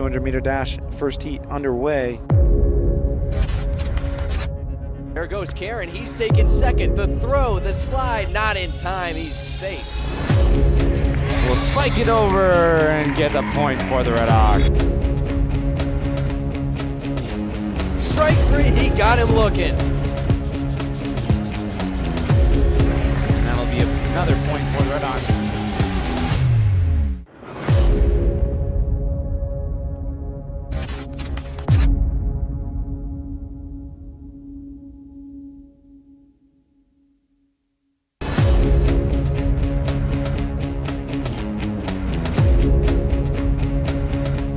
200-meter dash, first heat underway. There goes Karen. He's taking second. The throw, the slide, not in time. He's safe. Will spike it over and get a point for the Red Hawks. Strike three. He got him looking. And that'll be another point for the Red Hawks.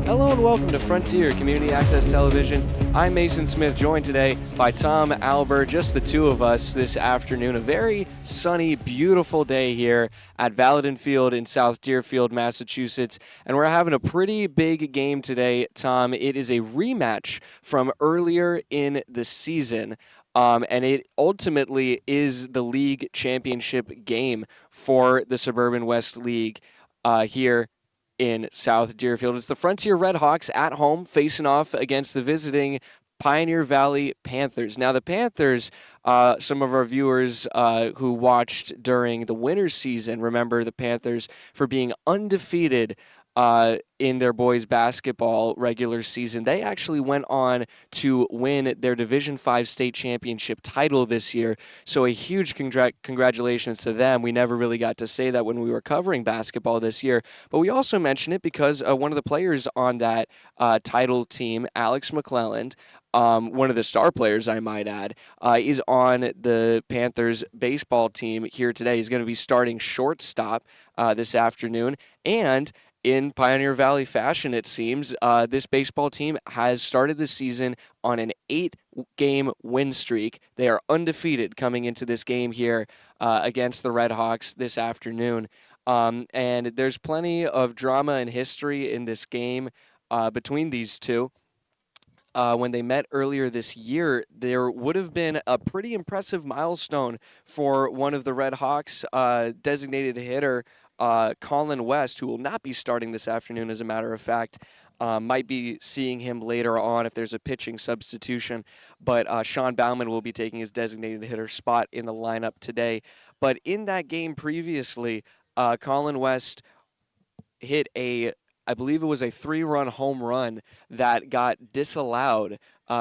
Hello and welcome to Frontier Community Access Television. I'm Mason Smith, joined today by Tom Albert, just the two of us this afternoon. A very sunny, beautiful day here at Valadin Field in South Deerfield, Massachusetts. And we're having a pretty big game today, Tom. It is a rematch from earlier in the season. And it ultimately is the league championship game for the Suburban West League here in South Deerfield. It's the Frontier Red Hawks at home facing off against the visiting Pioneer Valley Panthers. Now, the Panthers, some of our viewers who watched during the winter season remember the Panthers for being undefeated in their boys basketball regular season. They actually went on to win their Division V state championship title this year. So a huge congratulations to them. We never really got to say that when we were covering basketball this year, but we also mention it because one of the players on that title team, Alex McClelland, one of the star players, I might add, is on the Panthers baseball team here today. He's going to be starting shortstop this afternoon. And in Pioneer Valley fashion, it seems, this baseball team has started the season on an 8-game win streak. They are undefeated coming into this game here against the Red Hawks this afternoon. And there's plenty of drama and history in this game between these two. When they met earlier this year, there would have been a pretty impressive milestone for one of the Red Hawks' designated hitter, Colin West, who will not be starting this afternoon, as a matter of fact. Might be seeing him later on if there's a pitching substitution, but Sean Bauman will be taking his designated hitter spot in the lineup today. But in that game previously, Colin West hit I believe it was a 3-run home run that got disallowed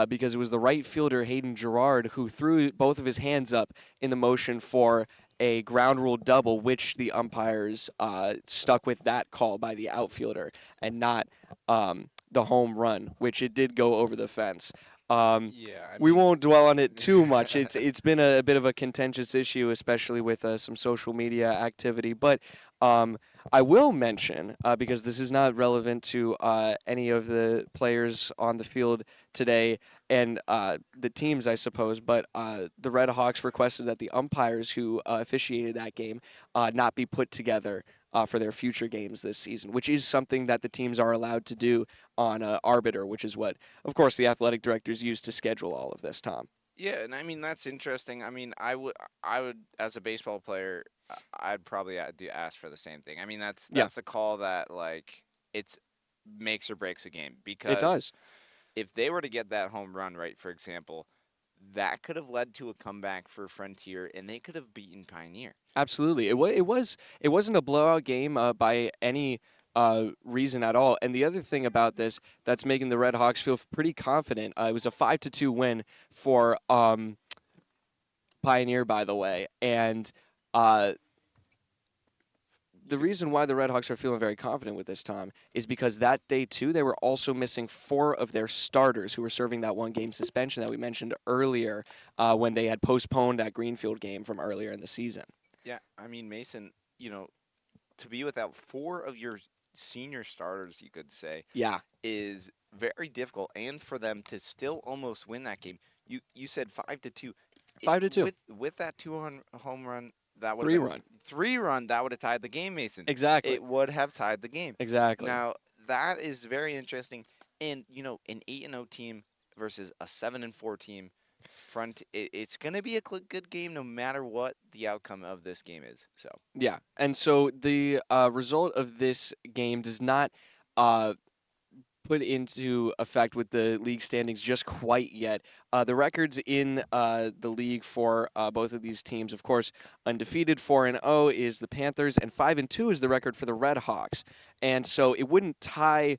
because it was the right fielder, Hayden Gerard, who threw both of his hands up in the motion for a ground rule double, which the umpires stuck with that call by the outfielder and not the home run, which it did go over the fence. We won't dwell on it too much. It's been a bit of a contentious issue, especially with some social media activity. But I will mention, because this is not relevant to any of the players on the field today and the teams, I suppose, but the Red Hawks requested that the umpires who officiated that game not be put together for their future games this season, which is something that the teams are allowed to do on Arbiter, which is what, of course, the athletic directors use to schedule all of this, Tom. Yeah, and I mean, that's interesting. I mean, I would, as a baseball player, I'd probably ask for the same thing. I mean, that's the call that, like, it's makes or breaks a game. Because it does. If they were to get that home run, right, for example, that could have led to a comeback for Frontier, and they could have beaten Pioneer. Absolutely. It wasn't a blowout game by any reason at all. And the other thing about this that's making the Red Hawks feel pretty confident, it was a 5-2 win for Pioneer, by the way. And the reason why the Red Hawks are feeling very confident with this, Tom, is because that day, too, they were also missing 4 of their starters who were serving that 1-game suspension that we mentioned earlier when they had postponed that Greenfield game from earlier in the season. Yeah, I mean, Mason, to be without 4 of your senior starters, you could say, is very difficult. And for them to still almost win that game, you said 5-2. 5-2. With that 2 home run, that would 3-run. 3-run, that would have tied the game, Mason. Exactly. It would have tied the game. Exactly. Now, that is very interesting. And, an 8-0 team versus a 7-4 team, it's going to be a good game no matter what the outcome of this game is. So yeah, and so the result of this game does not put into effect with the league standings just quite yet. The records in the league for both of these teams, of course, undefeated 4-0 is the Panthers, and 5-2 is the record for the Red Hawks. And so it wouldn't tie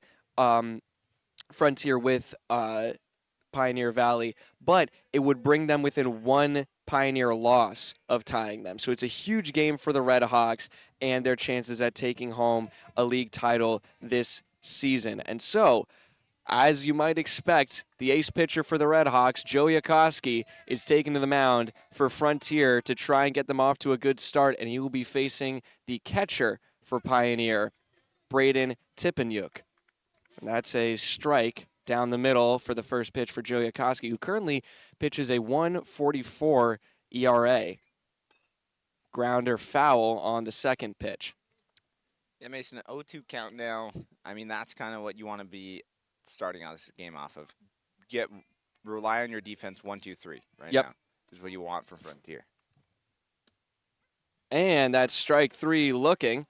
Frontier with Pioneer Valley, but it would bring them within one Pioneer loss of tying them. So it's a huge game for the Red Hawks and their chances at taking home a league title this season. And so, as you might expect, the ace pitcher for the Red Hawks, Joe Yakoski, is taken to the mound for Frontier to try and get them off to a good start, and he will be facing the catcher for Pioneer, Braden Tippanyuk. And that's a strike down the middle for the first pitch for Joe Yakoski, who currently pitches a 1.44 ERA. Grounder foul on the second pitch. Yeah, Mason, an 0-2 count now. I mean, that's kind of what you want to be starting out this game off of. Rely on your defense 1-2-3 right now is what you want from Frontier. And that's strike three looking.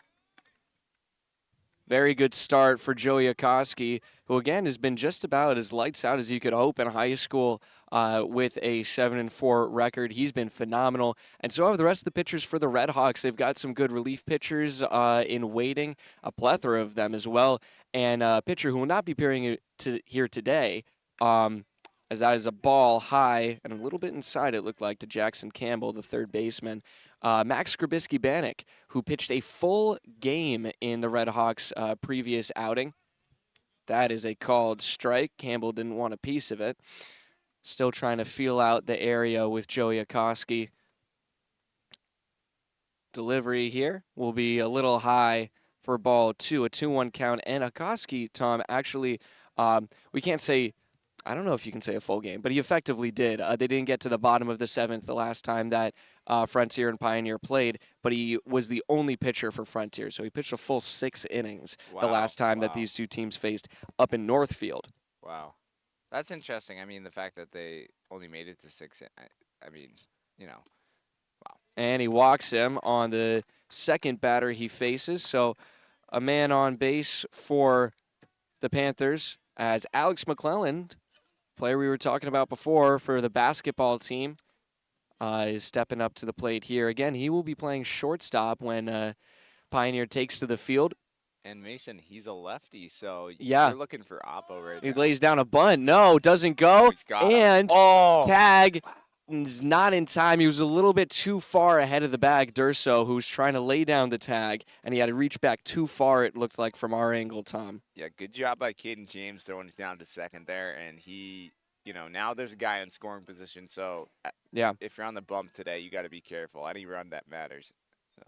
Very good start for Joe Yakoski, who again has been just about as lights out as you could hope in high school with a 7-4 record. He's been phenomenal. And so have the rest of the pitchers for the Red Hawks. They've got some good relief pitchers in waiting, a plethora of them as well. And a pitcher who will not be appearing here today, as that is a ball high and a little bit inside, it looked like, to Jackson Campbell, the third baseman. Max Grabisky-Bannock, who pitched a full game in the Red Hawks' previous outing. That is a called strike. Campbell didn't want a piece of it. Still trying to feel out the area with Joe Yakoski. Delivery here will be a little high for ball two, a 2-1 count. And Yakoski, Tom, actually, we can't say, I don't know if you can say a full game, but he effectively did. They didn't get to the bottom of the seventh the last time that Frontier and Pioneer played, but he was the only pitcher for Frontier. So he pitched a full 6 innings the last time that these two teams faced up in Northfield. Wow. That's interesting. I mean, the fact that they only made it to 6, I mean, you know, wow. And he walks him on the second batter he faces. So a man on base for the Panthers as Alex McClelland, player we were talking about before for the basketball team, is stepping up to the plate here. Again, he will be playing shortstop when Pioneer takes to the field. And Mason, he's a lefty, so yeah, you're looking for Oppo right now. He lays down a bunt. No, doesn't go. And tag is not in time. He was a little bit too far ahead of the bag, Durso, who was trying to lay down the tag, and he had to reach back too far, it looked like, from our angle, Tom. Yeah, good job by Caden James throwing it down to second there, and he, you know, now there's a guy in scoring position, so yeah, if you're on the bump today, you got to be careful. Any run that matters. So.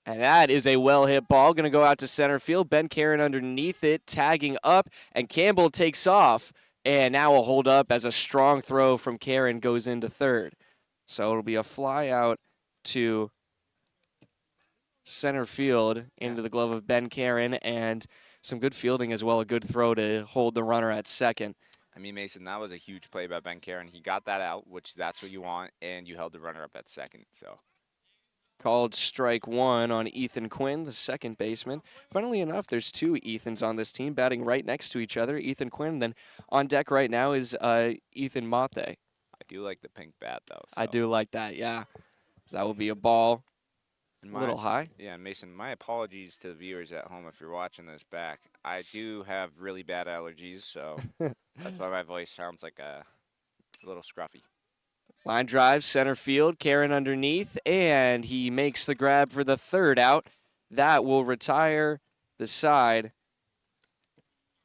And that is a well-hit ball. Going to go out to center field. Ben Karen underneath it, tagging up, and Campbell takes off. And now will hold up as a strong throw from Karen goes into third. So it'll be a fly out to center field into the glove of Ben Karen, and some good fielding as well, a good throw to hold the runner at second. I mean, Mason, that was a huge play by Ben Karen. He got that out, which that's what you want, and you held the runner up at second. So called strike one on Ethan Quinn, the second baseman. Funnily enough, there's 2 Ethans on this team batting right next to each other. Ethan Quinn, then on deck right now is Ethan Mate. I do like the pink bat, though. So. I do like that, yeah. So that will be a ball a little high. Yeah, Mason, my apologies to the viewers at home if you're watching this back. I do have really bad allergies, so that's why my voice sounds like a little scruffy. Line drive, center field, Karen underneath, and he makes the grab for the third out. That will retire the side.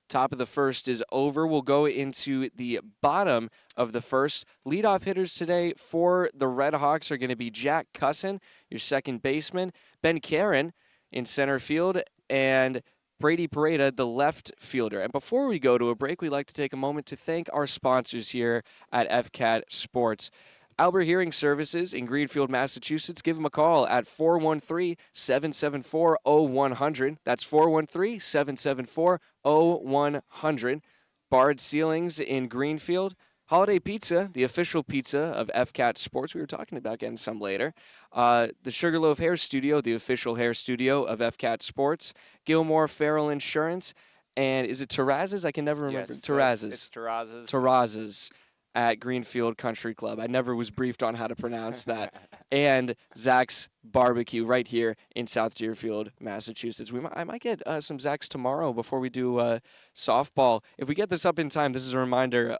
Top of the first is over. We'll go into the bottom of the first. Leadoff hitters today for the Red Hawks are going to be Jack Cusson, your second baseman, Ben Karen in center field, and Brady Pareda, the left fielder. And before we go to a break, we'd like to take a moment to thank our sponsors here at FCAT Sports. Albert Hearing Services in Greenfield, Massachusetts. Give them a call at 413-774-0100. That's 413-774-0100. Bard Ceilings in Greenfield. Holiday Pizza, the official pizza of FCAT Sports. We were talking about getting some later. The Sugarloaf Hair Studio, the official hair studio of FCAT Sports. Gilmore Farrell Insurance. and is it Terrazas? I can never remember. Yes, Terrazas. It's Terrazas. Terrazas at Greenfield Country Club. I never was briefed on how to pronounce that. And Zach's Barbecue right here in South Deerfield, Massachusetts. I might get some Zach's tomorrow before we do softball. If we get this up in time, this is a reminder.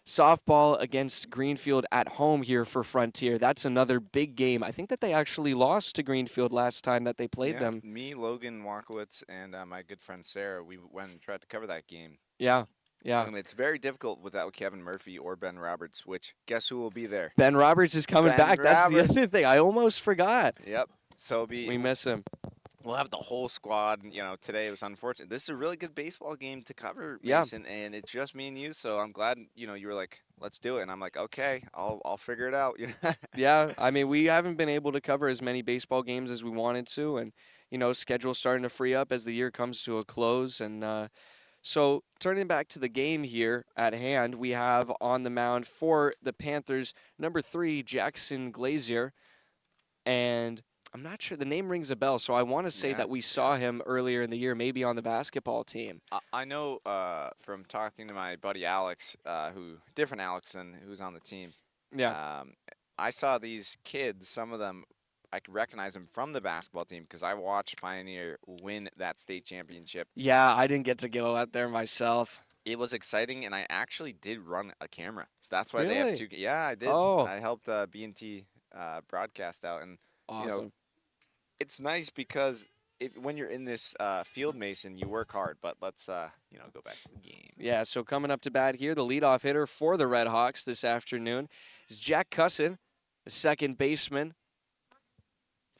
Softball against Greenfield at home here for Frontier. That's another big game. I think that they actually lost to Greenfield last time that they played them. Me, Logan Walkowitz, and my good friend Sarah, we went and tried to cover that game. Yeah. It's very difficult without Kevin Murphy or Ben Roberts, which guess who will be there? Ben Roberts is coming back. That's the other thing. I almost forgot. Yep. So we miss him. We'll have the whole squad. Today it was unfortunate. This is a really good baseball game to cover, Mason, and it's just me and you. So I'm glad you were like, let's do it, and I'm like, okay, I'll figure it out. Yeah, I mean, we haven't been able to cover as many baseball games as we wanted to, and schedule's starting to free up as the year comes to a close, and so turning back to the game here at hand, we have on the mound for the Panthers, number 3, Jackson Glazier, and I'm not sure. The name rings a bell, so I want to say that we saw him earlier in the year, maybe on the basketball team. I know from talking to my buddy Alex, different Alex than who's on the team. Yeah. I saw these kids, some of them, I could recognize them from the basketball team because I watched Pioneer win that state championship. Yeah, I didn't get to go out there myself. It was exciting, and I actually did run a camera. So that's why really? they have 2. Yeah, I did. Oh. I helped B&T broadcast out, and awesome. It's nice because when you're in this field, Mason, you work hard. But let's go back to the game. Yeah. So coming up to bat here, the leadoff hitter for the Red Hawks this afternoon is Jack Cusson, the second baseman.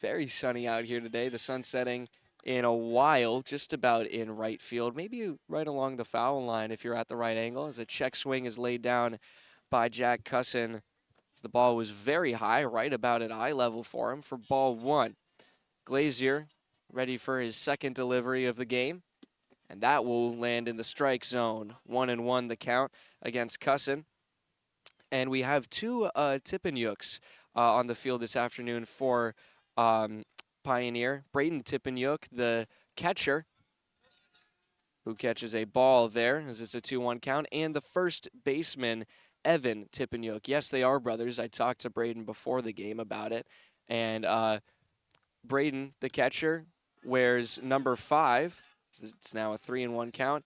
Very sunny out here today. The sun setting in a while, just about in right field, maybe right along the foul line if you're at the right angle, as a check swing is laid down by Jack Cusson. The ball was very high, right about at eye level for him for ball 1. Glazier ready for his second delivery of the game, and that will land in the strike zone. 1-1 the count against Cusson. And we have 2 Tippanyuks on the field this afternoon for Pioneer. Braden Tippanyuk, the catcher, who catches a ball there as it's a 2-1 count, and the first baseman, Evan Tippanyuk. Yes, they are brothers. I talked to Braden before the game about it. And Braden, the catcher, wears number 5. It's now a 3-1 count.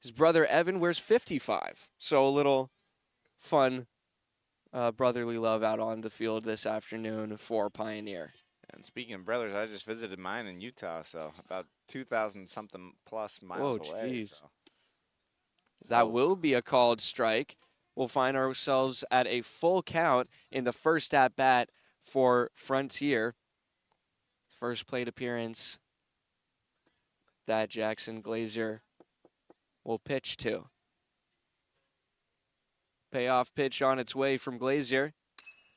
His brother, Evan, wears 55. So a little fun brotherly love out on the field this afternoon for Pioneer. And speaking of brothers, I just visited mine in Utah, so about 2,000-something plus miles away. Geez. So. That will be a called strike. We'll find ourselves at a full count in the first at-bat for Frontier. First plate appearance that Jackson Glazier will pitch to. Payoff pitch on its way from Glazier.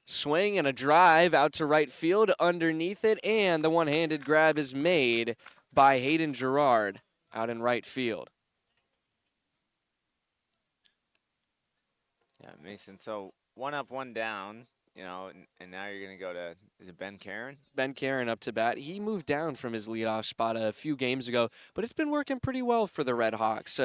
Swing and a drive out to right field underneath it, and the one-handed grab is made by Hayden Gerard out in right field. Yeah, Mason, so 1 up, 1 down, and now you're going to go to, is it Ben Karen? Ben Karen up to bat. He moved down from his leadoff spot a few games ago, but it's been working pretty well for the Red Hawks.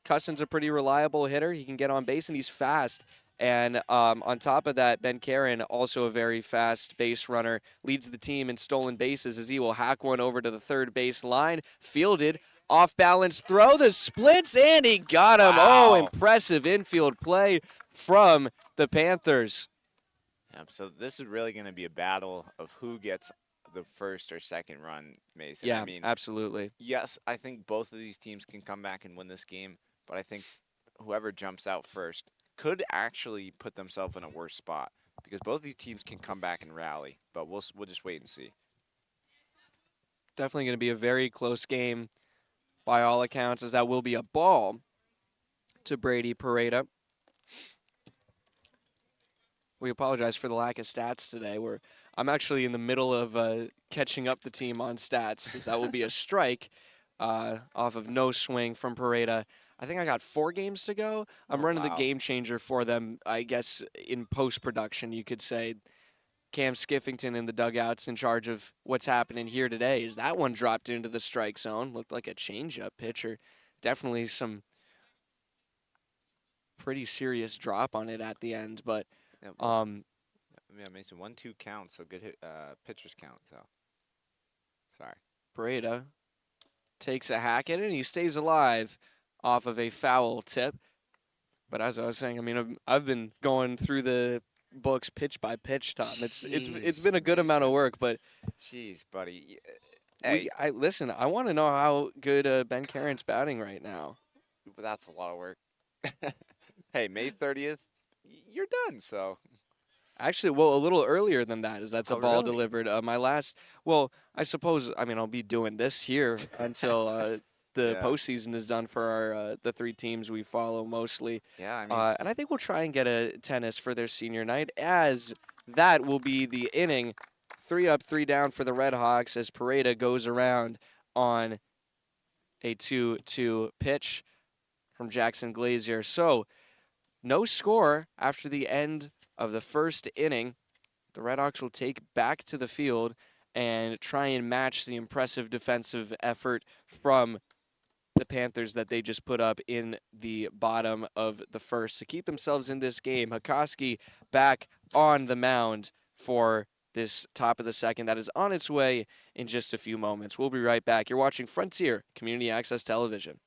Cusson's a pretty reliable hitter. He can get on base, and he's fast. And on top of that, Ben Karen, also a very fast base runner, leads the team in stolen bases as he will hack one over to the third base line. Fielded, off-balance throw, the splits, and he got him. Wow. Oh, impressive infield play from the Panthers. Yeah, so this is really going to be a battle of who gets the first or second run, Mason. Yeah, I mean, absolutely. yes, I think both of these teams can come back and win this game, but I think whoever jumps out first could actually put themselves in a worse spot because both these teams can come back and rally, but we'll just wait and see. Definitely going to be a very close game by all accounts, as that will be a ball to Brady Pareda. We apologize for the lack of stats today. I'm actually in the middle of catching up the team on stats, as that will be a strike off of no swing from Pareda. I think I got 4 games to go. I'm running the game changer for them, I guess, in post-production, you could say. Cam Skiffington in the dugouts in charge of what's happening here today. As that one dropped into the strike zone. Looked like a changeup. Pitcher definitely some pretty serious drop on it at the end. But Yeah, Mason, 1-2 count, so good hit, pitcher's count. So sorry. Breda takes a hack at it, and he stays alive off of a foul tip. But as I was saying, I mean, I've been going through the books pitch by pitch, Tom. It's been a good amount of work, but Jeez, buddy. Hey, listen. I want to know how good Ben Caron's batting right now. that's a lot of work. Hey, May 30th, you're done. So Actually, well, a little earlier than that, as that's a ball really? delivered. I suppose, I mean, I'll be doing this here until the Yeah. postseason is done for our the 3 teams we follow mostly. yeah, I mean, And I think we'll try and get a tennis for their senior night, as that will be the inning. 3 up, 3 down for the Red Hawks as Pareda goes around on a 2-2 pitch from Jackson Glazier. So, no score after the end of the first inning. The Red Hawks will take back to the field and try and match the impressive defensive effort from the Panthers that they just put up in the bottom of the first to keep themselves in this game. Hakoski back on the mound for this top of the second that is on its way in just a few moments. We'll be right back. You're watching Frontier Community Access Television.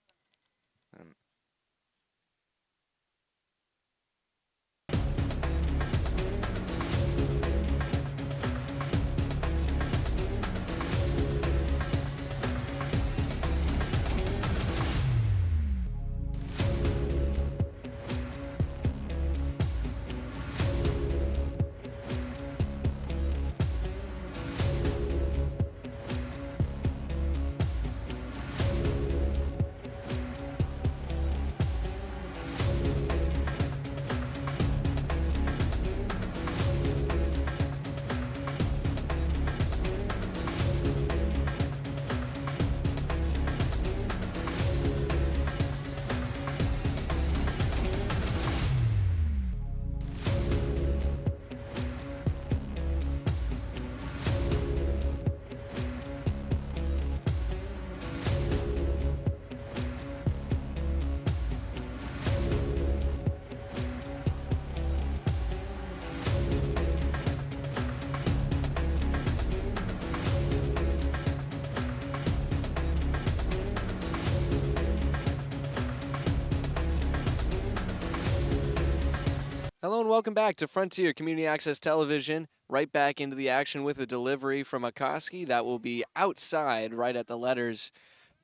Hello and welcome back to Frontier Community Access Television. Right back into the action with a delivery from Hakoski. That will be outside right at the letters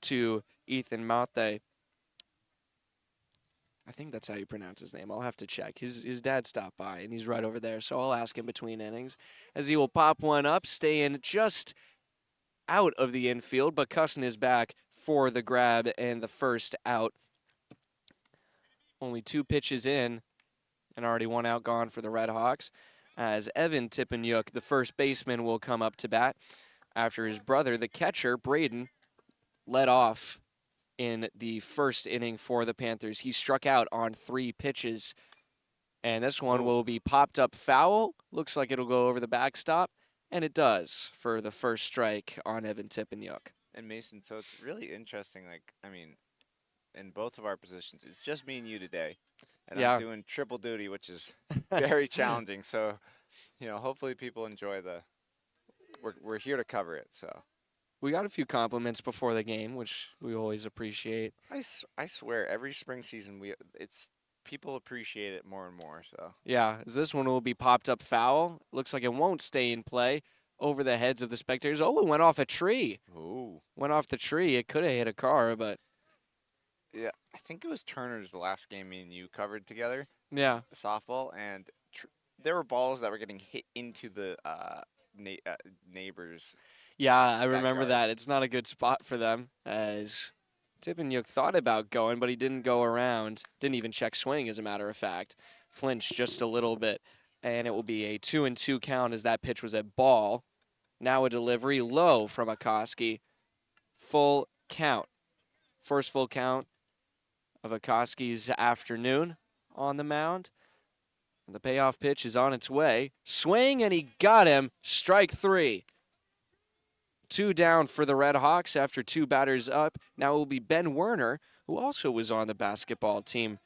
to Ethan Mate. I think that's how you pronounce his name. I'll have to check. His dad stopped by, and he's right over there, so I'll ask him between innings. As he will pop one up, staying just out of the infield, but Cusson is back for the grab and the first out. Only 2 pitches in, and already 1 out gone for the Red Hawks, as Evan Tippanyuk, the first baseman, will come up to bat after his brother, the catcher, Braden, led off in the first inning for the Panthers. He struck out on 3 pitches, and this one will be popped up foul. Looks like it'll go over the backstop, and it does for the first strike on Evan Tippanyuk. And Mason, so it's really interesting. Like, I mean, in both of our positions, it's just me and you today. And Yeah. I'm doing triple duty, which is very challenging. So, hopefully people enjoy we're here to cover it. So We got a few compliments before the game, which we always appreciate. I swear, every spring season people appreciate it more and more. So Yeah, as this one will be popped up foul. Looks like it won't stay in play over the heads of the spectators. Oh, it went off a tree. ooh, Went off the tree. It could have hit a car, but yeah, I think it was Turner's the last game me and you covered together, yeah. softball, and there were balls that were getting hit into the neighbors. Yeah, I remember that. Backyards. It's not a good spot for them, as Tippanyuk thought about going, but he didn't go around. Didn't even check swing, as a matter of fact. Flinched just a little bit, and it will be a 2-2 count as that pitch was a ball. Now a delivery low from Hakoski. Full count. First full count of Hakoski's afternoon on the mound. The payoff pitch is on its way. Swing, and he got him. Strike 3. 2 down for the Red Hawks after 2 batters up. Now it will be Ben Werner who also was on the basketball team.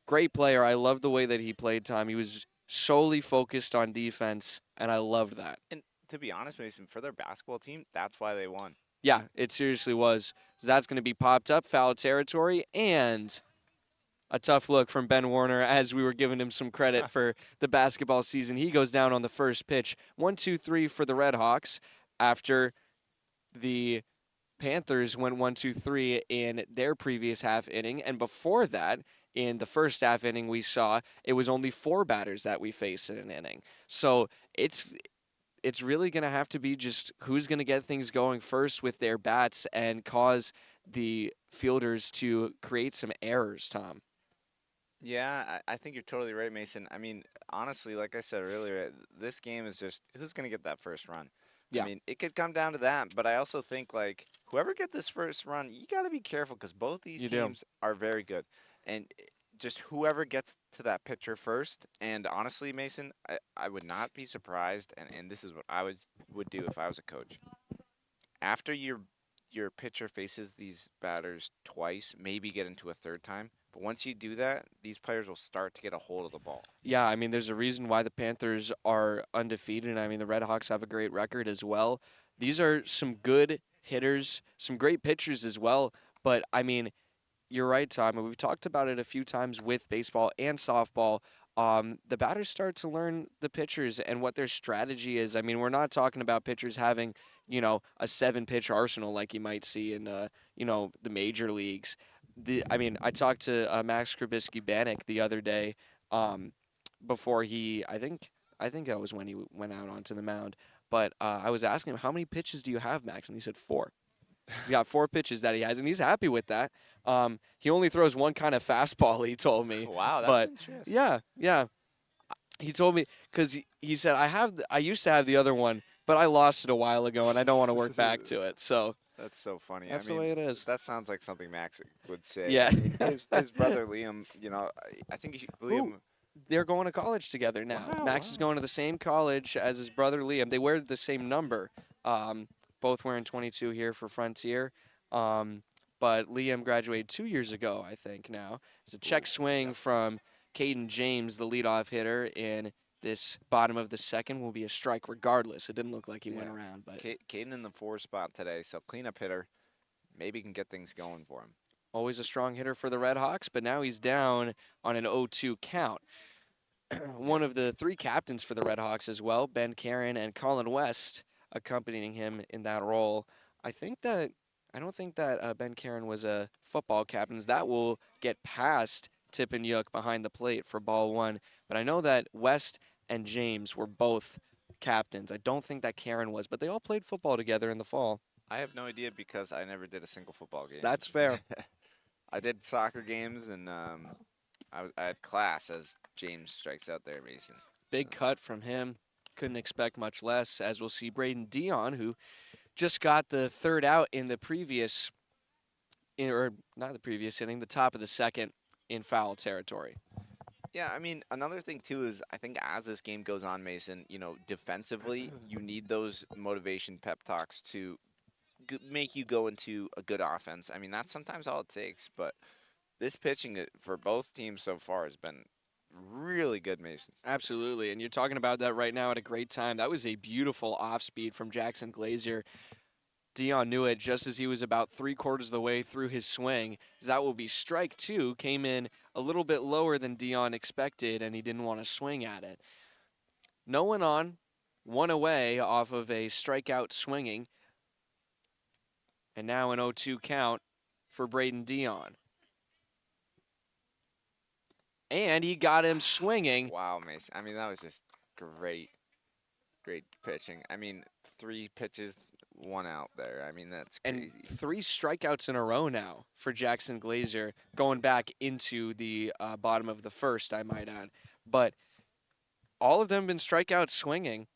Great player. I love the way that he played, Tom. He was solely focused on defense, and I loved that. And to be honest, Mason, for their basketball team, that's why they won. Yeah, it seriously was. So that's going to be popped up, foul territory, and a tough look from Ben Warner as we were giving him some credit for the basketball season. He goes down on the first pitch. 1-2-3 for the Red Hawks after the Panthers went 1-2-3 in their previous half inning. And before that, in the first half inning, we saw it was only 4 batters that we faced in an inning. So it's really going to have to be just who's going to get things going first with their bats and cause the fielders to create some errors, Tom. Yeah, I think you're totally right, Mason. I mean, honestly, like I said earlier, this game is just who's going to get that first run. Yeah. I mean, it could come down to that, but I also think, like, whoever gets this first run, you got to be careful because both these teams are very good. And just whoever gets to that pitcher first, and honestly, Mason, I would not be surprised, and this is what I would do if I was a coach. After your pitcher faces these batters twice, maybe get into a third time, but once you do that, these players will start to get a hold of the ball. Yeah, I mean, there's a reason why the Panthers are undefeated, and I mean, the Red Hawks have a great record as well. These are some good hitters, some great pitchers as well, but I mean, you're right, Tom, and we've talked about it a few times with baseball and softball. The batters start to learn the pitchers and what their strategy is. I mean, we're not talking about pitchers having, a 7-pitch arsenal like you might see in, the major leagues. I talked to Max Krabisky-Bannock the other day before I think that was when he went out onto the mound. But I was asking him, how many pitches do you have, Max? And he said 4. He's got 4 pitches that he has, and he's happy with that. He only throws one kind of fastball, he told me. Wow, that's interesting. Yeah. He told me because he said, I used to have the other one, but I lost it a while ago, and I don't want to work back to it. So that's so funny. That's the way it is. That sounds like something Max would say. Yeah. His brother Liam, I think Liam. They're going to college together now. Wow, Max is going to the same college as his brother Liam. They wear the same number. Both wearing 22 here for Frontier. But Liam graduated 2 years ago, I think, now. It's a check swing from Caden James, the leadoff hitter, in this bottom of the second will be a strike regardless. It didn't look like he went around. But Caden in the 4 spot today, so cleanup hitter. Maybe can get things going for him. Always a strong hitter for the Red Hawks, but now he's down on an 0-2 count. One of the 3 captains for the Red Hawks as well, Ben Karen and Colin West, accompanying him in that role. I don't think that Ben Karen was a football captain. That will get past Tippin Yook behind the plate for ball 1. But I know that West and James were both captains. I don't think that Karen was, but they all played football together in the fall. I have no idea because I never did a single football game. That's fair. I did soccer games, and I had class as James strikes out there, Mason. Big cut from him. Couldn't expect much less, as we'll see Braden Dion, who just got the 3rd out in the previous, or not the previous inning, the top of the second in foul territory. Yeah, I mean, another thing, too, is I think as this game goes on, Mason, defensively, you need those motivation pep talks to make you go into a good offense. I mean, that's sometimes all it takes, but this pitching for both teams so far has been really good, Mason. Absolutely, and you're talking about that right now at a great time. That was a beautiful off-speed from Jackson Glazier. Dion knew it just as he was about 3/4 of the way through his swing. That will be strike 2. Came in a little bit lower than Dion expected, and he didn't want to swing at it. No one on, 1 away off of a strikeout swinging. And now an 0-2 count for Braden Dion. And he got him swinging. Wow, Mason. I mean, that was just great pitching. I mean, 3 pitches, 1 out there. I mean, that's crazy. And 3 strikeouts in a row now for Jackson Glazier, going back into the bottom of the first, I might add. But all of them have been strikeouts swinging.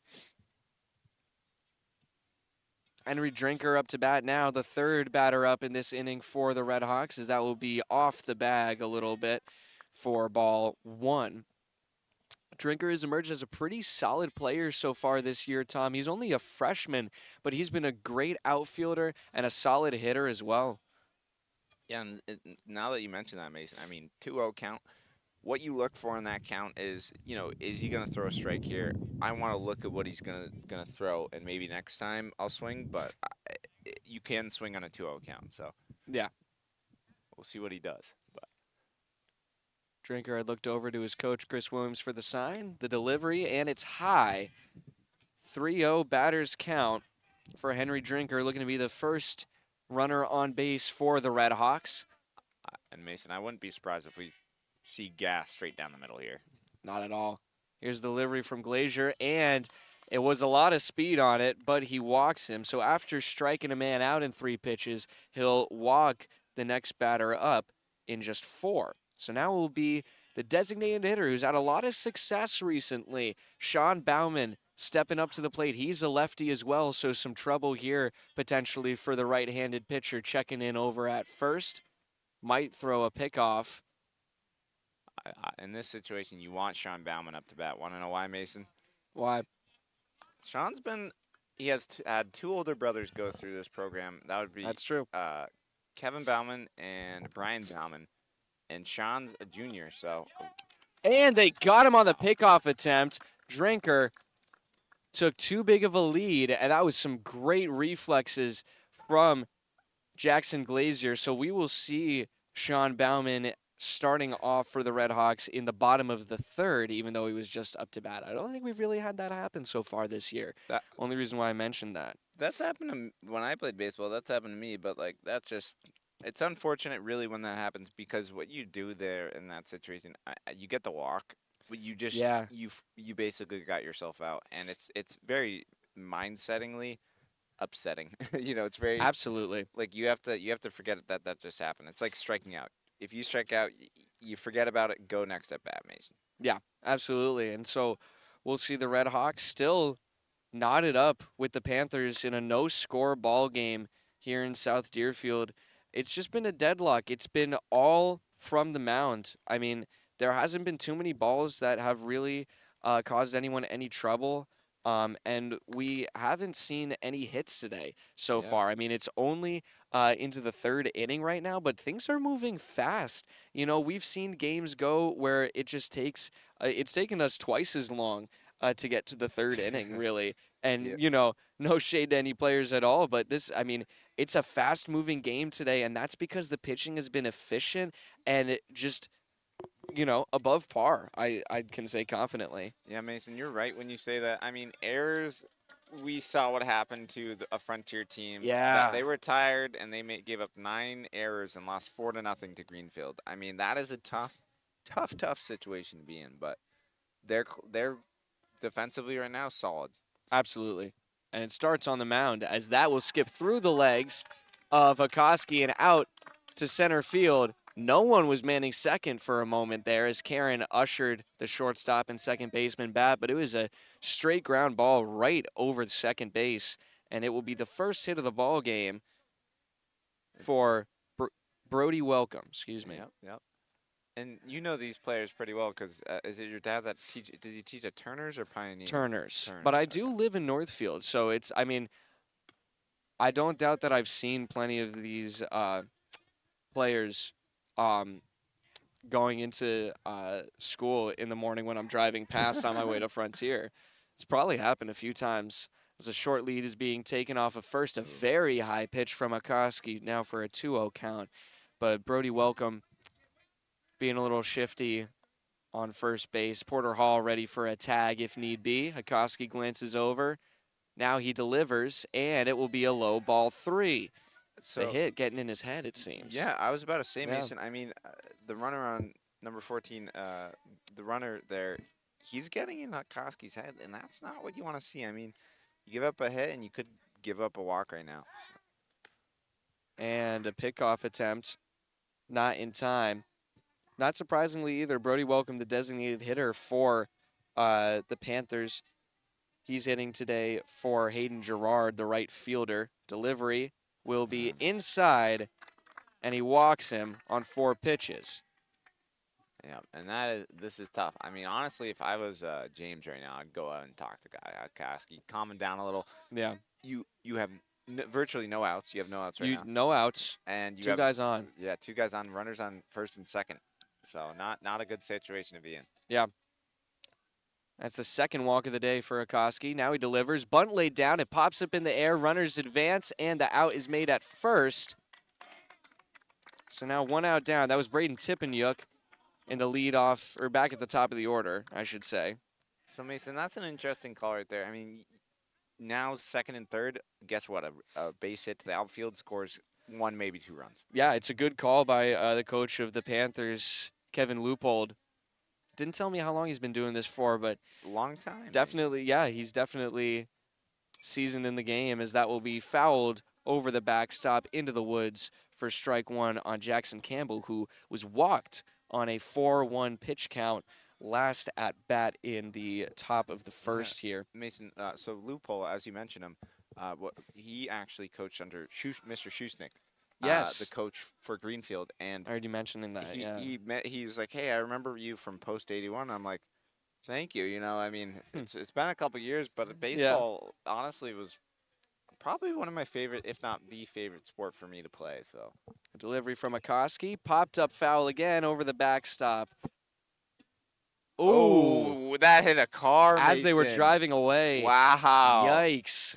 Henry Drinker up to bat now, the 3rd batter up in this inning for the Red Hawks, as that will be off the bag a little bit for ball 1. Drinker has emerged as a pretty solid player so far this year, Tom. He's only a freshman, but he's been a great outfielder and a solid hitter as well. Yeah, and now that you mention that, Mason, I mean, 2-0 count. What you look for in that count is, is he going to throw a strike here? I want to look at what he's gonna throw, and maybe next time I'll swing. But you can swing on a 2-0 count, so Yeah. we'll see what he does. But Drinker had looked over to his coach, Chris Williams, for the sign, the delivery, and it's high. 3-0 batters count for Henry Drinker, looking to be the first runner on base for the Red Hawks. and Mason, I wouldn't be surprised if we see gas straight down the middle here. Not at all. Here's the delivery from Glazier, and it was a lot of speed on it, but he walks him. So after striking a man out in 3 pitches, he'll walk the next batter up in just 4. So now it will be the designated hitter who's had a lot of success recently, Sean Bauman, stepping up to the plate. He's a lefty as well, so some trouble here potentially for the right-handed pitcher checking in over at first. Might throw a pickoff. In this situation, you want Sean Bauman up to bat. Want to know why, Mason? Why? He has had 2 older brothers go through this program. That would be That's true. Kevin Bauman and Brian Bauman. And Sean's a junior, so. And they got him on the pickoff attempt. Drinker took too big of a lead, and that was some great reflexes from Jackson Glazier. So we will see Sean Bauman starting off for the Red Hawks in the bottom of the 3rd, even though he was just up to bat. I don't think we've really had that happen so far this year. Only reason why I mentioned that. That's happened to when I played baseball. That's happened to me, but like that's just. It's unfortunate, really, when that happens because what you do there in that situation, you get the walk, but you just you basically got yourself out, and it's very mind-settingly upsetting. It's very absolutely like you have to forget that just happened. It's like striking out. If you strike out, you forget about it. Go next at bat, Mason. Yeah, absolutely. And so we'll see the Red Hawks still knotted up with the Panthers in a no-score ball game here in South Deerfield. It's just been a deadlock. It's been all from the mound. I mean, there hasn't been too many balls that have really caused anyone any trouble. And we haven't seen any hits today so far. I mean, it's only into the 3rd inning right now, but things are moving fast. We've seen games go where it just takes it's taken us twice as long to get to the 3rd inning, really. And, no shade to any players at all, but it's a fast-moving game today, and that's because the pitching has been efficient and just, above par, I can say confidently. Yeah, Mason, you're right when you say that. I mean, errors, we saw what happened to a Frontier team. Yeah. They were tired, and they gave up 9 errors and lost 4-0 to Greenfield. I mean, that is a tough situation to be in, but they're defensively right now solid. Absolutely. And it starts on the mound as that will skip through the legs of Hakoski and out to center field. No one was manning second for a moment there as Karen ushered the shortstop and second baseman bat, but it was a straight ground ball right over the second base, and it will be the first hit of the ball game for Brody Welcome. Excuse me. Yep. And you know these players pretty well because is it your dad that does he teach at Turner's or Pioneer? Turner's. But I do live in Northfield, so I don't doubt that I've seen plenty of these players going into school in the morning when I'm driving past on my way to Frontier. It's probably happened a few times. As a short lead is being taken off of first, a very high pitch from Hakoski now for a 2-0 count. But Brody Welcome being a little shifty on first base. Porter Hall ready for a tag if need be. Hakoski glances over. Now he delivers, and it will be a low ball 3. So the hit getting in his head, it seems. Yeah, I was about to say, Mason. I mean, the runner on number 14, the runner there, he's getting in Hakoski's head, and that's not what you want to see. I mean, you give up a hit, and you could give up a walk right now. And a pickoff attempt, not in time. Not surprisingly either, Brody Welcome, the designated hitter for the Panthers. He's hitting today for Hayden Gerard, the right fielder. Delivery will be inside, and he walks him on 4 pitches. Yeah, and this is tough. I mean, honestly, if I was James right now, I'd go out and talk to guy Hakoski, calm him down a little. Yeah. You have virtually no outs. You have no outs right now. No outs. And you Two have guys on. Yeah, 2 guys on, runners on first and second. So not a good situation to be in. Yeah. That's the second walk of the day for Akoski. Now he delivers. Bunt laid down. It pops up in the air. Runners advance, and the out is made at first. So now 1 out down. That was Braden Tippanyuk in the lead off, or back at the top of the order, I should say. So, Mason, that's an interesting call right there. I mean, now second and third, guess what? A base hit to the outfield scores 1, maybe 2 runs. Yeah, it's a good call by the coach of the Panthers, Kevin Leupold. Didn't tell me how long he's been doing this for, but long time. Definitely, yeah, he's definitely seasoned in the game, as that will be fouled over the backstop into the woods for strike 1 on Jackson Campbell, who was walked on a 4-1 pitch count last at bat in the top of the first here. Mason, so Leupold, as you mentioned him, he actually coached under Mr. Schuschnigg. Yes, the coach for Greenfield, and I heard you mentioning that. He was like, "Hey, I remember you from Post 81." I'm like, "Thank you." You know, I mean, it's been a couple years, but baseball honestly was probably one of my favorite, if not the favorite sport for me to play. So, a delivery from Akoski, popped up foul again over the backstop. Ooh, that hit a car, as they were Mason. driving away. Wow! Yikes!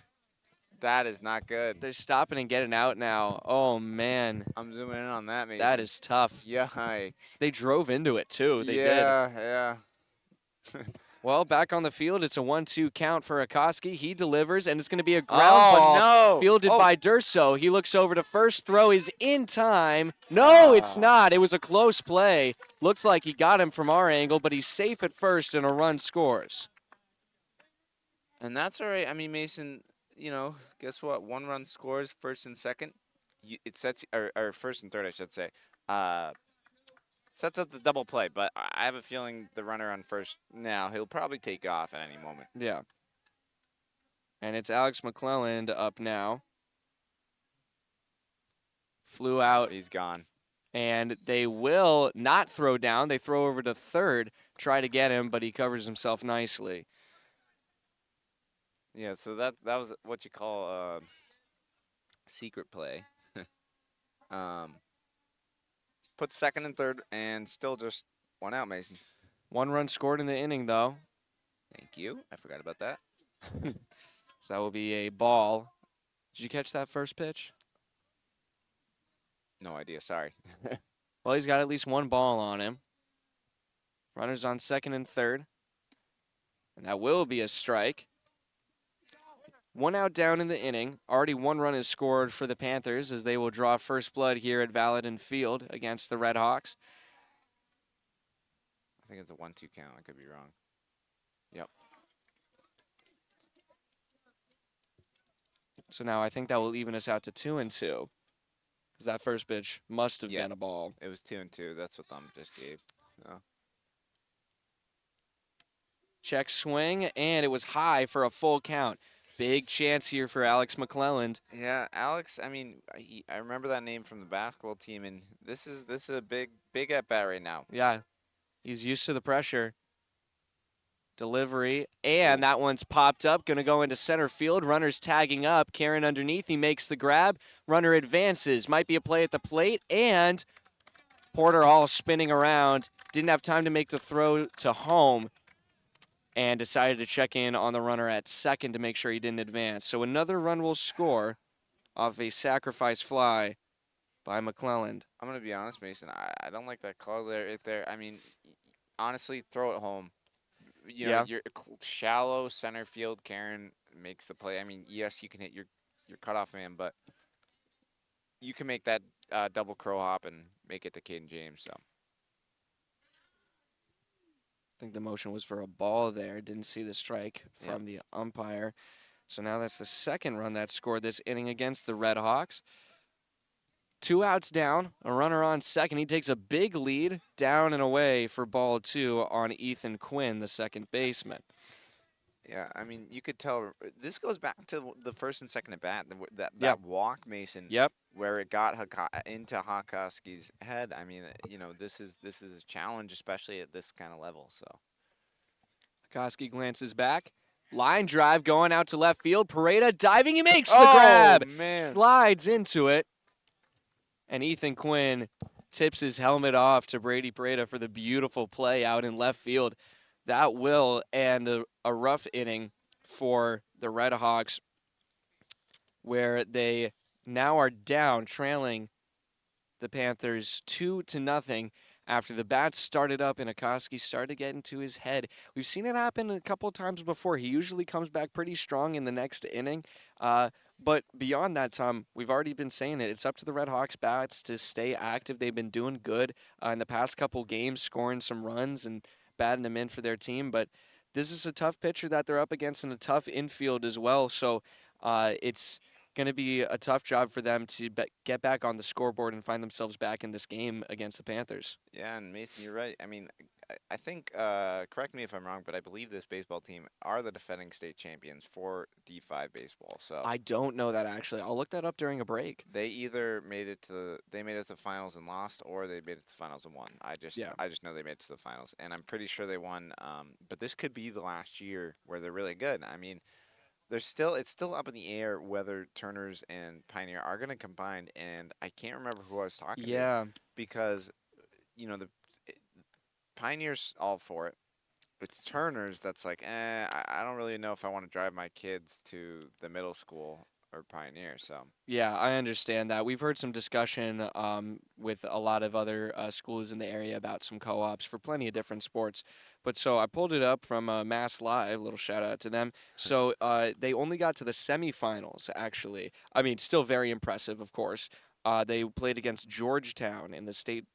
That is not good. They're stopping and getting out now. Oh, man. I'm zooming in on that, Mason. That is tough. Yikes. They drove into it, too. They did. Yeah. Well, back on the field, it's a 1-2 count for Akoski. He delivers, and it's going to be a ground ball fielded by Durso. He looks over to first. Throw is in time. No, it's not. It was a close play. Looks like he got him from our angle, but he's safe at first, and a run scores. And that's all right. I mean, Mason, you know, guess what? 1 run scores, first and second. It sets, or first and third, I should say. Sets up the double play, but I have a feeling the runner on first now, he'll probably take off at any moment. Yeah. And it's Alex McClelland up now. Flew out. He's gone. And they will not throw down. They throw over to third, try to get him, but he covers himself nicely. Yeah, so that was what you call a secret play. Put second and third, and still just 1 out, Mason. 1 run scored in the inning, though. Thank you. I forgot about that. So that will be a ball. Did you catch that first pitch? No idea. Sorry. Well, he's got at least 1 ball on him. Runners on second and third. And that will be a strike. 1 out down in the inning. Already 1 run is scored for the Panthers as they will draw first blood here at Valadon Field against the Red Hawks. I think it's a 1-2 count. I could be wrong. Yep. So now I think that will even us out to 2-2. Because that first pitch must have been a ball. It was 2-2. That's what Thumb just gave. So. Check swing, and it was high for a full count. Big chance here for Alex McClelland. Yeah, Alex. I mean, I remember that name from the basketball team, and this is a big at bat right now. Yeah, he's used to the pressure. Delivery, and that one's popped up. Going to go into center field. Runner's tagging up. Karen underneath. He makes the grab. Runner advances. Might be a play at the plate, and Porter Hall spinning around. Didn't have time to make the throw to home, and decided to check in on the runner at second to make sure he didn't advance. So another run will score off a sacrifice fly by McClelland. I'm going to be honest, Mason. I don't like that call there. I mean, honestly, throw it home. You know, you're shallow center field. Karen makes the play. I mean, yes, you can hit your cutoff man, but you can make that double crow hop and make it to Caden James. So. I think the motion was for a ball there. Didn't see the strike from the umpire. So now that's the second run that scored this inning against the Red Hawks. 2 outs down, a runner on second. He takes a big lead down and away for ball 2 on Ethan Quinn, the second baseman. Yeah, I mean, you could tell this goes back to the first and second at bat. That walk, Mason. Yep. Where it got into Hakoski's head. I mean, you know, this is a challenge, especially at this kind of level. So. Hakoski glances back, Line drive going out to left field. Pareda diving. He makes the grab. Man. Slides into it. And Ethan Quinn tips his helmet off to Brady Pareda for the beautiful play out in left field. That will end a rough inning for the Red Hawks, where they now are down, trailing the Panthers 2-0 after the bats started up and Akoski started to get into his head. We've seen it happen a couple of times before. He usually comes back pretty strong in the next inning. But beyond that, Tom, we've already been saying it. It's up to the Red Hawks bats to stay active. They've been doing good in the past couple games, scoring some runs and batting them in for their team. But this is a tough pitcher that they're up against and a tough infield as well. So it's going to be a tough job for them to get back on the scoreboard and find themselves back in this game against the Panthers. Yeah, and Mason, you're right. I mean, I think, correct me if I'm wrong, but I believe this baseball team are the defending state champions for D5 baseball. So I don't know that, actually. I'll look that up during a break. they either made it to the finals and lost, or they made it to the finals and won. I just know they made it to the finals, and I'm pretty sure they won. But this could be the last year where they're really good. I mean, it's still up in the air whether Turners and Pioneer are going to combine, and I can't remember who I was talking to because, the Pioneers all for it. It's Turners that's like, I don't really know if I want to drive my kids to the middle school or Pioneer. So yeah, I understand that. We've heard some discussion with a lot of other schools in the area about some co-ops for plenty of different sports. But so I pulled it up from Mass Live, little shout out to them. So they only got to the semifinals, actually. I mean, still very impressive, of course. They played against Georgetown in the state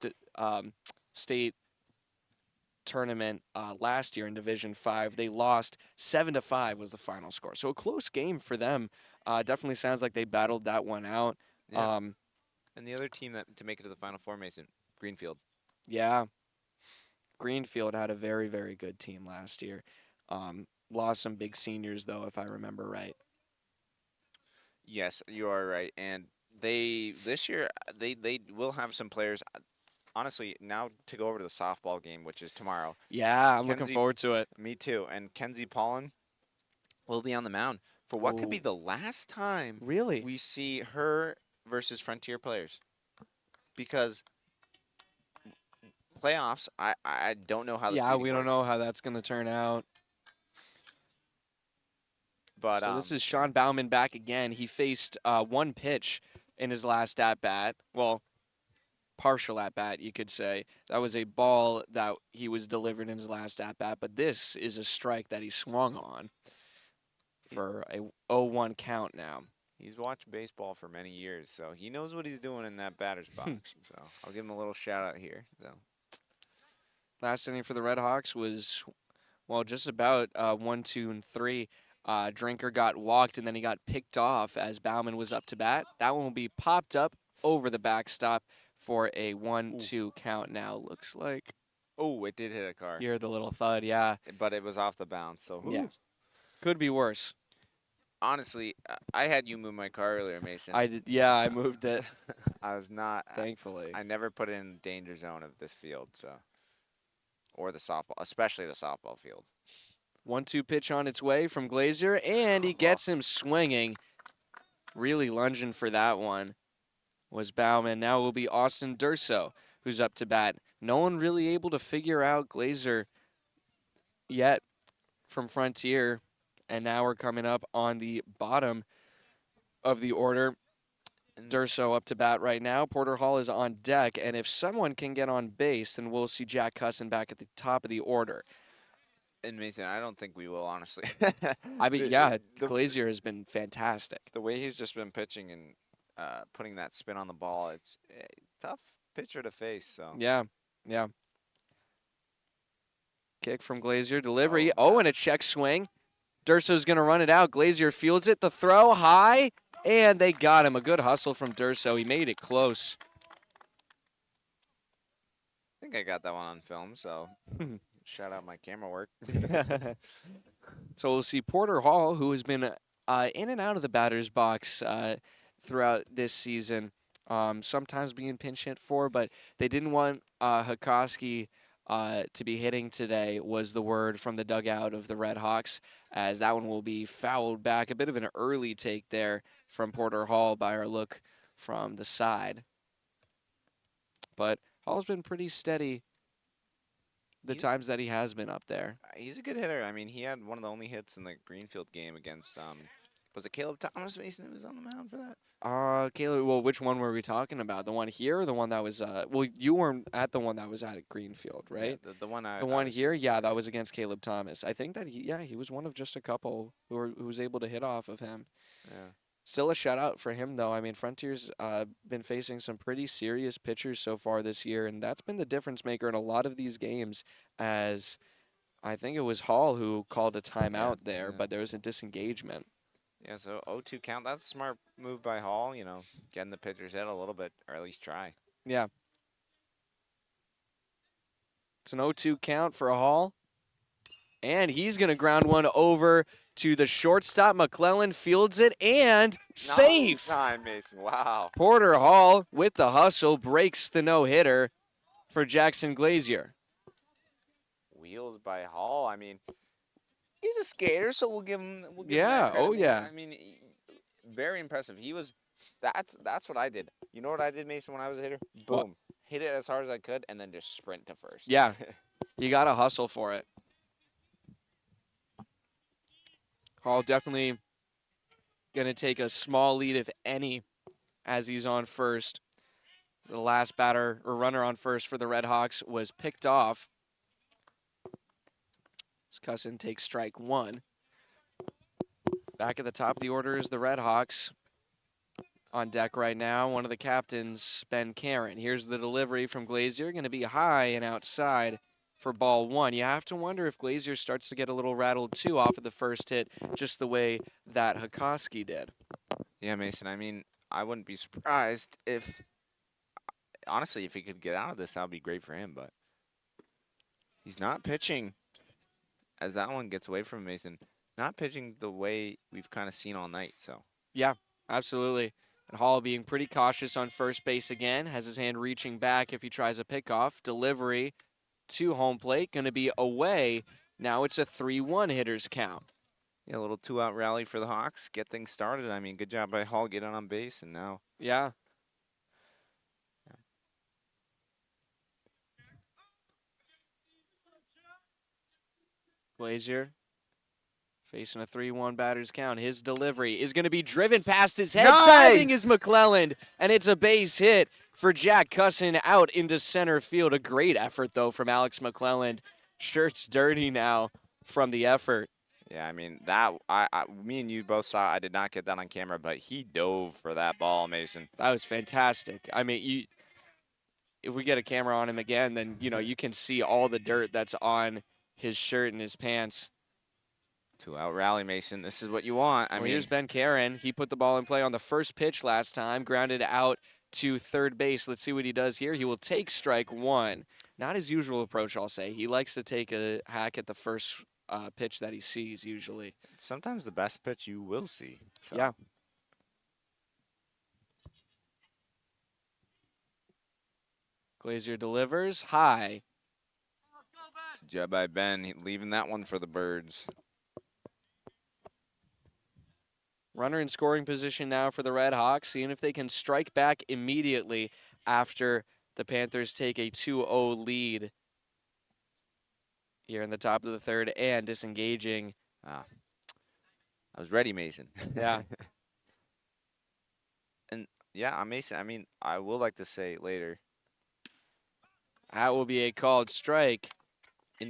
tournament last year in Division 5. They lost 7-5 was the final score. So a close game for them. Definitely sounds like they battled that one out. Yeah. And the other team to make it to the Final Four, Mason, Greenfield. Yeah. Greenfield had a very, very good team last year. Lost some big seniors, though, if I remember right. Yes, you are right. And this year they will have some players. Honestly, now to go over to the softball game, which is tomorrow. Yeah, I'm looking forward to it. Me too. And Kenzie Paulin will be on the mound for what could be the last time we see her versus Frontier players. Because playoffs, I don't know how this we don't know how that's going to turn out. But so this is Sean Bauman back again. He faced one pitch in his last at-bat. Well, partial at-bat, you could say. That was a ball that he was delivered in his last at-bat, but this is a strike that he swung on for a 0-1 count now. He's watched baseball for many years, so he knows what he's doing in that batter's box. So I'll give him a little shout-out here. So last inning for the Red Hawks was, just about 1, 2, and 3. Drinker got walked, and then he got picked off as Bauman was up to bat. That one will be popped up over the backstop for a 1-2 count now, looks like. Oh, it did hit a car. You heard the little thud, yeah. But it was off the bounce, so yeah. Could be worse. Honestly, I had you move my car earlier, Mason. I did. Yeah, I moved it. I was not. Thankfully. I never put it in danger zone of this field, so. Or the softball, especially the softball field. 1-2 pitch on its way from Glazier, and he gets him swinging. Really lunging for that one was Bauman. Now it will be Austin Durso who's up to bat. No one really able to figure out Glazier yet from Frontier. And now we're coming up on the bottom of the order. Durso up to bat right now. Porter Hall is on deck. And if someone can get on base, then we'll see Jack Cusson back at the top of the order. And Mason, I don't think we will, honestly. I mean, Glazier has been fantastic. The way he's just been pitching and putting that spin on the ball, it's a tough pitcher to face. So yeah. Kick from Glazier, delivery. And a check swing. Durso's going to run it out. Glazier fields it. The throw high, and they got him. A good hustle from Durso. He made it close. I think I got that one on film, so shout out my camera work. So we'll see Porter Hall, who has been in and out of the batter's box throughout this season, sometimes being pinch hit for, but they didn't want Hakoski to be hitting today was the word from the dugout of the Red Hawks, as that one will be fouled back. A bit of an early take there from Porter Hall by our look from the side. But Hall's been pretty steady the times that he has been up there. He's a good hitter. I mean, he had one of the only hits in the Greenfield game against, was it Caleb Thomas Mason who was on the mound for that? Caleb, well, which one were we talking about? The one here or the one that was, well, you weren't at the one that was at Greenfield, right? Yeah, the one The one here, yeah, that was against Caleb Thomas. I think that, he was one of just a couple who was able to hit off of him. Yeah. Still a shutout for him, though. I mean, Frontier's been facing some pretty serious pitchers so far this year, and that's been the difference maker in a lot of these games, as I think it was Hall who called a timeout there, but there was a disengagement. Yeah, so 0-2 count. That's a smart move by Hall, getting the pitcher's head a little bit, or at least try. Yeah. It's an 0-2 count for Hall. And he's going to ground one over to the shortstop. McClellan fields it and safe. Time, Mason. Wow. Porter Hall with the hustle breaks the no-hitter for Jackson Glazier. Wheels by Hall. I mean, he's a skater, so we'll give him. Yeah. Oh yeah. I mean, very impressive. He was. That's what I did. You know what I did, Mason, when I was a hitter? Boom. What? Hit it as hard as I could, and then just sprint to first. Yeah. You got to hustle for it. Hall definitely going to take a small lead, if any, as he's on first. The last batter or runner on first for the Red Hawks was picked off. Cussin takes strike one. Back at the top of the order is the Red Hawks. On deck right now, one of the captains, Ben Karen. Here's the delivery from Glazier, going to be high and outside for ball one. You have to wonder if Glazier starts to get a little rattled too off of the first hit, just the way that Hakoski did. Yeah, Mason, I mean, I wouldn't be surprised if, honestly, if he could get out of this, that would be great for him, but he's not pitching, as that one gets away from Mason, not pitching the way we've kind of seen all night, so. Yeah, absolutely. And Hall being pretty cautious on first base again, has his hand reaching back if he tries a pickoff. Delivery to home plate, going to be away. Now it's a 3-1 hitters count. Yeah, a little two-out rally for the Hawks. Get things started. I mean, good job by Hall getting on base, and now. Yeah. Glazier facing a 3-1 batter's count. His delivery is going to be driven past his head. Nice! Diving is McClelland, and it's a base hit for Jack Cussin out into center field. A great effort, though, from Alex McClelland. Shirt's dirty now from the effort. Yeah, I mean, me and you both saw, I did not get that on camera, but he dove for that ball, Mason. That was fantastic. I mean, if we get a camera on him again, then, you can see all the dirt that's on his shirt and his pants. Two-out rally, Mason. This is what you want. I mean, here's Ben Karen. He put the ball in play on the first pitch last time, grounded out to third base. Let's see what he does here. He will take strike one. Not his usual approach, I'll say. He likes to take a hack at the first pitch that he sees, usually. Sometimes the best pitch you will see. So. Yeah. Glazier delivers high. Good job by Ben, leaving that one for the birds. Runner in scoring position now for the Red Hawks, seeing if they can strike back immediately after the Panthers take a 2-0 lead here in the top of the third and disengaging. I was ready, Mason. Yeah. And, yeah, Mason, I mean, I will like to say later. That will be a called strike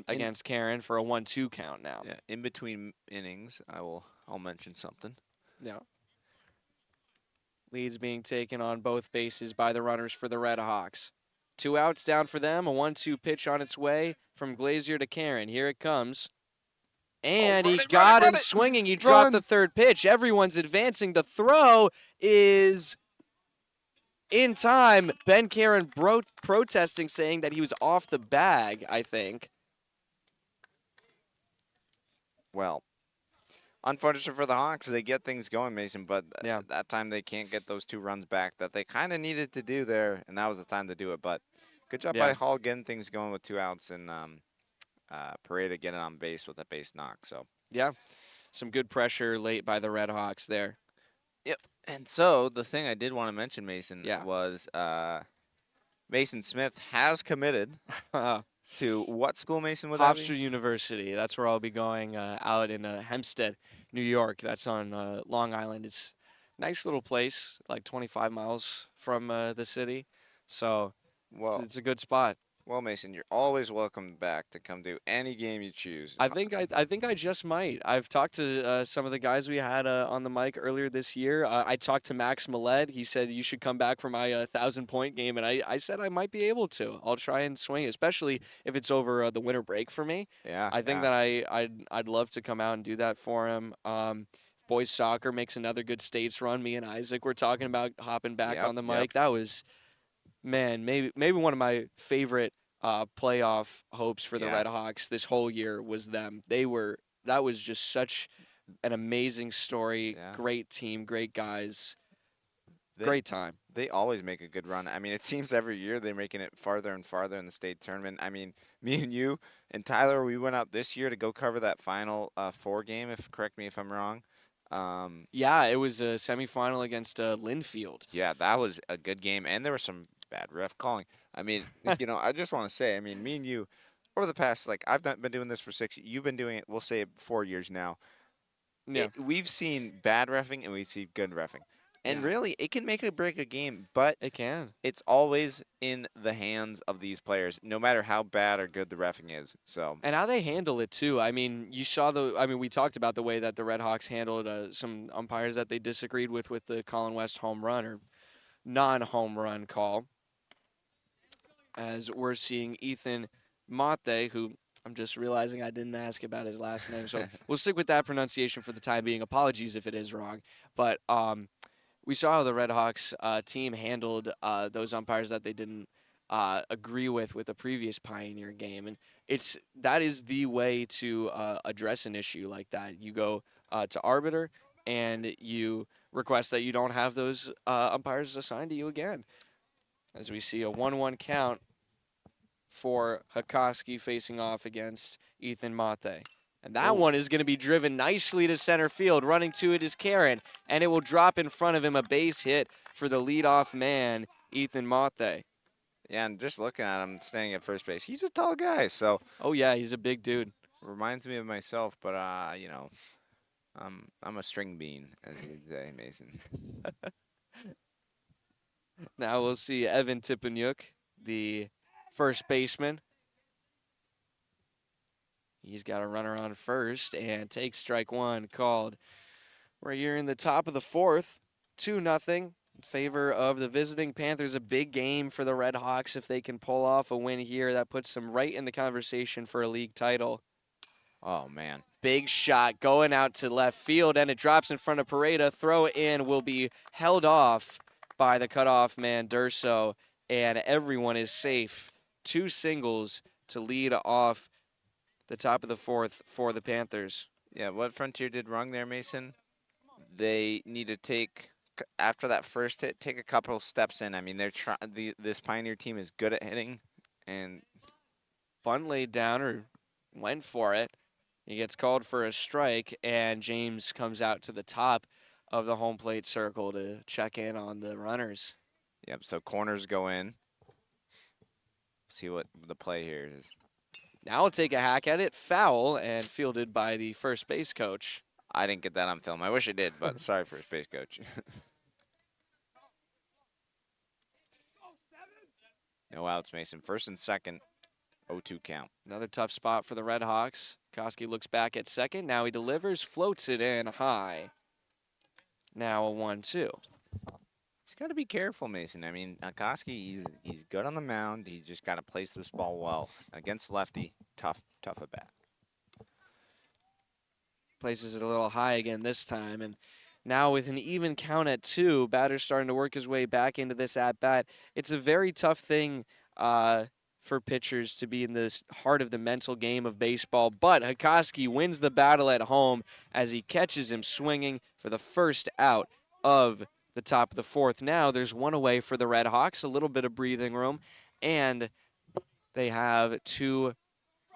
against Karen for a 1-2 count now. Yeah, in between innings, I'll mention something. Yeah. Leads being taken on both bases by the runners for the Red Hawks. 2 outs down for them. A 1-2 pitch on its way from Glazier to Karen. Here it comes. And he got him swinging. He dropped the third pitch. Everyone's advancing. The throw is in time. Ben Karen protesting, saying that he was off the bag, I think. Well, unfortunate for the Hawks, they get things going, Mason, but that time they can't get those 2 runs back that they kind of needed to do there, and that was the time to do it. But Good job Yeah. by Hall getting things going with 2 outs and Pareda getting on base with a base knock. So Yeah, some good pressure late by the Red Hawks there. yep. And so the thing I did want to mention, Mason, Yeah. was Mason Smith has committed to what school, Mason? Would that be? Hofstra University. That's where I'll be going out in Hempstead, New York. That's on Long Island. It's a nice little place, like 25 miles from the city. So Well, it's a good spot. well, Mason, you're always welcome back to come to any game you choose. I think I just might. I've talked to some of the guys we had on the mic earlier this year. I talked to Max Millett. He said you should come back for my 1,000-point game, and I said I might be able to. I'll try and swing, especially if it's over the winter break for me. Yeah. I think that I'd love to come out and do that for him. If boys soccer makes another good states run, me and Isaac were talking about hopping back Yep, on the yep. mic. That was, man, maybe one of my favorite playoff hopes for the Yeah. Red Hawks this whole year was them. That was just such an amazing story. Yeah. Great team, great guys, They- great time. They always make a good run. I mean, it seems every year they're making it farther and farther in the state tournament. I mean, me and you and Tyler, we went out this year to go cover that final 4 game. Correct me if I'm wrong. Yeah, it was a semifinal against Linfield. Yeah, that was a good game, and there was some bad ref calling. I mean, I just want to say, I mean, me and you, over the past, like, been doing this for 6. You've been doing it, we'll say, 4 years now. Yeah. We've seen bad reffing and we've seen good reffing. And Yeah. really, it can make or break a game, but It can. it's always in the hands of these players, no matter how bad or good the reffing is. So And how they handle it too. I mean, we talked about the way that the Red Hawks handled some umpires that they disagreed with the Colin West home run or non-home run call. As we're seeing Ethan Mate, who I'm just realizing I didn't ask about his last name, so we'll stick with that pronunciation for the time being. Apologies if it is wrong, but we saw how the Red Hawks team handled those umpires that they didn't agree with the previous Pioneer game, and that is the way to address an issue like that. You go to arbiter and you request that you don't have those umpires assigned to you again. As we see a 1-1 count for Hakoski facing off against Ethan Mate. And that one is going to be driven nicely to center field. Running to it is Karen, and it will drop in front of him, a base hit for the leadoff man, Ethan Mate. yeah, and just looking at him standing at first base, he's a tall guy. So Oh, yeah, he's a big dude. reminds me of myself, but I'm a string bean, as you'd say, Mason. Now we'll see Evan Tipanyuk, the first baseman. He's got a runner on first and takes strike one called. We're here in the top of the 4th, 2-0 in favor of the visiting Panthers. A big game for the Red Hawks if they can pull off a win here. That puts them right in the conversation for a league title. Oh, man. Big shot going out to left field, and it drops in front of Pareda. Throw in will be held off by the cutoff man, Durso, and everyone is safe. 2 singles to lead off the top of the 4th for the Panthers. Yeah, what Frontier did wrong there, Mason, they need to take, after that first hit, take a couple steps in. I mean, this Pioneer team is good at hitting, and Bunt laid down or went for it. He gets called for a strike, and James comes out to the top of the home plate circle to check in on the runners. yep, so corners go in. See what the play here is. Now we'll take a hack at it. Foul and fielded by the first base coach. I didn't get that on film. I wish I did, but sorry, first base coach. No outs, Mason. First and second, 0-2 count. Another tough spot for the Red Hawks. Koski looks back at second. Now he delivers, floats it in high. Now a 1-2. He's got to be careful, Mason. I mean, Koski, he's good on the mound. He just got to place this ball well. Against lefty, tough at bat. Places it a little high again this time. And now with an even count at 2, batter's starting to work his way back into this at-bat. It's a very tough thing for pitchers to be in this heart of the mental game of baseball. But Hakoski wins the battle at home as he catches him swinging for the first out of the top of the 4th. Now there's one away for the Red Hawks, a little bit of breathing room. and they have 2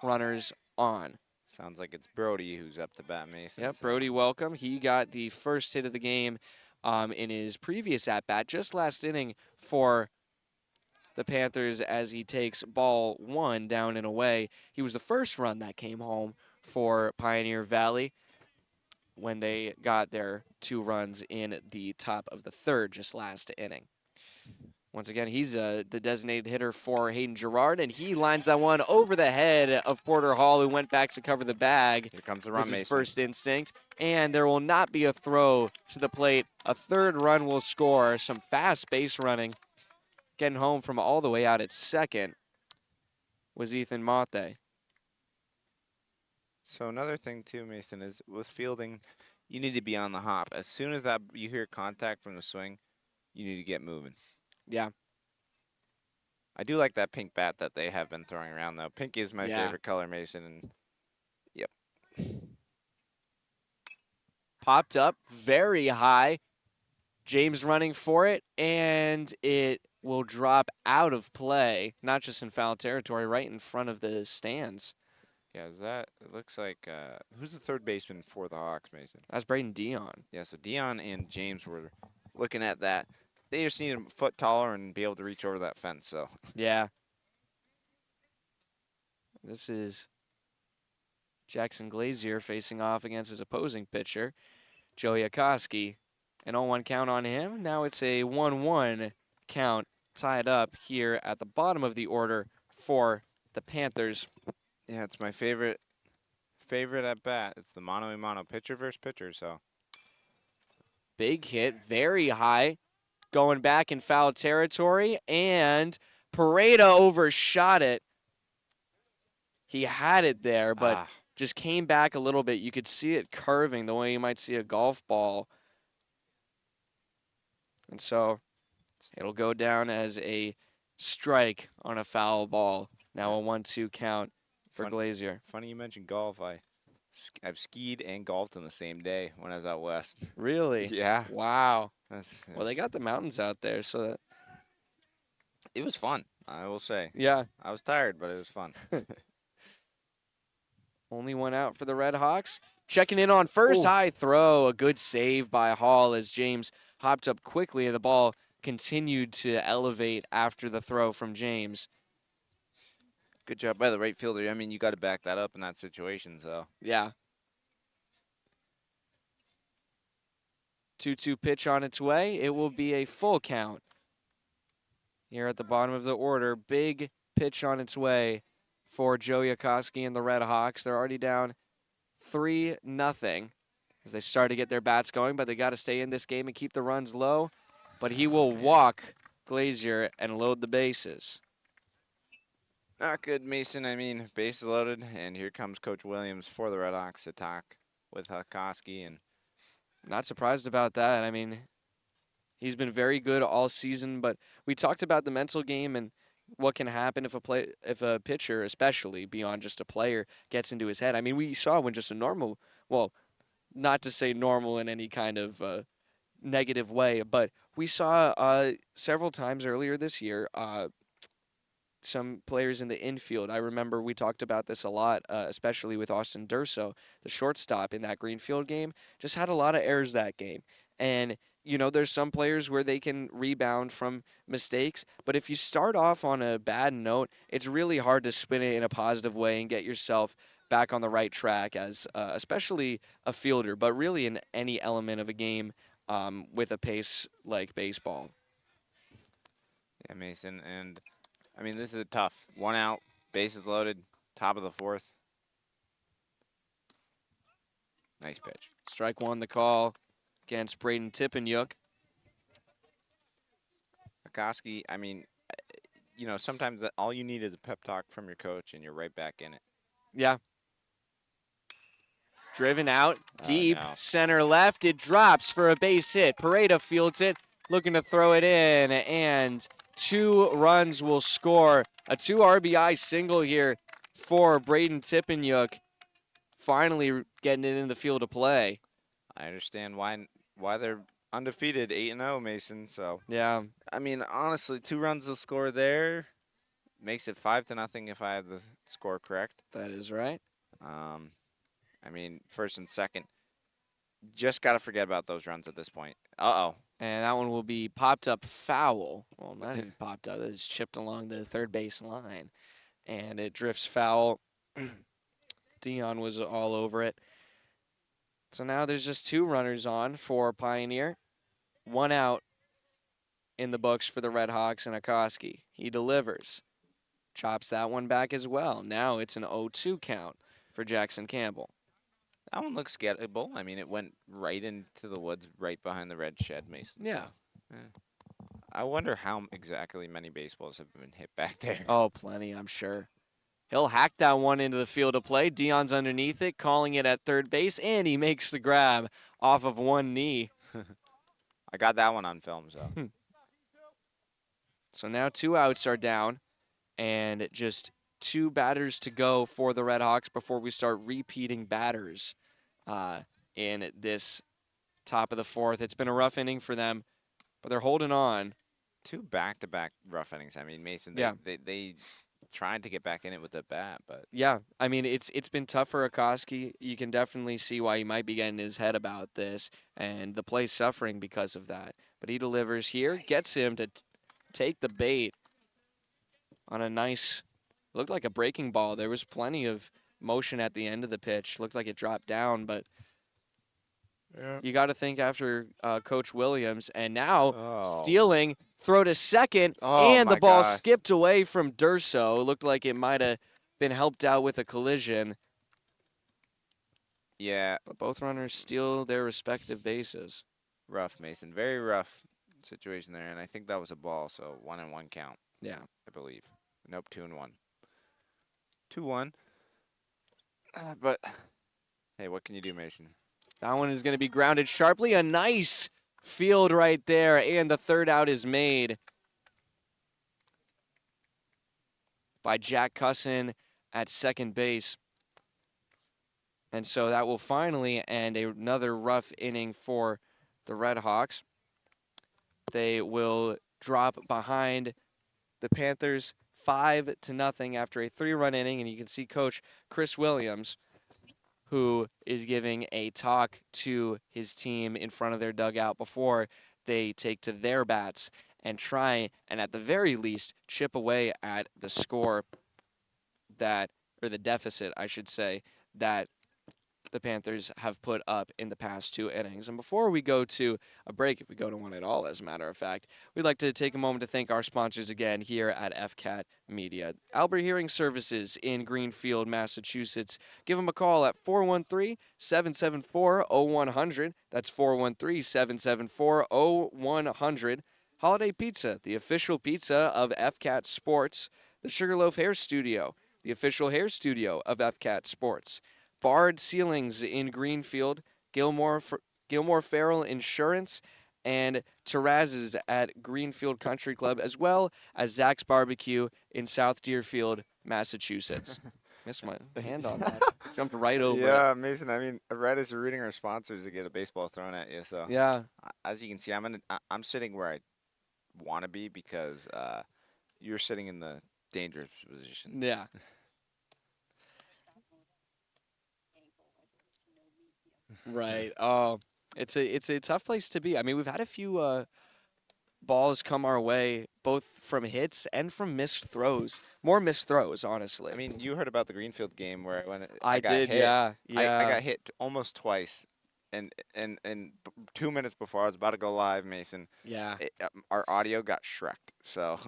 runners on. Sounds like it's Brody who's up to bat, Mason. Yep, so- Brody, welcome. He got the first hit of the game in his previous at-bat, just last inning for the Panthers as he takes ball 1 down and away. He was the first run that came home for Pioneer Valley when they got their 2 runs in the top of the 3rd just last inning. Once again, he's the designated hitter for Hayden Girard, and he lines that one over the head of Porter Hall, who went back to cover the bag. Here comes the Was run, his Mason. first instinct, and there will not be a throw to the plate. A 3rd run will score. Some fast base running. Getting home from all the way out at second was Ethan Mate. So another thing too, Mason, is with fielding, you need to be on the hop. As soon as that you hear contact from the swing, you need to get moving. Yeah. I do like that pink bat that they have been throwing around, though. Pink is my Yeah. favorite color, Mason. And yep. Popped up very high. James running for it, and it will drop out of play, not just in foul territory, right in front of the stands. Yeah, is that? It looks like who's the third baseman for the Hawks, Mason? That's Braden Dion. Yeah, so Dion and James were looking at that. They just need a foot taller and be able to reach over that fence. So Yeah. This is Jackson Glazier facing off against his opposing pitcher, Joey Akoski. An 0-1 count on him. Now it's a 1-1 count tied up here at the bottom of the order for the Panthers. yeah, it's my favorite at bat. It's the mano a mano, pitcher versus pitcher. So Big hit, very high, going back in foul territory, and Pareda overshot it. He had it there, but just came back a little bit. You could see it curving the way you might see a golf ball. And so it'll go down as a strike on a foul ball. Now a 1-2 count for Glazier. funny you mentioned golf. I've skied and golfed in the same day when I was out west. Really? Yeah. Wow. That's Well, they got the mountains out there, so that, it was fun, I will say. yeah. I was tired, but it was fun. Only one out for the Red Hawks. Checking in on first, high throw. A good save by Hall as James hopped up quickly, and the ball continued to elevate after the throw from James. Good job by the right fielder. I mean, you got to back that up in that situation. So Yeah. 2-2 pitch on its way. It will be a full count. Here at the bottom of the order, big pitch on its way for Joe Yakoski and the Red Hawks. They're already down 3-0 as they start to get their bats going, but they got to stay in this game and keep the runs low. But he will walk Glazier and load the bases. not good, Mason. I mean, bases loaded, and here comes Coach Williams for the Red Hawks to talk with Koski. And Not surprised about that. I mean, he's been very good all season, but we talked about the mental game and what can happen if a pitcher, especially beyond just a player, gets into his head. I mean, we saw when just a normal, well, not to say normal in any kind of negative way, but we saw several times earlier this year some players in the infield. I remember we talked about this a lot, especially with Austin Durso, the shortstop in that Greenfield game, just had a lot of errors that game. And, you know, there's some players where they can rebound from mistakes, but if you start off on a bad note, it's really hard to spin it in a positive way and get yourself back on the right track as especially a fielder, but really in any element of a game with a pace like baseball. yeah, Mason. And I mean, this is a tough 1 out, bases loaded, top of the 4th. Nice pitch. Strike one, the call against Braden Tippanyuk. Koski, I mean, you know, sometimes all you need is a pep talk from your coach, and you're right back in it. Yeah. Driven out, deep, no. center left. It drops for a base hit. Pareda fields it, looking to throw it in, and 2 runs will score. A 2 RBI single here for Braden Tippanyuk. Finally getting it in the field of play. I understand why they're undefeated, 8-0, Mason. So Yeah. I mean, honestly, 2 runs will score there. makes it 5-0 if I have the score correct. That is right. I mean, first and second, just got to forget about those runs at this point. Uh-oh. And that one will be popped up foul. Well, not even popped up. It's chipped along the third base line. And it drifts foul. Dion was all over it. So now there's just 2 runners on for Pioneer. 1 out in the books for the Red Hawks and Akoski. He delivers. Chops that one back as well. Now it's an 0-2 count for Jackson Campbell. That one looks gettable. I mean, it went right into the woods, right behind the red shed, Mason. Yeah. So, I wonder how exactly many baseballs have been hit back there. Oh, plenty, I'm sure. He'll hack that one into the field of play. Dion's underneath it, calling it at third base, and he makes the grab off of one knee. I got that one on film, so. So now 2 outs are down, and just 2 batters to go for the Red Hawks before we start repeating batters in this top of the 4th. It's been a rough inning for them, but they're holding on. 2 back-to-back rough innings. I mean, Mason, they tried to get back in it with the bat, but yeah, I mean it's been tough for Akoski. You can definitely see why he might be getting his head about this, and the play's suffering because of that. But he delivers here, gets him to take the bait on a nice, looked like a breaking ball. There was plenty of motion at the end of the pitch. Looked like it dropped down, but you got to think after Coach Williams, and now stealing. Throw to second, and the ball skipped away from Durso. It looked like it might have been helped out with a collision. Yeah. But both runners steal their respective bases. Rough, Mason. Very rough situation there, and I think that was a ball, so 1-1 count. Yeah. I believe. Nope, 2-1. 2-1. But, hey, what can you do, Mason? That one is going to be grounded sharply. A nice field right there, and the third out is made by Jack Cusson at second base. And so that will finally end another rough inning for the Red Hawks. They will drop behind the Panthers 5-0 after a 3-run inning, and you can see Coach Chris Williams, who is giving a talk to his team in front of their dugout before they take to their bats and try and at the very least chip away at the score that, or the deficit, I should say, that the Panthers have put up in the past 2 innings. And before we go to a break, if we go to one at all, as a matter of fact, we'd like to take a moment to thank our sponsors again here at FCAT Media. Albert Hearing Services in Greenfield, Massachusetts. Give them a call at 413-774-0100. That's 413-774-0100. Holiday Pizza, the official pizza of FCAT Sports. The Sugarloaf Hair Studio, the official hair studio of FCAT Sports. Bard Ceilings in Greenfield, Gilmore Farrell Insurance, and Terraz's at Greenfield Country Club, as well as Zach's Barbecue in South Deerfield, Massachusetts. Missed my hand on that. Jumped right over Yeah, it. Mason, I mean, right as we're reading our sponsors to get a baseball thrown at you. So Yeah. As you can see, I'm sitting where I want to be because you're sitting in the dangerous position. Yeah. Right. Oh, it's a tough place to be. I mean, we've had a few balls come our way, both from hits and from missed throws. More missed throws, honestly. I mean, you heard about the Greenfield game where when I got did, hit, yeah. I got hit almost twice, and 2 minutes before I was about to go live, Mason. Yeah. Our audio got shreked. So.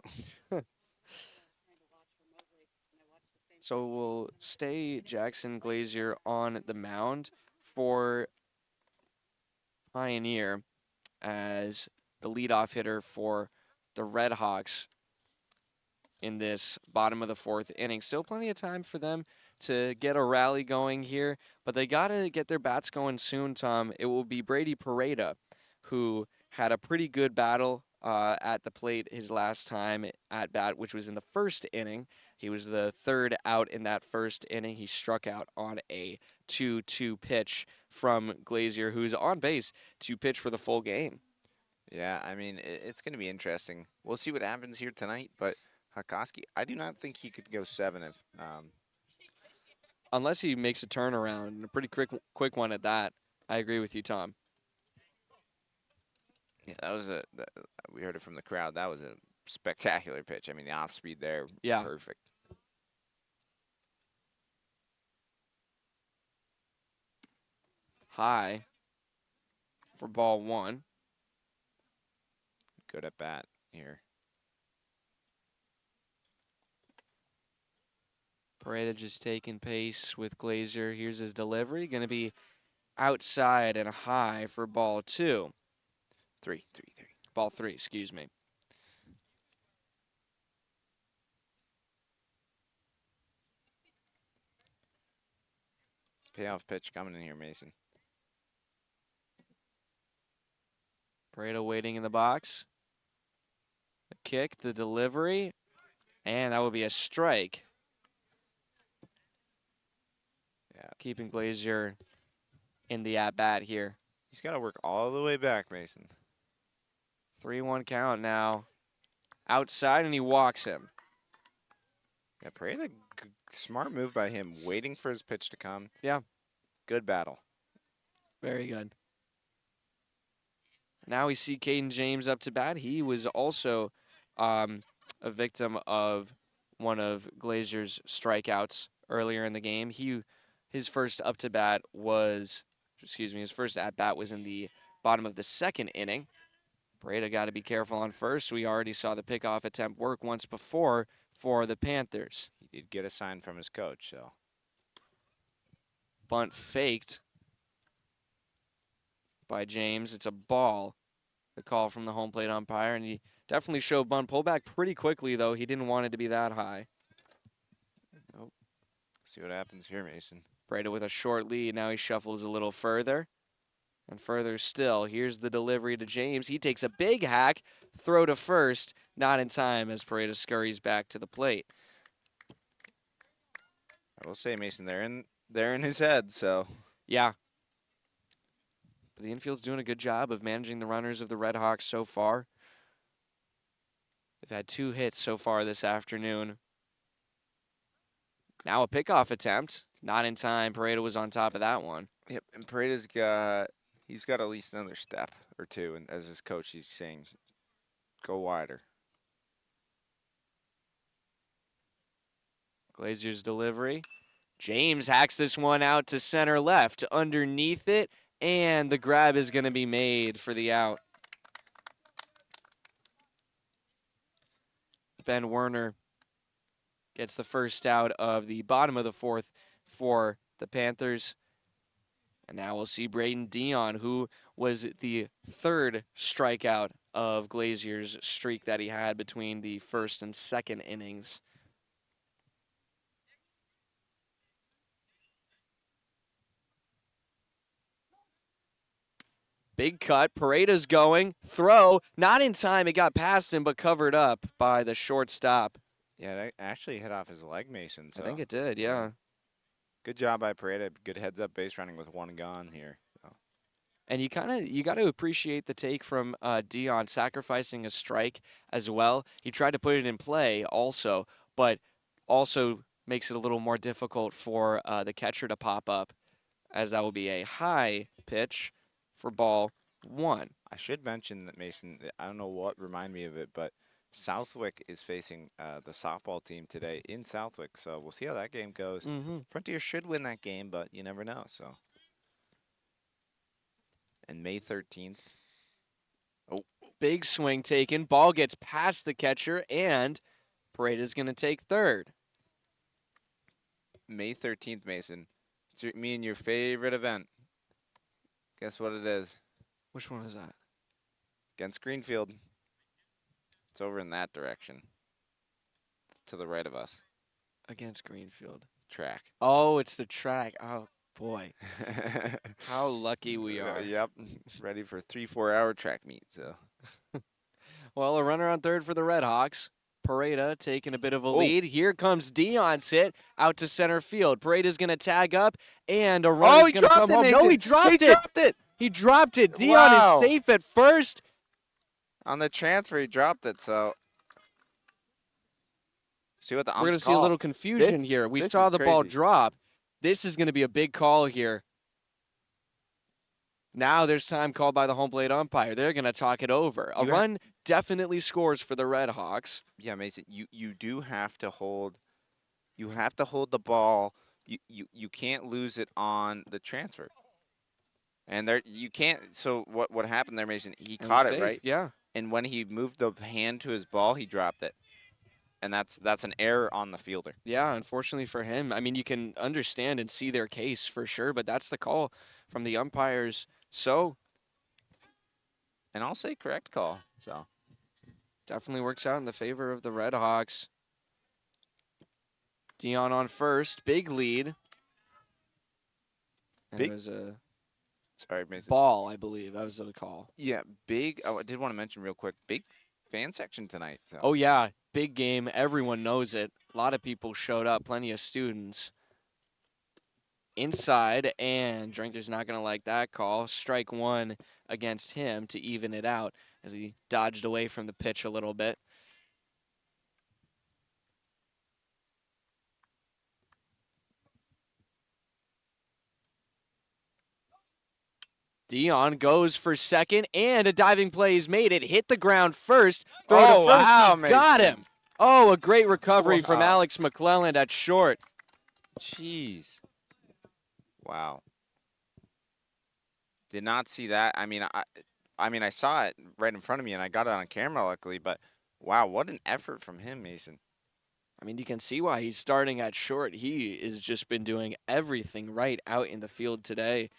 So we'll stay Jackson Glazier on the mound for Pioneer as the leadoff hitter for the Red Hawks in this bottom of the 4th inning. Still plenty of time for them to get a rally going here, but they got to get their bats going soon, Tom. It will be Brady Pareda, who had a pretty good battle at the plate his last time at bat, which was in the 1st inning. He was the 3rd out in that 1st inning. He struck out on a 2-2 pitch from Glazier, who's on base to pitch for the full game. Yeah, I mean, it's going to be interesting. We'll see what happens here tonight, but Hakoski, I do not think he could go 7 if Unless he makes a turnaround, and a pretty quick one at that. I agree with you, Tom. yeah, that was we heard it from the crowd. That was a spectacular pitch. I mean, the off speed there, Yeah. perfect. High for ball 1. Good at bat here. Pareda just taking pace with Glazier. Here's his delivery. Going to be outside and high for ball 2. 3. Ball 3, excuse me. Payoff pitch coming in here, Mason. Pareda waiting in the box. The kick, the delivery, and that will be a strike. Yeah, Keeping Glazier in the at-bat here. he's got to work all the way back, Mason. 3-1 count now. Outside, and he walks him. Yeah, Pareda, smart move by him, waiting for his pitch to come. Yeah. Good battle. Very good. Now we see Caden James up to bat. He was also a victim of one of Glazier's strikeouts earlier in the game. His first up to bat was, his first at bat was in the bottom of the 2nd inning. Pareda got to be careful on first. We already saw the pickoff attempt work once before for the Panthers. He did get a sign from his coach, so. Bunt faked by James. It's a ball. The call from the home plate umpire, and he definitely showed bunt pullback pretty quickly, though. He didn't want it to be that high. Nope. See what happens here, Mason. Pareda with a short lead. Now he shuffles a little further. And further still, here's the delivery to James. He takes a big hack, throw to first, not in time as Pareda scurries back to the plate. I will say, Mason, they're in his head, so. Yeah. But the infield's doing a good job of managing the runners of the Red Hawks so far. They've had 2 hits so far this afternoon. Now a pickoff attempt. Not in time. Pareda was on top of that one. Yep, and Pareda's he's got at least another step or 2, and as his coach, he's saying, go wider. Glazier's delivery. James hacks this one out to center left. Underneath it, and the grab is going to be made for the out. Ben Werner gets the first out of the bottom of the 4th for the Panthers. And now we'll see Braden Dion, who was the 3rd strikeout of Glazier's streak that he had between the 1st and 2nd innings. Big cut. Pareda's going. Throw. Not in time. It got past him, but covered up by the shortstop. Yeah, it actually hit off his leg, Mason. So. I think it did, yeah. Good job by Pareda. Good heads-up base running with 1 gone here. So. And you got to appreciate the take from Dion sacrificing a strike as well. He tried to put it in play also, but also makes it a little more difficult for the catcher to pop up, as that will be a high pitch for ball 1. I should mention that, Mason, I don't know what reminded me of it, but Southwick is facing the softball team today in Southwick, so we'll see how that game goes. Frontier should win that game, but you never know. So, and May 13th. Oh, big swing taken. Ball gets past the catcher, and Pareda's going to take 3rd. May 13th, Mason. It's me and your favorite event. Guess what it is? Which one is that? Against Greenfield. It's over in that direction. To the right of us. Against Greenfield. Track. Oh, it's the track. Oh, boy. How lucky we are. Yep. Ready for a 3-4 hour track meet. So. Well, a runner on 3rd for the Red Hawks. Pareda taking a bit of a lead. Here comes Dion's hit out to center field. Pareda's going to tag up, and a runner's going to come home. Mason. No, he dropped it. He dropped it. Dion is safe at first. On the transfer, he dropped it, so. See what the umps We're going to see a call. little confusion here. We this saw is the ball crazy. drop. This is going to be a big call here. Now there's time called by the home plate umpire. They're going to talk it over. A run definitely scores for the Red Hawks. Yeah, Mason, you do have to hold. You have to hold the ball. You can't lose it on the transfer. And there you can't. So what happened there, Mason? He caught it, right? Yeah. And when he moved the hand to his ball, he dropped it. And that's an error on the fielder. Yeah, unfortunately for him. I mean, you can understand and see their case for sure, but that's the call from the umpires. So, and I'll say correct call. So, definitely works out in the favor of the Red Hawks. Dion on first, big lead. And Big- it was a sorry, Mason. ball, I believe. That was the call. Yeah, big. Oh, I did want to mention real quick. Big fan section tonight. So. Oh, yeah, big game. Everyone knows it. A lot of people showed up, plenty of students. Inside, and Drinker's not going to like that call. Strike one against him to even it out as he dodged away from the pitch a little bit. Dion goes for second, and a diving play is made. It hit the ground first. Throw to first. Wow, He got Mason. him. Oh, a great recovery from Wow. Alex McClelland at short. Jeez. Wow. Did not see that. I mean, I saw it right in front of me, and I got it on camera, luckily. But wow, what an effort from him, Mason. I mean, you can see why he's starting at short. He has just been doing everything right out in the field today.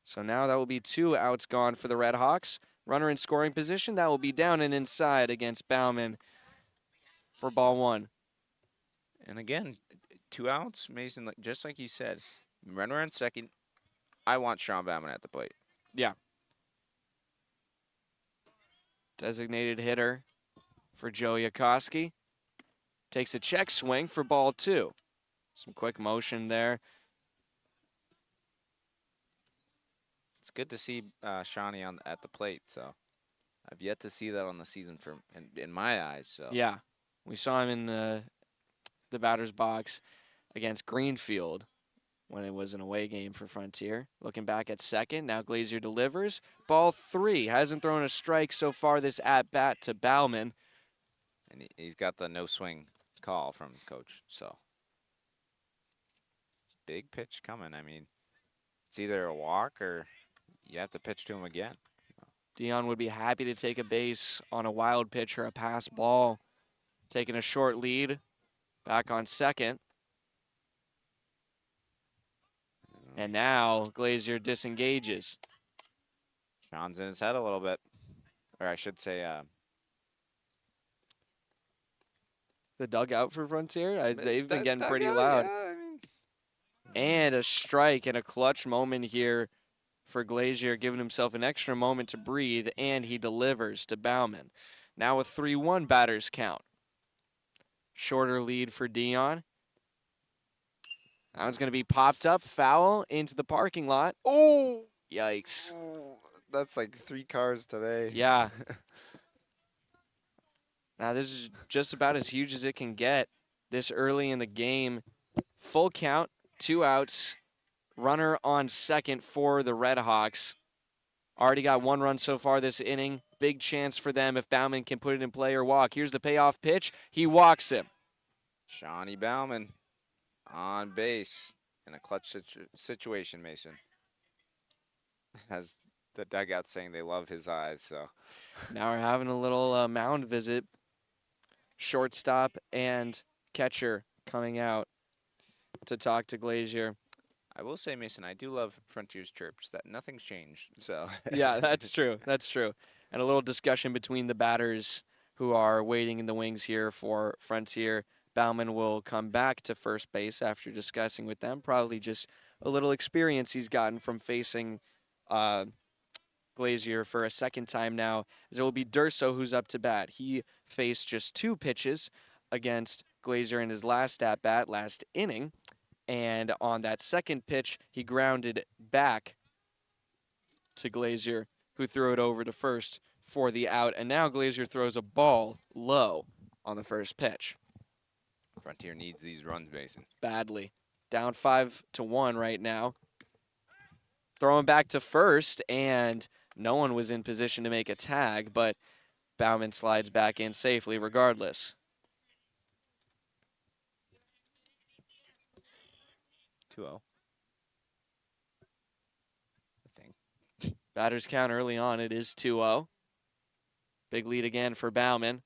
So now that will be 2 outs gone for the Red Hawks. Runner in scoring position. That will be down and inside against Bauman for ball 1. And again, 2 outs, Mason. Just like you said, runner on second. I want Sean Bauman at the plate. Yeah. Designated hitter for Joe Yakoski. Takes a check swing for ball 2. Some quick motion there. It's good to see Shawnee at the plate. So I've yet to see that on the season in my eyes. So Yeah. We saw him in the batter's box against Greenfield when it was an away game for Frontier. Looking back at second, now Glazier delivers. Ball 3, hasn't thrown a strike so far this at-bat to Bauman. And he's got the no swing call from coach. So big pitch coming. I mean, it's either a walk or you have to pitch to him again. Dion would be happy to take a base on a wild pitch or a pass ball. Taking a short lead, back on second. And now Glazier disengages. Sean's in his head a little bit. Or I should say, The dugout for Frontier, they've been that getting pretty dugout, loud. yeah, I mean, And a strike and a clutch moment here for Glazier, giving himself an extra moment to breathe, and he delivers to Bauman. Now a 3-1 batter's count. Shorter lead for Dion. That one's going to be popped up, foul into the parking lot. oh, Yikes. that's like 3 cars today. Yeah. Now this is just about as huge as it can get this early in the game. Full count, 2 outs. Runner on second for the Red Hawks. Already got 1 run so far this inning. Big chance for them if Bauman can put it in play or walk. Here's the payoff pitch. He walks him. Shawnee Bauman on base in a clutch situation, Mason. As the dugout saying they love his eyes, so. Now we're having a little mound visit. Shortstop and catcher coming out to talk to Glazier. I will say, Mason, I do love Frontier's chirps. That nothing's changed. So Yeah, that's true. That's true. And a little discussion between the batters who are waiting in the wings here for Frontier. Bauman will come back to first base after discussing with them. Probably just a little experience he's gotten from facing Glazier for a second time now. As it will be Durso who's up to bat. He faced just 2 pitches against Glazier in his last at-bat, last inning. And on that second pitch, he grounded back to Glazier, who threw it over to first for the out. And now Glazier throws a ball low on the first pitch. Frontier needs these runs, Mason. Badly. Down 5-1 right now. Throwing back to first, and no one was in position to make a tag, but Bauman slides back in safely regardless. 2-0. I think. Batters count early on. It is 2-0. Big lead again for Bauman.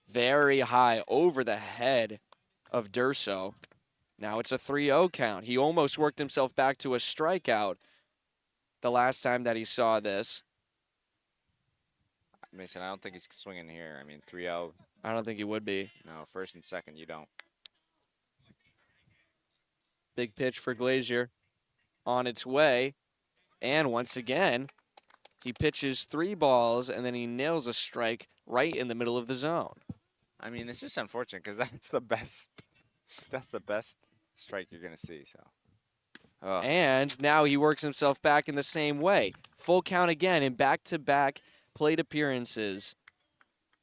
Very high over the head of Durso. Now it's a 3-0 count. He almost worked himself back to a strikeout the last time that he saw this. Mason, I don't think he's swinging here. I mean, 3-0. I don't think he would be. No, first and second, you don't. Big pitch for Glazier on its way. And once again, he pitches 3 balls, and then he nails a strike right in the middle of the zone. I mean, it's just unfortunate because that's the best. That's the best strike you're gonna see. So. And now he works himself back in the same way. Full count again in back-to-back plate appearances.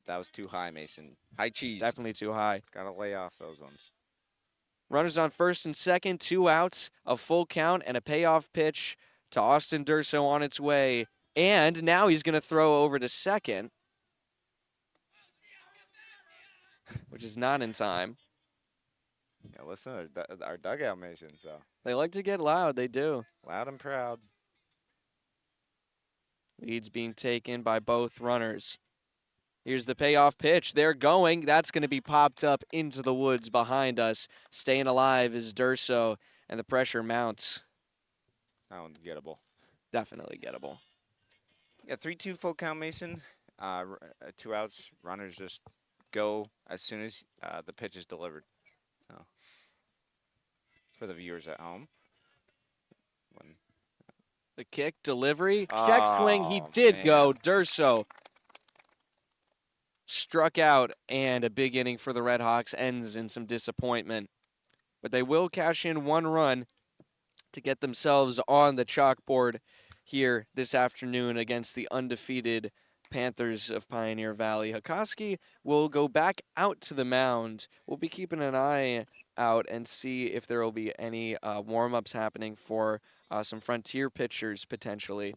That was too high, Mason. High cheese. Definitely too high. Gotta lay off those ones. Runners on first and second, 2 outs, a full count, and a payoff pitch to Austin Durso on its way. And now he's going to throw over to second, which is not in time. Yeah, listen to our dugout, Mason. So They like to get loud. They do. loud and proud. Leads being taken by both runners. Here's the payoff pitch. They're going. That's going to be popped up into the woods behind us. Staying alive is Durso, and the pressure mounts. That one's gettable. Definitely gettable. Yeah, 3-2 full count, Mason. 2 outs. Runners just go as soon as the pitch is delivered. So, for the viewers at home. The kick, delivery, check swing. He did go. Durso struck out, and a big inning for the Redhawks ends in some disappointment. But they will cash in 1 run to get themselves on the chalkboard here this afternoon against the undefeated Panthers of Pioneer Valley. Hakoski will go back out to the mound. We'll be keeping an eye out and see if there will be any warm-ups happening for some Frontier pitchers potentially.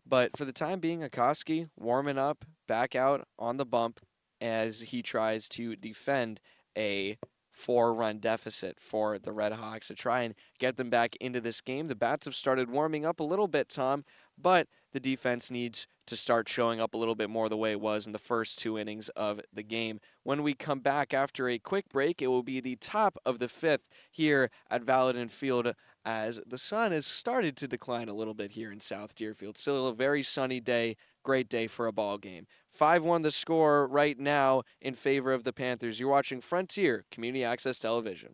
But for the time being, Hakoski warming up, back out on the bump as he tries to defend a 4-run deficit for the Redhawks to try and get them back into this game. The bats have started warming up a little bit, Tom, but the defense needs to start showing up a little bit more the way it was in the first 2 innings of the game. When we come back after a quick break, it will be the top of the 5th here at Valadin Field as the sun has started to decline a little bit here in South Deerfield. Still a very sunny day. Great day for a ball game. 5-1 the score right now in favor of the Panthers. You're watching Frontier Community Access Television.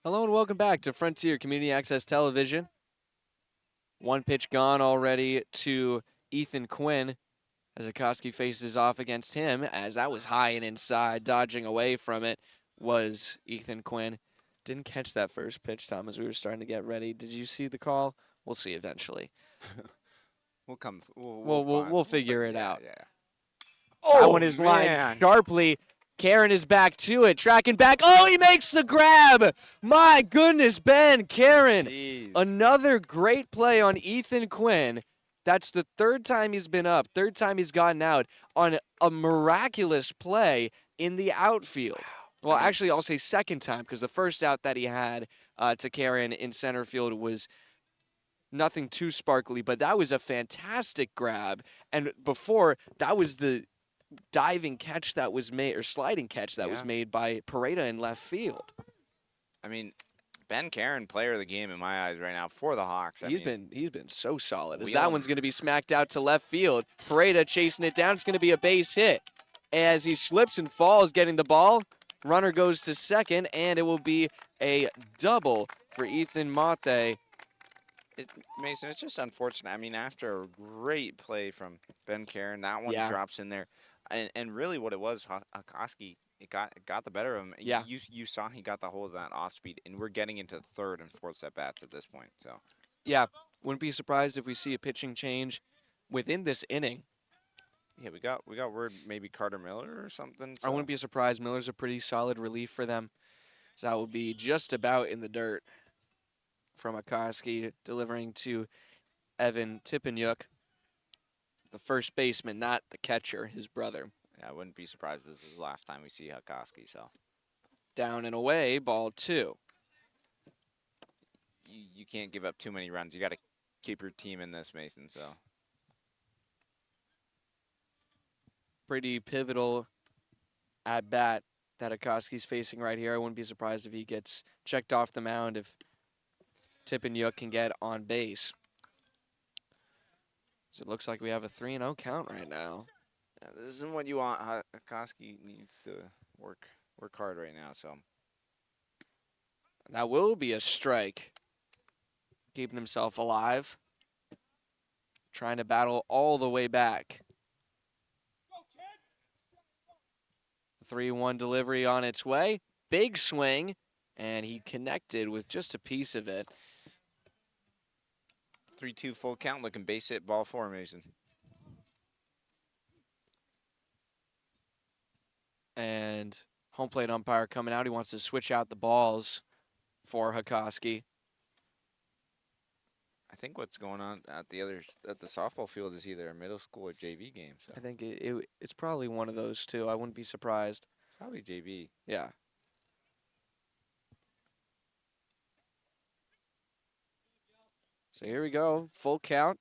Hello and welcome back to Frontier Community Access Television. 1 pitch gone already to Ethan Quinn as Hakoski faces off against him, as that was high and inside. Dodging away from it was Ethan Quinn. Didn't catch that first pitch, Tom, as we were starting to get ready. Did you see the call? We'll see eventually. We'll figure it out. Yeah. That one is lined sharply. Karen is back to it, tracking back. Oh, he makes the grab. My goodness, Ben, Karen. Jeez. Another great play on Ethan Quinn. That's the 3rd time he's been up, 3rd time he's gotten out on a miraculous play in the outfield. Well, actually, I'll say 2nd time because the first out that he had to Karen in center field was nothing too sparkly, but that was a fantastic grab. And before, that was the diving catch that was made, or sliding catch that was made by Pareda in left field. I mean, Ben Karen, player of the game in my eyes right now for the Hawks. He's been so solid. As we that all- one's going to be smacked out to left field. Pareda chasing it down. It's going to be a base hit. As he slips and falls getting the ball, runner goes to second, and it will be a double for Ethan Mate. Mason, it's just unfortunate. I mean, after a great play from Ben Karen, that one Yeah. drops in there. And really what it was, Hakoski, it got the better of him. Yeah. You saw he got the hold of that off speed, and we're getting into third and fourth at bats at this point. So Yeah, wouldn't be surprised if we see a pitching change within this inning. yeah, we got word maybe Carter Miller or something. I wouldn't be surprised. Miller's a pretty solid relief for them. So that will be just about in the dirt from Akoski, delivering to Evan Tippenyuk, the first baseman, not the catcher, his brother. Yeah, I wouldn't be surprised if this is the last time we see Hakoski. So Down and away, ball 2. you can't give up too many runs. You got to keep your team in this, Mason. So Pretty pivotal at bat that Akoski's facing right here. I wouldn't be surprised if he gets checked off the mound if Tippenyuk can get on base. So it looks like we have a 3-0 count right now. yeah, this isn't what you want. Hakoski needs to work hard right now. So That will be a strike. Keeping himself alive. Trying to battle all the way back. 3-1 delivery on its way. Big swing. And he connected with just a piece of it. 3-2 full count, looking base hit, ball 4, Mason. And home plate umpire coming out. He wants to switch out the balls for Hakoski. I think what's going on at the softball field is either a middle school or JV game. So I think it's probably one of those two. I wouldn't be surprised. probably JV. Yeah. So here we go. Full count.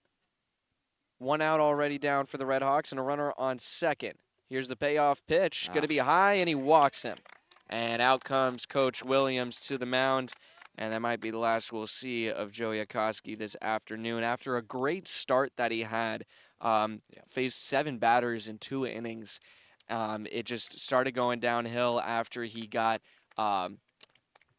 1 out already down for the Red Hawks and a runner on second. Here's the payoff pitch. Going to be high, and he walks him. And out comes Coach Williams to the mound. And that might be the last we'll see of Joey Akoski this afternoon. After a great start that he had, faced 7 batters in 2 innings. It just started going downhill after he got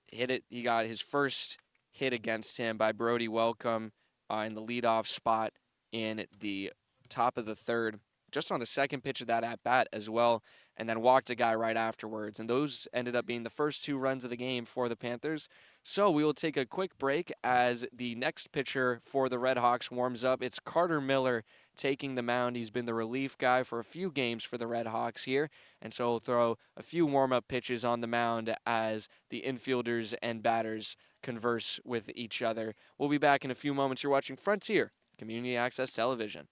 hit it. He got his first hit against him by Brody Welcome in the leadoff spot in the top of the 3rd, just on the second pitch of that at-bat as well, and then walked a guy right afterwards. And those ended up being the first 2 runs of the game for the Panthers. So we will take a quick break as the next pitcher for the Red Hawks warms up. It's Carter Miller taking the mound. He's been the relief guy for a few games for the Red Hawks here, and so he'll throw a few warm-up pitches on the mound as the infielders and batters converse with each other. We'll be back in a few moments. You're watching Frontier Community Access Television.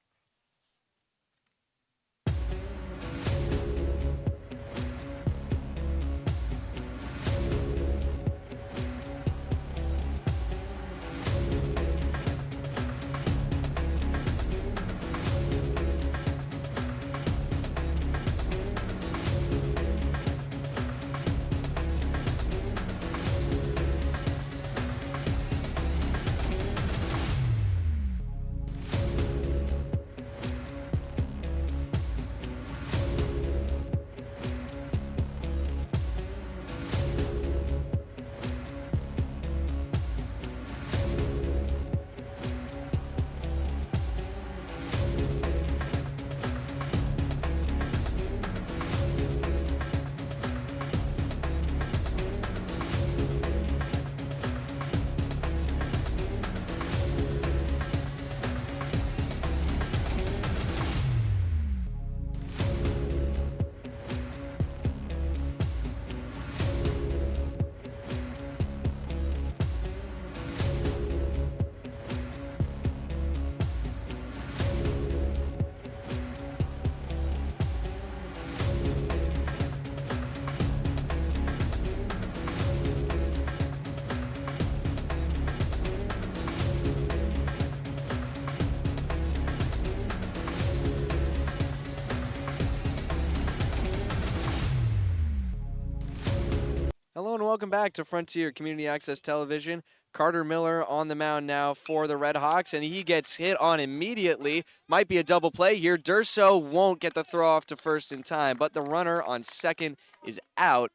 Hello and welcome back to Frontier Community Access Television. Carter Miller on the mound now for the Red Hawks, and he gets hit on immediately. Might be a double play here. Durso won't get the throw off to first in time, but the runner on second is out.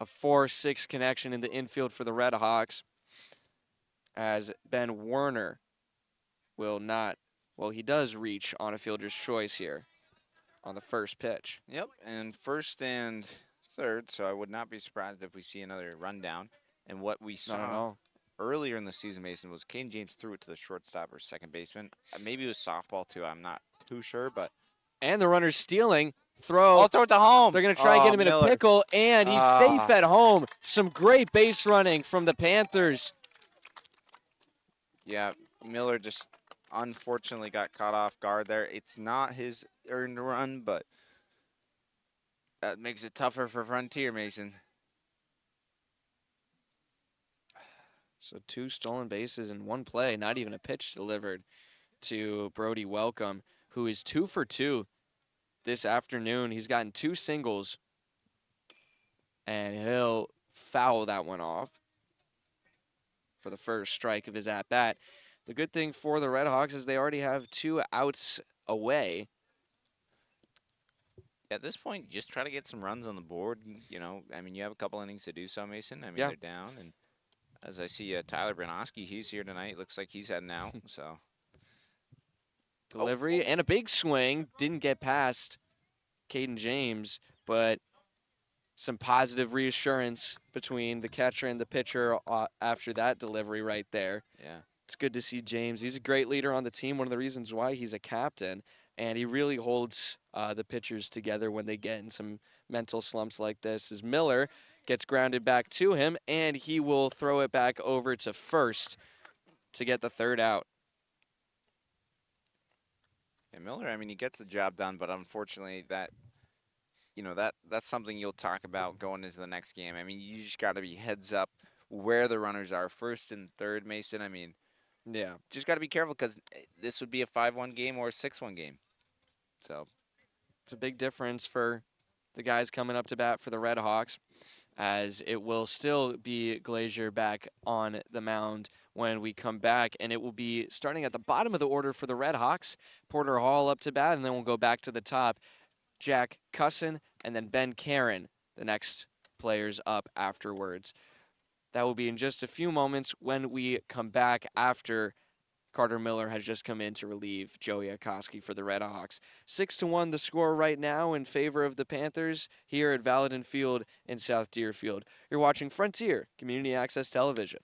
A 4-6 connection in the infield for the Red Hawks, as Ben Werner will not, well, he does reach on a fielder's choice here on the first pitch. Yep, and first and third, so I would not be surprised if we see another rundown. And what we saw earlier in the season, Mason, was Caden James threw it to the shortstop or second baseman. Maybe it was softball too, I'm not too sure, but. And the runner's stealing. Throw it to home. They're going to try and get him in a pickle, and he's safe at home. Some great base running from the Panthers. Yeah, Miller just unfortunately got caught off guard there. It's not his earned run, but that makes it tougher for Frontier, Mason. So 2 stolen bases in 1 play, not even a pitch delivered to Brody Welcome, who is 2 for 2 this afternoon. He's gotten 2 singles, and he'll foul that one off for the first strike of his at-bat. The good thing for the Red Hawks is they already have 2 outs away. At this point, just try to get some runs on the board. You know, I mean, you have a couple innings to do so, Mason. I mean, they're down. And as I see Tyler Branoski, he's here tonight. Looks like he's heading out. So delivery and a big swing. Didn't get past Caden James, but some positive reassurance between the catcher and the pitcher after that delivery right there. Yeah. It's good to see James. He's a great leader on the team, one of the reasons why he's a captain, and he really holds the pitchers together when they get in some mental slumps like this. As Miller gets grounded back to him, and he will throw it back over to first to get the third out. And Miller, I mean, he gets the job done, but unfortunately that's something you'll talk about going into the next game. I mean, you just got to be heads up where the runners are, first and third, Mason. I mean, yeah, just got to be careful because this would be a 5-1 game or a 6-1 game. So it's a big difference for the guys coming up to bat for the Red Hawks, as it will still be Glazier back on the mound when we come back, and it will be starting at the bottom of the order for the Red Hawks. Porter Hall up to bat, and then we'll go back to the top. Jack Cusson and then Ben Karen, the next players up afterwards. That will be in just a few moments when we come back after Carter Miller has just come in to relieve Joey Akoski for the Red Hawks. 6-1 the score right now in favor of the Panthers here at Valadon Field in South Deerfield. You're watching Frontier Community Access Television.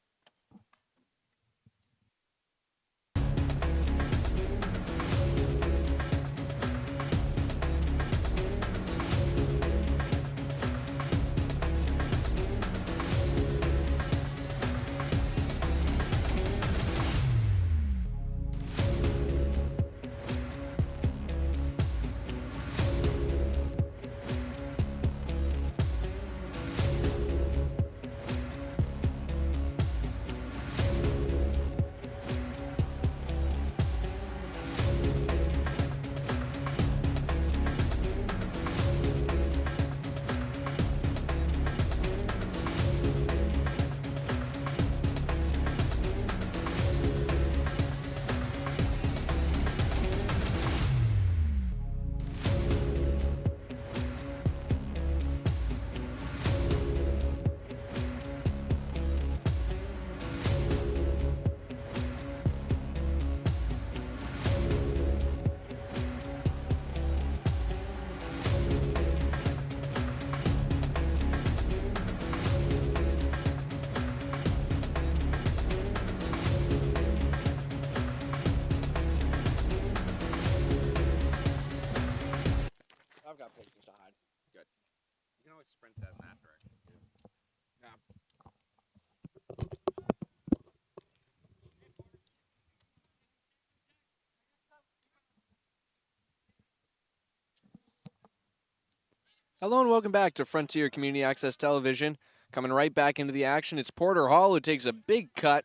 Hello and welcome back to Frontier Community Access Television. Coming right back into the action, it's Porter Hall who takes a big cut.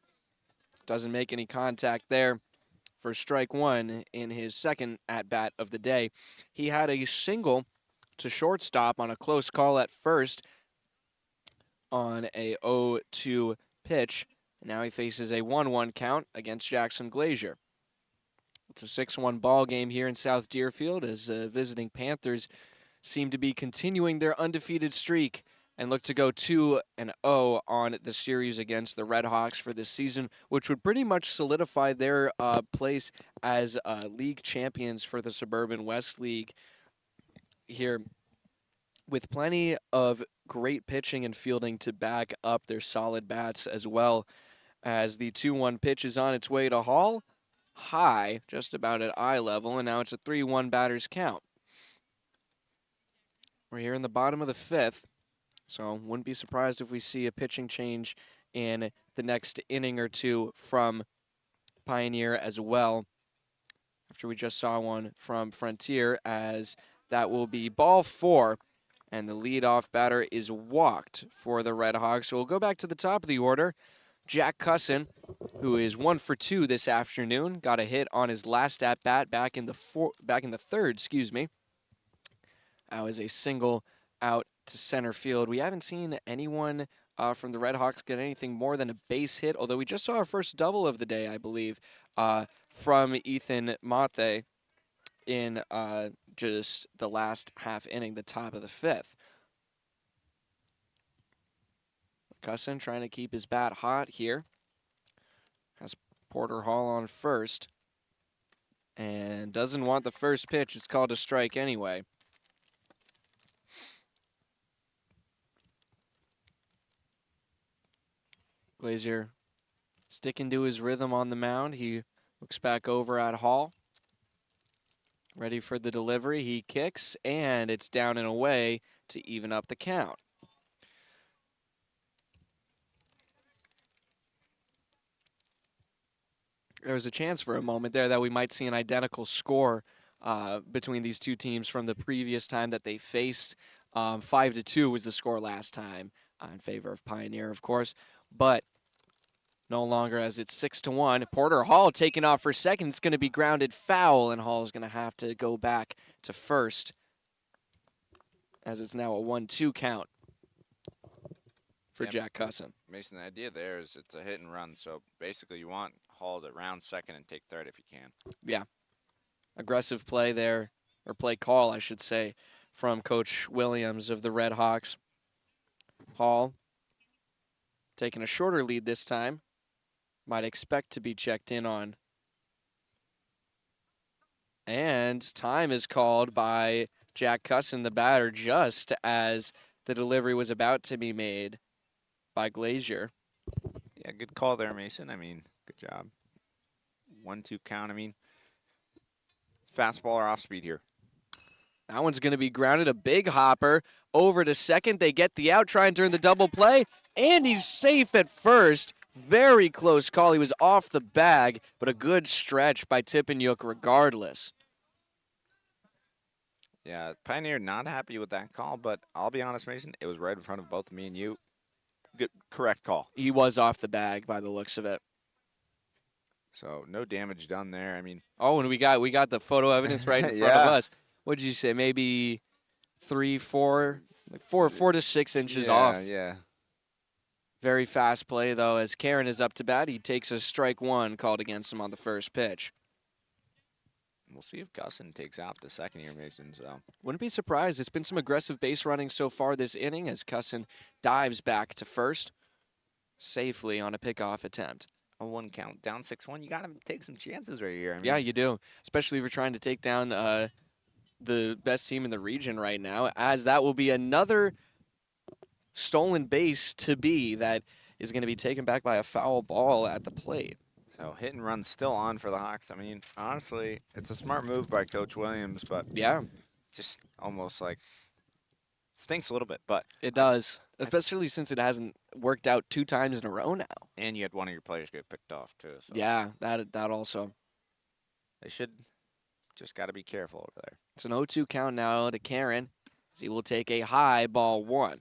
Doesn't make any contact there for strike one in his second at-bat of the day. He had a single to shortstop on a close call at first on a 0-2 pitch. And now he faces a 1-1 count against Jackson Glazier. It's a 6-1 ball game here in South Deerfield as visiting Panthers seem to be continuing their undefeated streak and look to go 2-0 on the series against the Red Hawks for this season, which would pretty much solidify their place as league champions for the Suburban West League here, with plenty of great pitching and fielding to back up their solid bats, as well as the 2-1 pitch is on its way to Hall. High, just about at eye level, and now it's a 3-1 batter's count. We're here in the bottom of the 5th, so wouldn't be surprised if we see a pitching change in the next inning or two from Pioneer as well, after we just saw one from Frontier, as that will be ball 4, and the leadoff batter is walked for the Red Hawks. So we'll go back to the top of the order. Jack Cusson, who is 1 for 2 this afternoon, got a hit on his last at bat back in the third. That was a single out to center field. We haven't seen anyone from the Red Hawks get anything more than a base hit, although we just saw our first double of the day, I believe, from Ethan Mate in just the last half inning, the top of the 5th. Cusson trying to keep his bat hot here. Has Porter Hall on first. And doesn't want the first pitch. It's called a strike anyway. Glazier sticking to his rhythm on the mound. He looks back over at Hall. Ready for the delivery. He kicks, and it's down and away to even up the count. There was a chance for a moment there that we might see an identical score between these two teams from the previous time that they faced. 5-2 was the score last time in favor of Pioneer, of course. But no longer, as it's 6-1. Porter Hall taking off for second. It's going to be grounded foul, and Hall is going to have to go back to first, as it's now a 1-2 count for Jack Cusson. Mason, the idea there is it's a hit and run, so basically you want Hall to round second and take third if you can. Yeah. Aggressive play there, or play call, I should say, from Coach Williams of the Red Hawks. Hall taking a shorter lead this time. Might expect to be checked in on. And time is called by Jack Cusson, the batter, just as the delivery was about to be made by Glazier. Yeah, good call there, Mason. I mean, good job. 1-2 count. I mean, fastball or off speed here. That one's going to be grounded. A big hopper over to second. They get the out, try and turn the double play. And he's safe at first. Very close call. He was off the bag, but a good stretch by Tippanyuk regardless. Yeah, Pioneer not happy with that call, but I'll be honest, Mason, it was right in front of both me and you. Good, correct call. He was off the bag by the looks of it. So no damage done there. I mean, oh, and we got the photo evidence right in front of us. What did you say? Maybe 4 to 6 inches off. Yeah. Very fast play, though, as Karen is up to bat. He takes a strike one called against him on the first pitch. We'll see if Cusson takes off the second here, Mason. So wouldn't be surprised. It's been some aggressive base running so far this inning as Cusson dives back to first safely on a pickoff attempt. A 1 count, down 6-1. You got to take some chances right here. I mean, yeah, you do, especially if you're trying to take down the best team in the region right now, as that will be another stolen base to be that is going to be taken back by a foul ball at the plate. So hit and run still on for the Hawks. I mean, honestly, it's a smart move by Coach Williams, but yeah, just almost like stinks a little bit. But it does, especially since it hasn't worked out 2 times in a row now. And you had one of your players get picked off too. So yeah, that also. They should just got to be careful over there. It's an 0-2 count now to Karen, as he will take a high ball 1.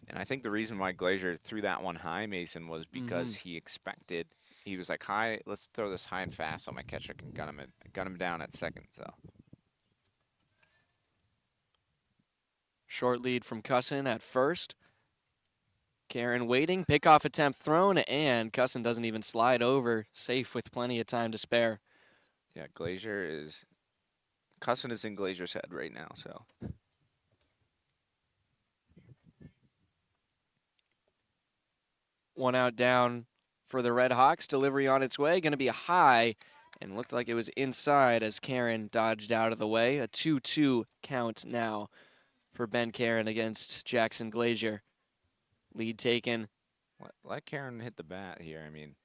And I think the reason why Glazier threw that one high, Mason, was because he expected, he was like, high, let's throw this high and fast so my catcher can gun him down at second. So short lead from Cusson at first. Karen waiting, pickoff attempt thrown, and Cusson doesn't even slide over, safe with plenty of time to spare. Yeah, Cusson is in Glazier's head right now, so. One out down for the Red Hawks. Delivery on its way, going to be high, and looked like it was inside as Karen dodged out of the way. A 2-2 count now for Ben Karen against Jackson Glazier. Lead taken. Let Karen hit the bat here. I mean,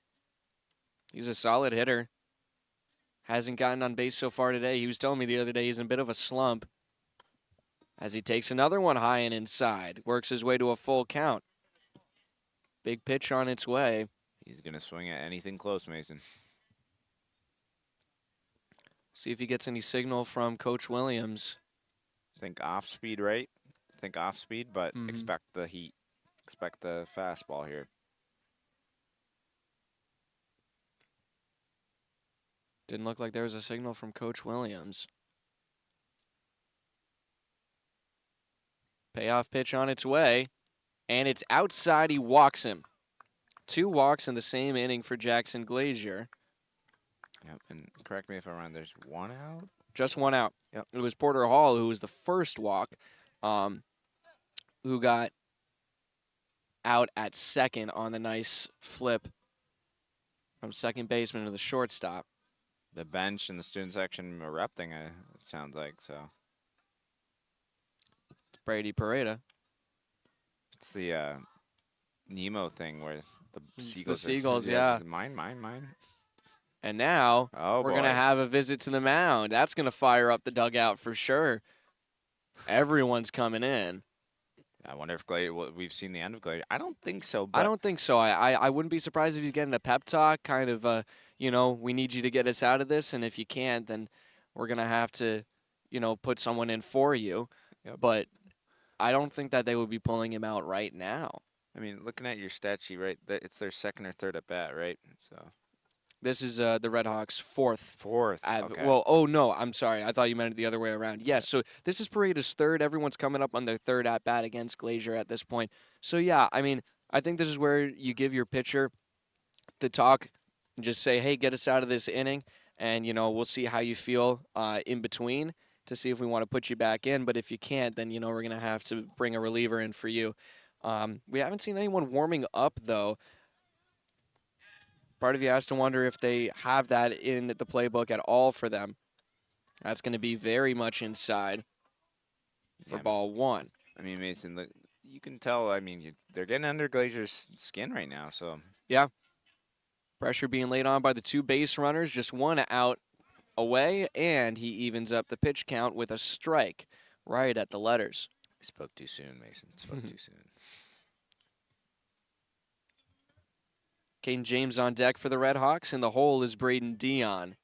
he's a solid hitter. Hasn't gotten on base so far today. He was telling me the other day he's in a bit of a slump as he takes another one high and inside. Works his way to a full count. Big pitch on its way. He's going to swing at anything close, Mason. See if he gets any signal from Coach Williams. Think off speed, right? Think off speed, but expect the heat. Expect the fastball here. Didn't look like there was a signal from Coach Williams. Payoff pitch on its way, and it's outside. He walks him. 2 walks in the same inning for Jackson Glazier. Yep, and correct me if I'm wrong, there's 1 out? Just 1 out. Yep. It was Porter Hall who was the first walk, who got out at second on the nice flip from second baseman to the shortstop. The bench and the student section erupting, it sounds like, so. It's Brady Pareda. It's the Nemo thing where the Seagulls, yeah. Mine. And now we're going to boy. have a visit to the mound. That's going to fire up the dugout for sure. Everyone's coming in. I wonder if we've seen the end of Glazier. I don't think so. But I don't think so. I wouldn't be surprised if he's getting a pep talk, kind of, we need you to get us out of this, and if you can't, then we're going to have to, put someone in for you. Yep. But I don't think that they would be pulling him out right now. I mean, looking at your stat sheet, right, it's their second or third at bat, right? So this is the Red Hawks' fourth. Okay. Well, oh, no, I'm sorry. I thought you meant it the other way around. Yes, so this is Pareda's third. Everyone's coming up on their third at-bat against Glazier at this point. So, yeah, I mean, I think this is where you give your pitcher the talk and just say, hey, get us out of this inning, and, we'll see how you feel in between to see if we want to put you back in. But if you can't, then, we're going to have to bring a reliever in for you. We haven't seen anyone warming up, though. Part of you has to wonder if they have that in the playbook at all for them. That's going to be very much inside for ball 1. I mean, Mason, you can tell, they're getting under Glazier's skin right now. So yeah. Pressure being laid on by the 2 base runners, just 1 out away, and he evens up the pitch count with a strike right at the letters. Spoke too soon, Mason. Spoke too soon. Caden James on deck for the Red Hawks, and the hole is Braden Dion.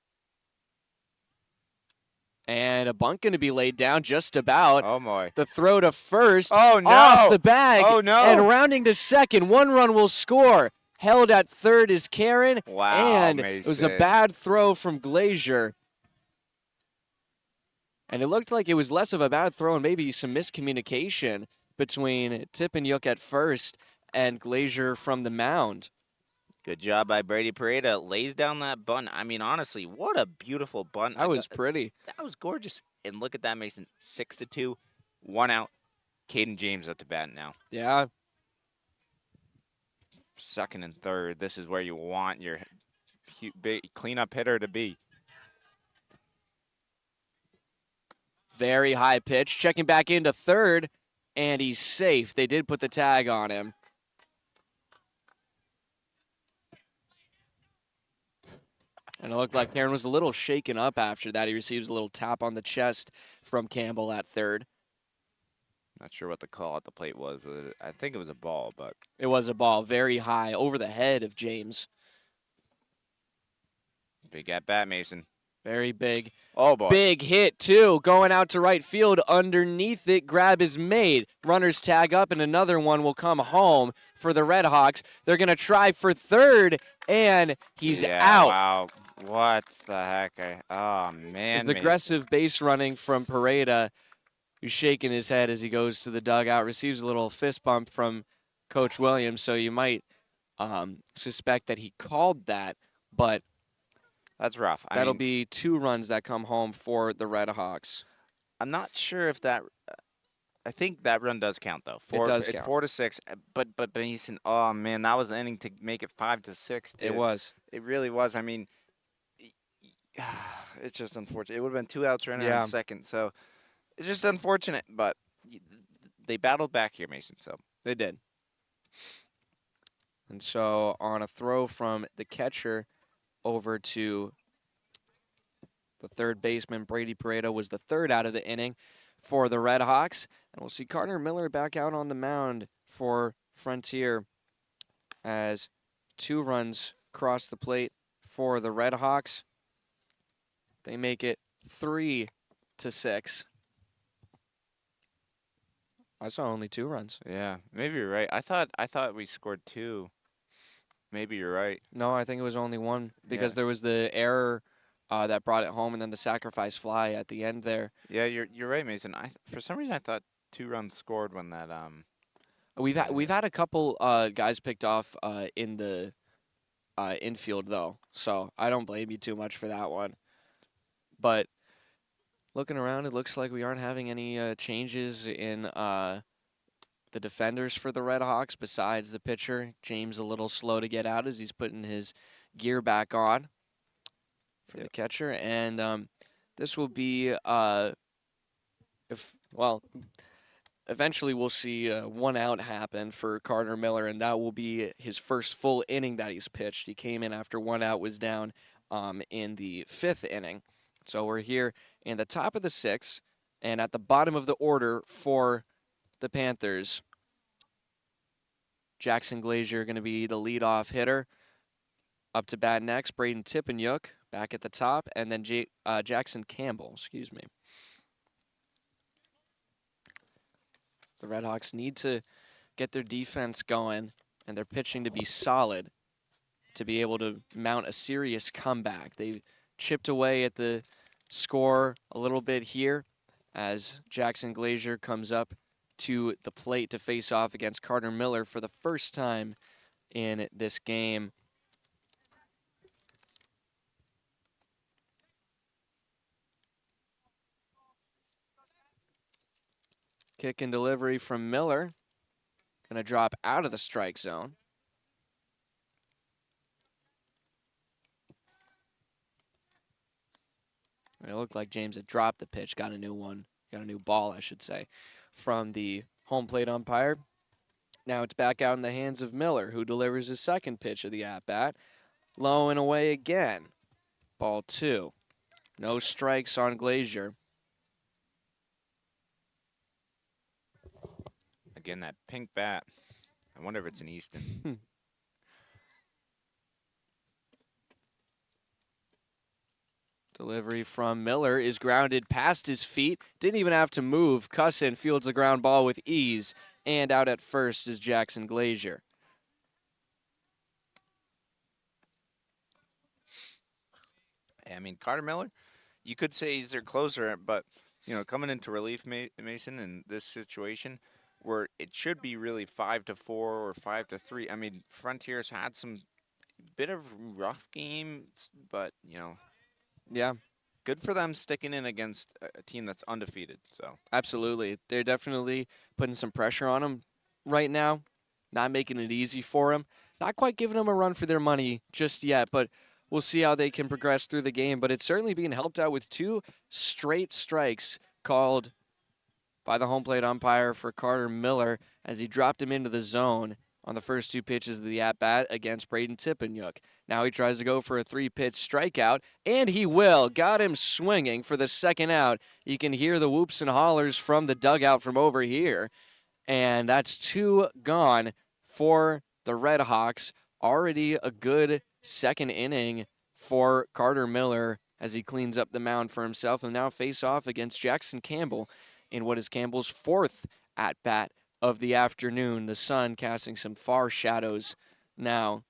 And a bunt going to be laid down just about. Oh, my. The throw to first. Oh, no. Off the bag. Oh, no. And rounding to second. 1 run will score. Held at third is Karen. Wow, And Mason. it was a bad throw from Glazier. And it looked like it was less of a bad throw and maybe some miscommunication between Tippenyuk at first and Glazier from the mound. Good job by Brady Pareda. Lays down that bunt. I mean, honestly, what a beautiful bunt. That was pretty. That was gorgeous. And look at that, Mason. 6-2, 1 out. Caden James up to bat now. Yeah. Second and third. This is where you want your cleanup hitter to be. Very high pitch. Checking back into third, and he's safe. They did put the tag on him. And it looked like Karen was a little shaken up after that. He receives a little tap on the chest from Campbell at third. Not sure what the call at the plate was, but I think it was a ball, but It was a ball very high over the head of James. big at bat, Mason. Very big. Oh, boy. Big hit, too. Going out to right field. Underneath it, grab is made. Runners tag up, and another one will come home for the Red Hawks. They're going to try for third, and he's out. Wow. What the heck? Oh, man. It's aggressive base running from Pareda, who's shaking his head as he goes to the dugout, receives a little fist bump from Coach Williams, so you might suspect that he called that, but That's rough. that'll be 2 runs that come home for the Red Hawks. I'm not sure if that. I think that run does count though. It does It's count. 4-6. But Mason, oh man, that was the inning to make it 5-6. It was. It really was. I mean, it's just unfortunate. It would have been 2 outs running Yeah. on second, so it's just unfortunate. But They battled back here, Mason. So They did. And so on a throw from the catcher over to the third baseman, Brady Pareto was the third out of the inning for the Red Hawks. And we'll see Carter Miller back out on the mound for Frontier as 2 runs cross the plate for the Red Hawks. They make it 3-6. I saw only 2 runs. yeah, maybe you're right. I thought we scored 2. Maybe you're right. No, I think it was only 1 because Yeah. there was the error that brought it home, and then the sacrifice fly at the end there. Yeah, you're right, Mason. For some reason I thought 2 runs scored when that We've had a couple guys picked off in the infield though, so I don't blame you too much for that one. But looking around, it looks like we aren't having any changes in the defenders for the Red Hawks besides the pitcher. James a little slow to get out as he's putting his gear back on for the catcher, and this will be eventually we'll see 1 out happen for Carter Miller, and that will be his first full inning that he's pitched. He came in after 1 out was down in the 5th inning. So we're here in the top of the 6th, and at the bottom of the order for the Panthers, Jackson Glazier going to be the leadoff hitter. Up to bat next, Braden Tippanyuk back at the top, and then Jackson Campbell, excuse me. The Red Hawks need to get their defense going and their pitching to be solid to be able to mount a serious comeback. They've chipped away at the score a little bit here as Jackson Glazier comes up to the plate to face off against Carter Miller for the first time in this game. Kick and delivery from Miller. Going to drop out of the strike zone. It looked like James had dropped the pitch, got a new one, got a new ball, I should say, from the home plate umpire. Now it's back out in the hands of Miller, who delivers his second pitch of the at-bat. Low and away again. Ball 2. No strikes on Glazier. again that pink bat. I wonder if it's an Easton. Delivery from Miller is grounded past his feet. Didn't even have to move. Cussin fields the ground ball with ease. And out at first is Jackson Glazier. I mean, Carter Miller, you could say he's their closer, but, you know, coming into relief, Mason, in this situation where it should be really 5-4 or 5-3. I mean, Frontier's had some bit of rough games, but, you know. Yeah. Good for them sticking in against a team that's undefeated. So Absolutely. They're definitely putting some pressure on them right now, not making it easy for them. Not quite giving them a run for their money just yet, but we'll see how they can progress through the game. But it's certainly being helped out with 2 straight strikes called by the home plate umpire for Carter Miller as he dropped him into the zone on the first 2 pitches of the at-bat against Braden Tippanyuk. Now he tries to go for a 3-pitch strikeout, and he will. Got him swinging for the second out. You can hear the whoops and hollers from the dugout from over here. And that's 2 gone for the Red Hawks. Already a good second inning for Carter Miller as he cleans up the mound for himself and now face off against Jackson Campbell in what is Campbell's 4th at-bat of the afternoon. The sun casting some far shadows now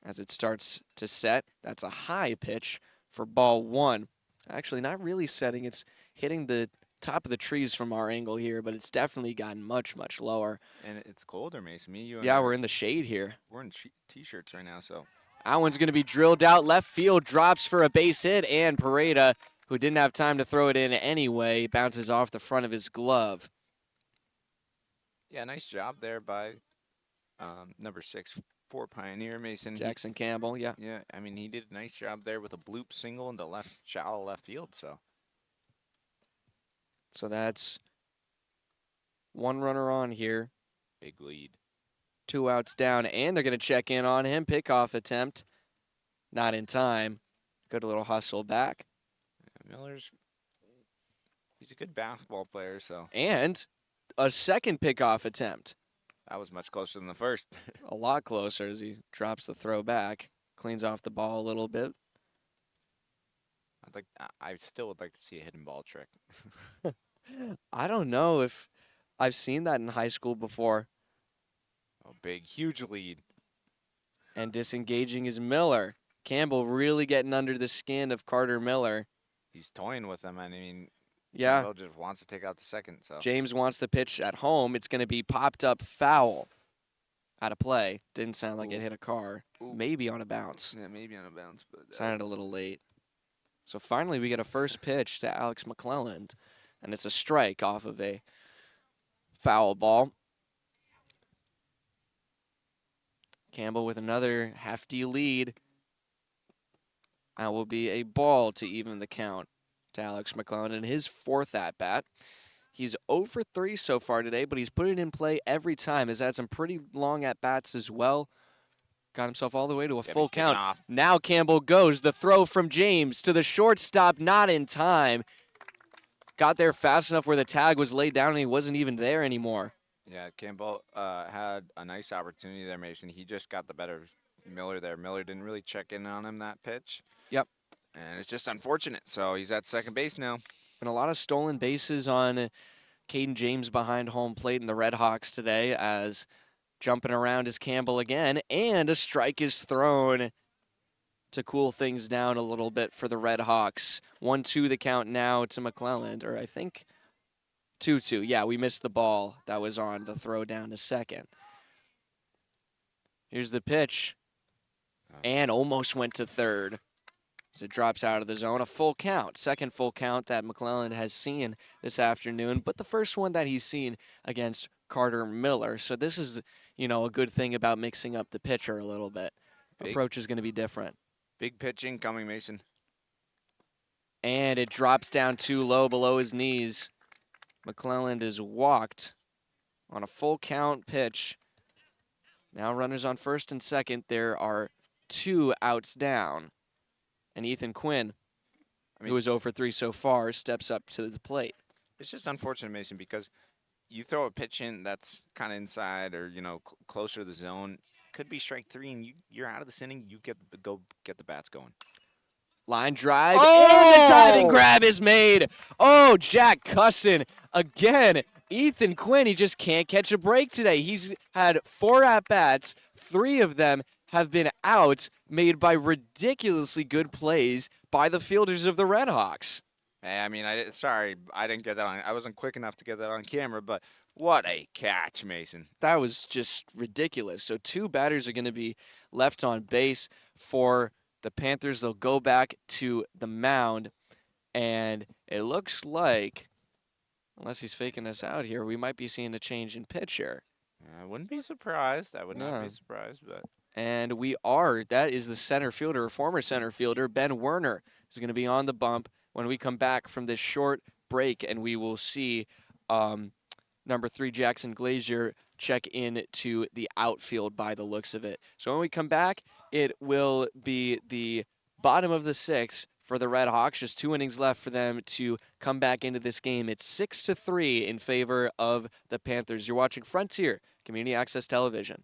as it starts to set. That's a high pitch for ball 1. Actually, not really setting. It's hitting the top of the trees from our angle here, but it's definitely gotten much, much lower. And it's colder, Mason. Me, you, and Yeah, we're in the shade here. We're in t-shirts right now, so. That one's going to be drilled out. Left field drops for a base hit, and Pareda, who didn't have time to throw it in anyway, bounces off the front of his glove. Yeah, nice job there by number 6 for Pioneer, Mason. Jackson Campbell, yeah. Yeah, I mean, he did a nice job there with a bloop single in the shallow left field, so. So that's one runner on here. Big lead. 2 outs down, and they're going to check in on him. Pickoff attempt. Not in time. Good little hustle back. Yeah, he's a good basketball player, so. And a second pickoff attempt. That was much closer than the first. A lot closer as he drops the throw back. Cleans off the ball a little bit. I still would like to see a hidden ball trick. I don't know if I've seen that in high school before. Oh, big, huge lead. And disengaging is Miller. Campbell really getting under the skin of Carter Miller. He's toying with him. I mean, yeah. Campbell just wants to take out the second. So James wants the pitch at home. It's going to be popped up foul. Out of play. Didn't sound like it hit a car. Ooh. Maybe on a bounce. Yeah, maybe on a bounce. But Sounded a little late. So finally we get a first pitch to Alex McClelland. And it's a strike off of a foul ball. Campbell with another hefty lead. That will be a ball to even the count to Alex McClelland in his 4th at-bat. He's 0 for 3 so far today, but he's put it in play every time. Has had some pretty long at-bats as well. Got himself all the way to a full count. Now Campbell goes. The throw from James to the shortstop, not in time. Got there fast enough where the tag was laid down and he wasn't even there anymore. Yeah, Campbell had a nice opportunity there, Mason. He just got the better of Miller there. Miller didn't really check in on him that pitch. Yep. And it's just unfortunate. So he's at second base now. Been a lot of stolen bases on Caden James behind home plate in the Red Hawks today, as jumping around is Campbell again, and a strike is thrown to cool things down a little bit for the Red Hawks. 1-2 the count now to McClelland, or I think 2-2. Yeah, we missed the ball that was on the throw down to second. Here's the pitch, and almost went to third. As it drops out of the zone, a full count. Second full count that McClelland has seen this afternoon, but the first one that he's seen against Carter Miller. So this is, a good thing about mixing up the pitcher a little bit. Approach is going to be different. Big pitch incoming, Mason. And it drops down too low below his knees. McClelland is walked on a full count pitch. Now runners on first and second. There are 2 outs down. And Ethan Quinn, who is 0 for 3 so far, steps up to the plate. It's just unfortunate, Mason, because you throw a pitch in that's kind of inside or, closer to the zone. Could be strike 3, and you're out of this inning. You go get the bats going. Line drive, and the diving grab is made. Oh, Jack Cusson again. Ethan Quinn, he just can't catch a break today. He's had 4 at-bats. 3 of them have been outs made by ridiculously good plays by the fielders of the Red Hawks. Hey, I mean, sorry, I didn't get that on. I wasn't quick enough to get that on camera, but what a catch, Mason. That was just ridiculous. So 2 batters are going to be left on base for the Panthers. They'll go back to the mound, and it looks like, unless he's faking us out here, we might be seeing a change in pitcher. I wouldn't be surprised. I would not be surprised, but. And we are. That is the center fielder, former center fielder, Ben Werner, is going to be on the bump when we come back from this short break, and we will see number 3, Jackson Glazier, check in to the outfield by the looks of it. So when we come back, it will be the bottom of the 6th for the Red Hawks. Just 2 innings left for them to come back into this game. It's 6-3 in favor of the Panthers. You're watching Frontier Community Access Television.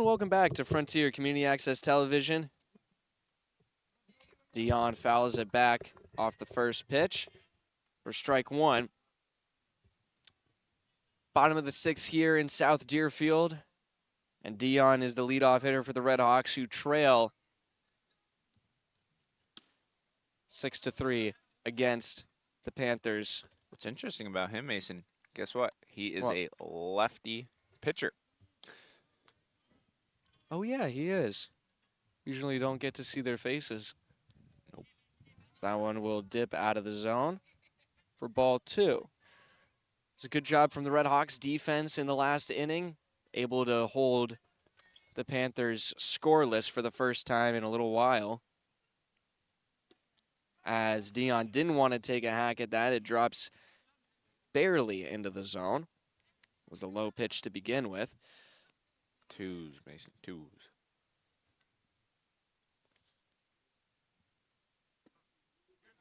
and welcome back to Frontier Community Access Television. Dion fouls it back off the first pitch for strike one. Bottom of the sixth here in South Deerfield. And Dion is the leadoff hitter for the Red Hawks, who trail 6-3 against the Panthers. What's interesting about him, Mason, guess what? He is a lefty pitcher. Oh, yeah, he is. Usually you don't get to see their faces. Nope. So that one will dip out of the zone for ball two. It's a good job from the Red Hawks defense in the last inning, able to hold the Panthers scoreless for the first time in a little while. As Dion didn't want to take a hack at that, it drops barely into the zone. It was a low pitch to begin with. Twos, Mason, twos.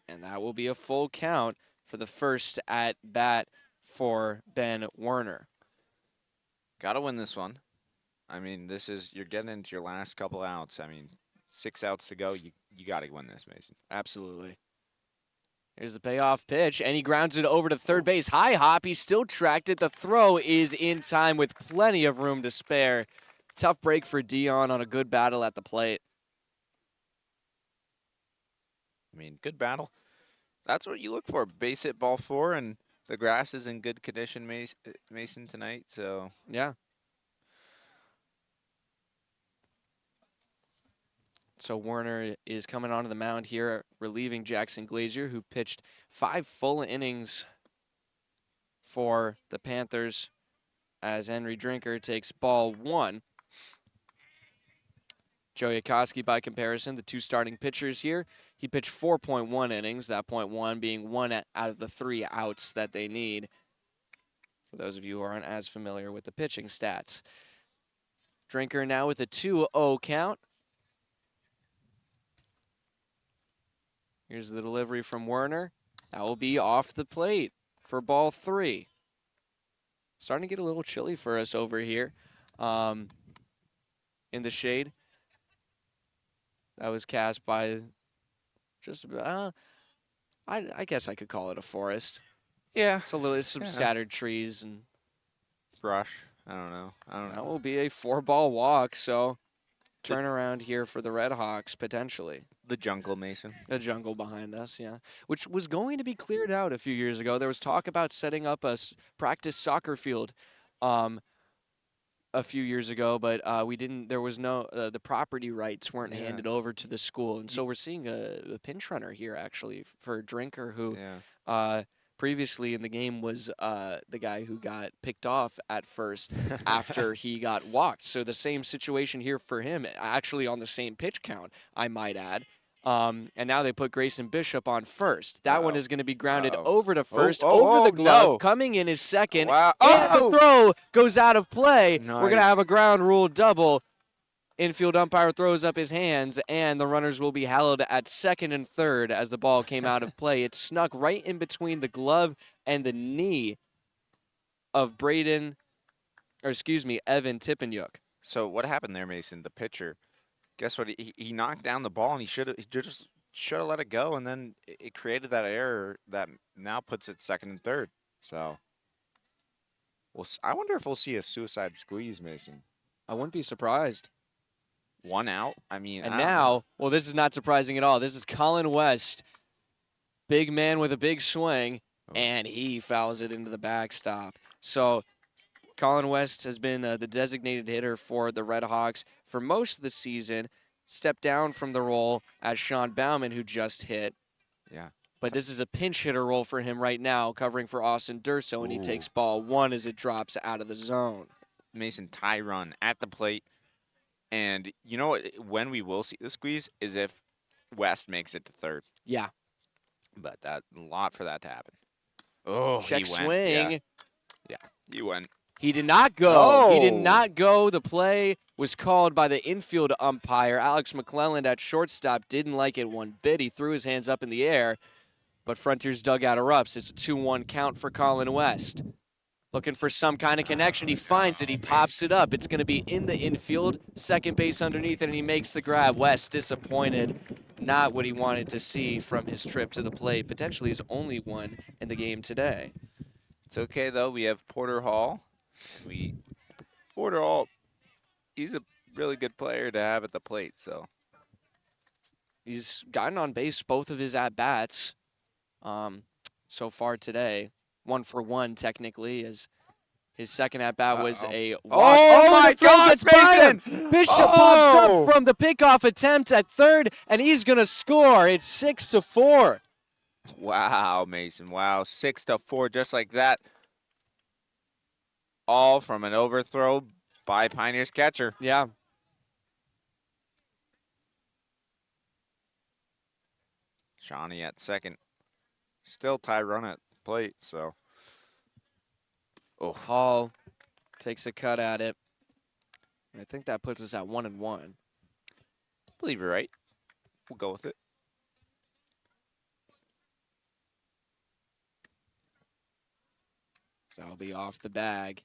And that will be a full count for the first at bat for Ben Werner. Got to win this one. I mean, you're getting into your last couple outs. I mean, 6 outs to go. You got to win this, Mason. Absolutely. Here's the payoff pitch, and he grounds it over to third base. High hop, he's still tracked it. The throw is in time with plenty of room to spare. Tough break for Dion on a good battle at the plate. I mean, good battle. That's what you look for. Base hit ball 4, and the grass is in good condition, Mason, tonight. So yeah. So Werner is coming onto the mound here, relieving Jackson Glazier, who pitched 5 full innings for the Panthers, as Henry Drinker takes ball 1. Joe Yakoski, by comparison, the 2 starting pitchers here, he pitched 4.1 innings, that .1 being 1 out of the 3 outs that they need, for those of you who aren't as familiar with the pitching stats. Drinker now with a 2-0 count. Here's the delivery from Werner. That will be off the plate for ball 3. Starting to get a little chilly for us over here in the shade. That was cast by just, I guess I could call it a forest. yeah, It's some scattered trees. And brush. I don't know. that will be a 4-ball walk, so turnaround here for the Red Hawks, potentially. The jungle, Mason. The jungle behind us, yeah. Which was going to be cleared out a few years ago. There was talk about setting up a practice soccer field a few years ago, but we didn't. There was no the property rights weren't handed over to the school, and so we're seeing a pinch runner here actually for Drinker, who previously in the game was the guy who got picked off at first after he got walked. So the same situation here for him, actually on the same pitch count, I might add. And now they put Grayson Bishop on first. That one is going to be grounded over to first, over the glove. No. Coming in is second. Wow. And the throw goes out of play. Nice. We're going to have a ground rule double. Infield umpire throws up his hands, and the runners will be held at second and third as the ball came out of play. It snuck right in between the glove and the knee of Evan Tippanyuk. So what happened there, Mason? The pitcher, guess what? He knocked down the ball, and he just should have let it go, and then it created that error that now puts it second and third. So, I wonder if we'll see a suicide squeeze, Mason. I wouldn't be surprised. 1 out. I mean, and now, well, this is not surprising at all. This is Colin West, big man with a big swing, and he fouls it into the backstop. So Colin West has been the designated hitter for the Red Hawks for most of the season, stepped down from the role as Sean Bauman, who just hit. Yeah. But this is a pinch hitter role for him right now, covering for Austin Durso, and he takes ball 1 as it drops out of the zone. Mason tie run at the plate. And you know what? When we will see the squeeze is if West makes it to third. Yeah. But a lot for that to happen. Oh, check he went. swing. Yeah, he went. He did not go. Oh. He did not go. The play was called by the infield umpire. Alex McClelland at shortstop didn't like it one bit. He threw his hands up in the air, but Frontier's dugout erupts. It's a 2-1 count for Colin West. Looking for some kind of connection. He finds it. He pops it up. It's going to be in the infield. Second base underneath it, and he makes the grab. West disappointed. Not what he wanted to see from his trip to the plate. Potentially his only one in the game today. It's okay, though. We have Porter Hall. Porter Hall, he's a really good player to have at the plate, so. He's gotten on base both of his at-bats so far today. 1 for 1, technically, as his second at-bat was a walk. Oh my gosh, Mason! Bishop pops up from the pickoff attempt at third, and he's going to score. It's 6-4. Wow, Mason. Wow, 6-4, just like that. All from an overthrow by Pioneer's catcher. Yeah. Shawnee at second. Still tie run at the plate, so. Oh, Hall takes a cut at it. I think that puts us at 1-1. I believe you're right. We'll go with it. So I'll be off the bag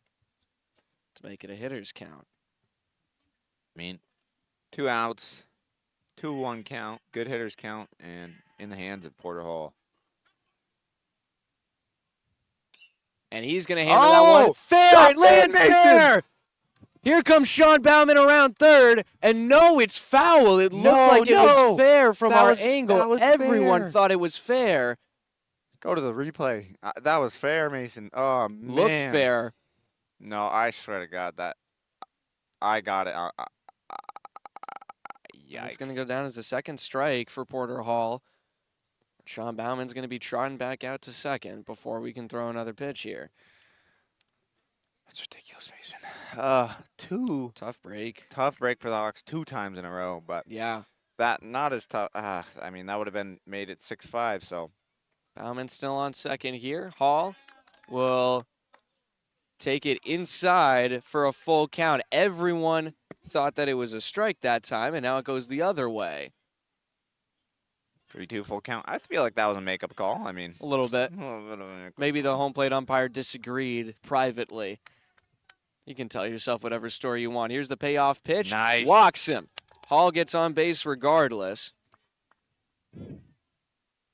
to make it a hitter's count. I mean, 2 outs, 2-1 count, good hitters count, and in the hands of Porter Hall. And he's going to hammer that one. Fair! It lands fair! Here comes Sean Bauman around third, and no, it's foul. It looked like it was fair from our angle. Everyone thought it was fair. Go to the replay. That was fair, Mason. Oh, man. Looked fair. No, I swear to God, that I got it. Yeah, it's going to go down as a second strike for Porter Hall. Sean Bauman's going to be trotting back out to second before we can throw another pitch here. That's ridiculous, Mason. Tough break. Tough break for the Hawks 2 times in a row, but yeah, that not as tough. I mean, that would have been made it 6-5, so. Bauman's still on second here. Hall will take it inside for a full count. Everyone thought that it was a strike that time, and now it goes the other way. 3-2 full count. I feel like that was a makeup call. I mean, a little bit. Maybe the home plate umpire disagreed privately. You can tell yourself whatever story you want. Here's the payoff pitch. Nice. Walks him. Hall gets on base regardless.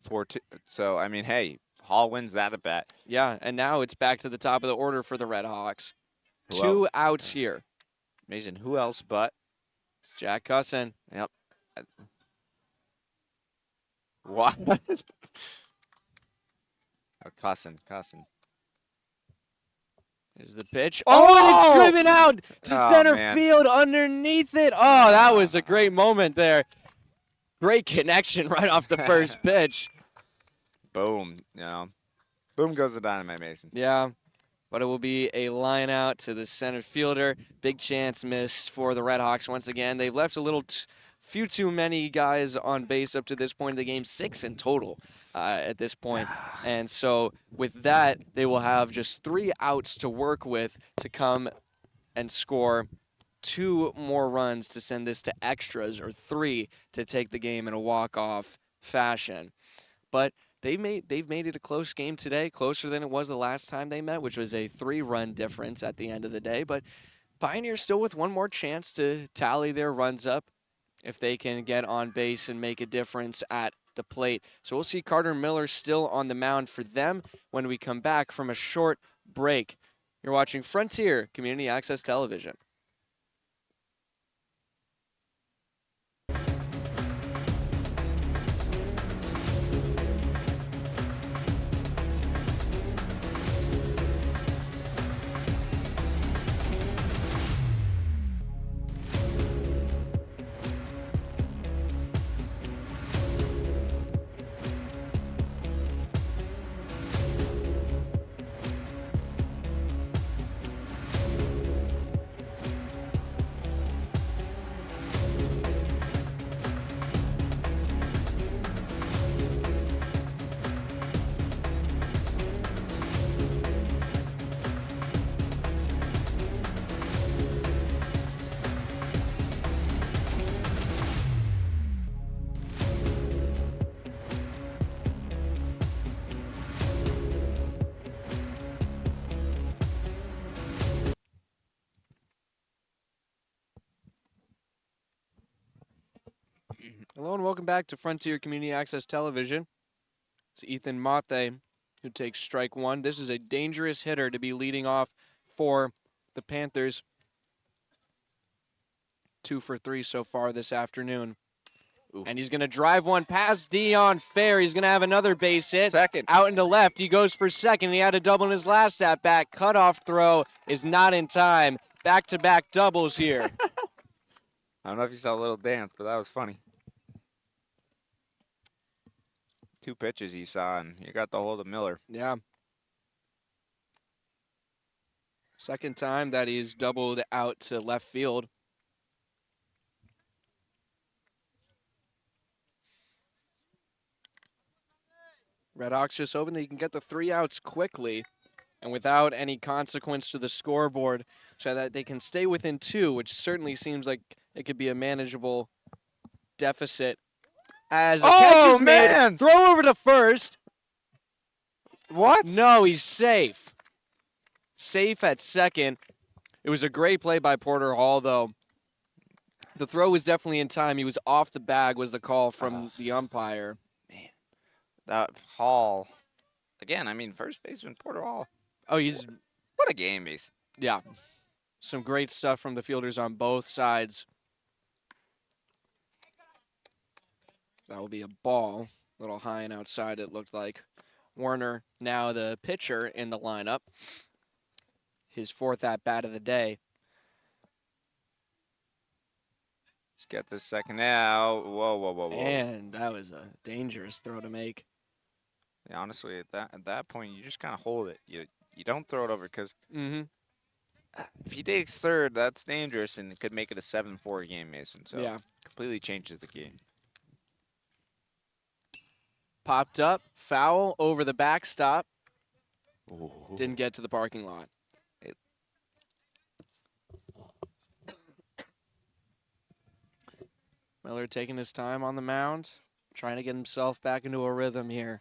4-2. So, I mean, hey, Hall wins that at bat. Yeah, and now it's back to the top of the order for the Red Hawks. Who 2 else? outs here. Mason, who else but? It's Jack Cusson. Yep. What? Oh, Cusson. There's the pitch. Oh, and it's driven out to center man. field underneath it. Oh, that was a great moment there. Great connection right off the first pitch. Boom. Boom goes the dynamite, Mason. Yeah, but it will be a line out to the center fielder. Big chance missed for the Red Hawks once again. They've left a little few too many guys on base up to this point in the game, 6 in total at this point. And so with that, they will have just 3 outs to work with to come and score 2 more runs to send this to extras, or 3 to take the game in a walk-off fashion. But they've made it a close game today, closer than it was the last time they met, which was a 3-run difference at the end of the day. But Pioneer still with one more chance to tally their runs up if they can get on base and make a difference at the plate. So we'll see Carter Miller still on the mound for them when we come back from a short break. You're watching Frontier Community Access Television. Hello and welcome back to Frontier Community Access Television. It's Ethan Mate who takes strike one. This is a dangerous hitter to be leading off for the Panthers. 2 for 3 so far this afternoon. Ooh. And he's going to drive one past Dion Fair. He's going to have another base hit. Second. Out into left. He goes for second. He had a double in his last at-bat. Cutoff throw is not in time. Back-to-back doubles here. I don't know if you saw a little dance, but that was funny. 2 pitches he saw, and he got the hold of Miller. Yeah. Second time that he's doubled out to left field. Redhawks just hoping that he can get the 3 outs quickly and without any consequence to the scoreboard so that they can stay within 2, which certainly seems like it could be a manageable deficit. As a catch is made, throw over to first. What? No, he's safe. Safe at second. It was a great play by Porter Hall, though. The throw was definitely in time. He was off the bag was the call from the umpire. That Hall. Again, I mean, first baseman Porter Hall. Oh, he's... What a game he's. Yeah. Some great stuff from the fielders on both sides. That will be a ball. A little high and outside, it looked like. Werner, now the pitcher in the lineup. His 4th at-bat of the day. Let's get this second out. Whoa. And that was a dangerous throw to make. Yeah, honestly, at that point, you just kind of hold it. You don't throw it over because if he takes third, that's dangerous, and it could make it a 7-4 game, Mason. So yeah, completely changes the game. Popped up, foul over the backstop. Ooh. Didn't get to the parking lot. Miller taking his time on the mound, trying to get himself back into a rhythm here.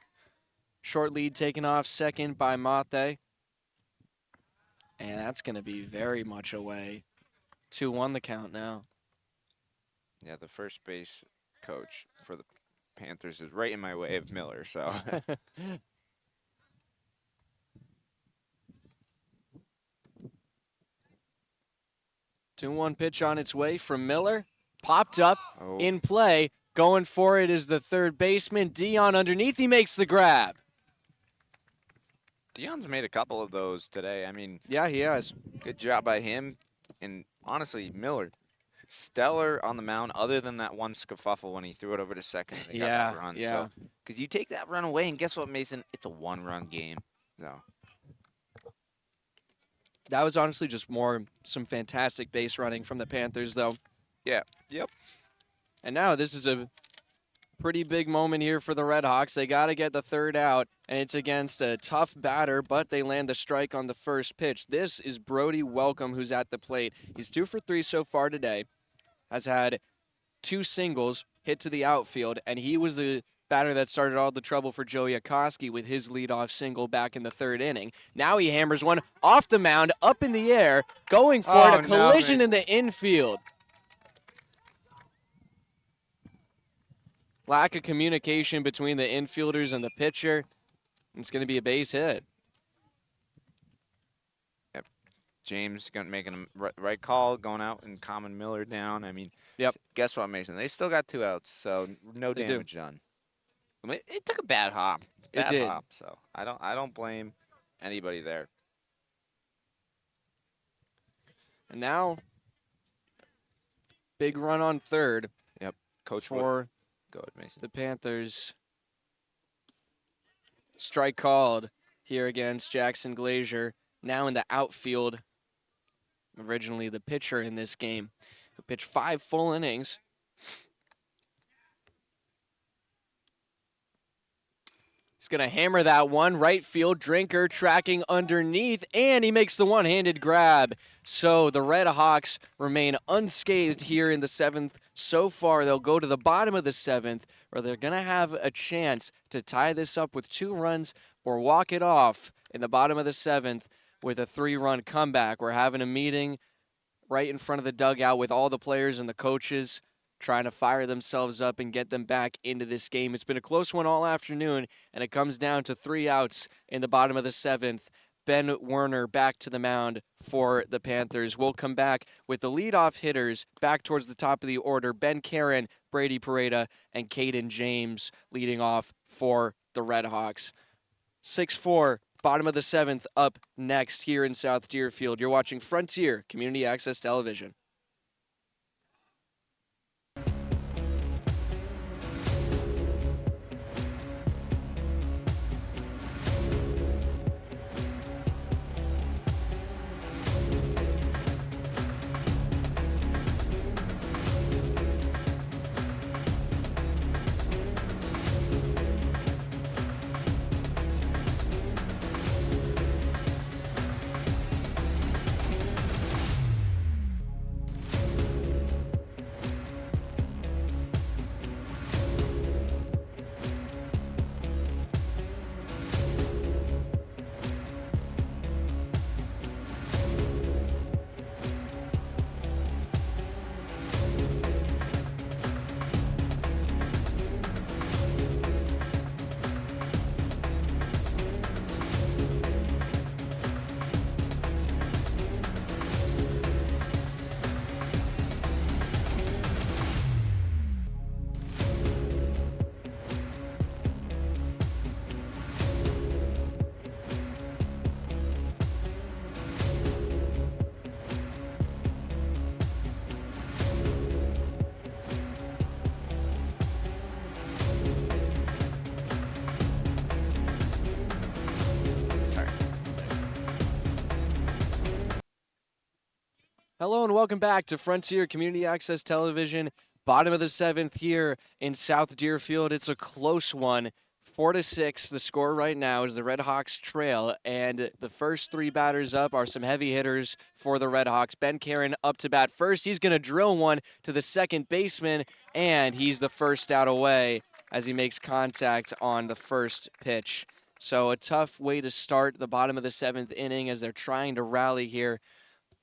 Short lead taken off second by Mate. And that's going to be very much away. 2-1 the count now. Yeah, the first base coach for the Panthers is right in my way of Miller, so. 2-1 pitch on its way from Miller. Popped up, in play. Going for it is the third baseman, Dion underneath. He makes the grab. Dion's made a couple of those today. I mean, yeah, he has. Good job by him. And honestly, Miller, stellar on the mound other than that one scuffle when he threw it over to second and they got that run. Yeah. Because you take that run away, and guess what, Mason? It's a 1-run game. So. That was honestly just some fantastic base running from the Panthers, though. Yeah. Yep. And now this is a pretty big moment here for the Redhawks. They got to get the third out, and it's against a tough batter, but they land the strike on the first pitch. This is Brody Welcome, who's at the plate. He's 2 for 3 so far today, has had 2 singles hit to the outfield, and he was the batter that started all the trouble for Joe Yakoski with his leadoff single back in the 3rd inning. Now he hammers one off the mound, up in the air, going for it, a collision in the infield. Lack of communication between the infielders and the pitcher. It's going to be a base hit. Yep. James making a right call, going out and calming Miller down. I mean, guess what, Mason? They still got 2 outs, so no damage done. I mean, it took a bad hop. It did. So I don't blame anybody there. And now, big run on third. Yep. Coach for Go ahead, Mason. The Panthers. Strike called here against Jackson Glazier. Now in the outfield. Originally the pitcher in this game, who pitched 5 full innings. He's going to hammer that one. Right field, Drinker tracking underneath, and he makes the one-handed grab. So the Redhawks remain unscathed here in the 7th. So far, they'll go to the bottom of the 7th, where they're going to have a chance to tie this up with 2 runs or walk it off in the bottom of the 7th with a 3-run comeback. We're having a meeting right in front of the dugout with all the players and the coaches, trying to fire themselves up and get them back into this game. It's been a close one all afternoon, and it comes down to 3 outs in the bottom of the 7th. Ben Werner back to the mound for the Panthers. We'll come back with the leadoff hitters back towards the top of the order. Ben Karen, Brady Pareda, and Caden James leading off for the Red Hawks. 6-4, bottom of the 7th, up next here in South Deerfield. You're watching Frontier Community Access Television. Hello and welcome back to Frontier Community Access Television. Bottom of the 7th here in South Deerfield. It's a close one. 4-6. The score right now is the Red Hawks trail, and the first 3 batters up are some heavy hitters for the Red Hawks. Ben Karen up to bat first. He's going to drill one to the second baseman, and he's the first out away as he makes contact on the first pitch. So a tough way to start the bottom of the 7th inning as they're trying to rally here,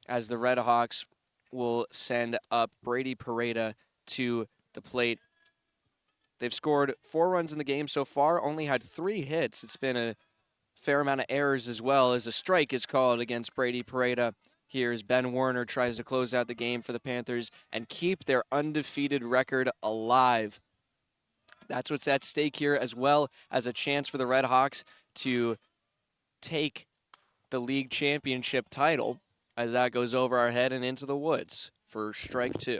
as the Red Hawks will send up Brady Pareda to the plate. They've scored 4 runs in the game so far, only had 3 hits. It's been a fair amount of errors as well, as a strike is called against Brady Pareda. Here's Ben Werner tries to close out the game for the Panthers and keep their undefeated record alive. That's what's at stake here, as well as a chance for the Red Hawks to take the league championship title, as that goes over our head and into the woods for strike 2.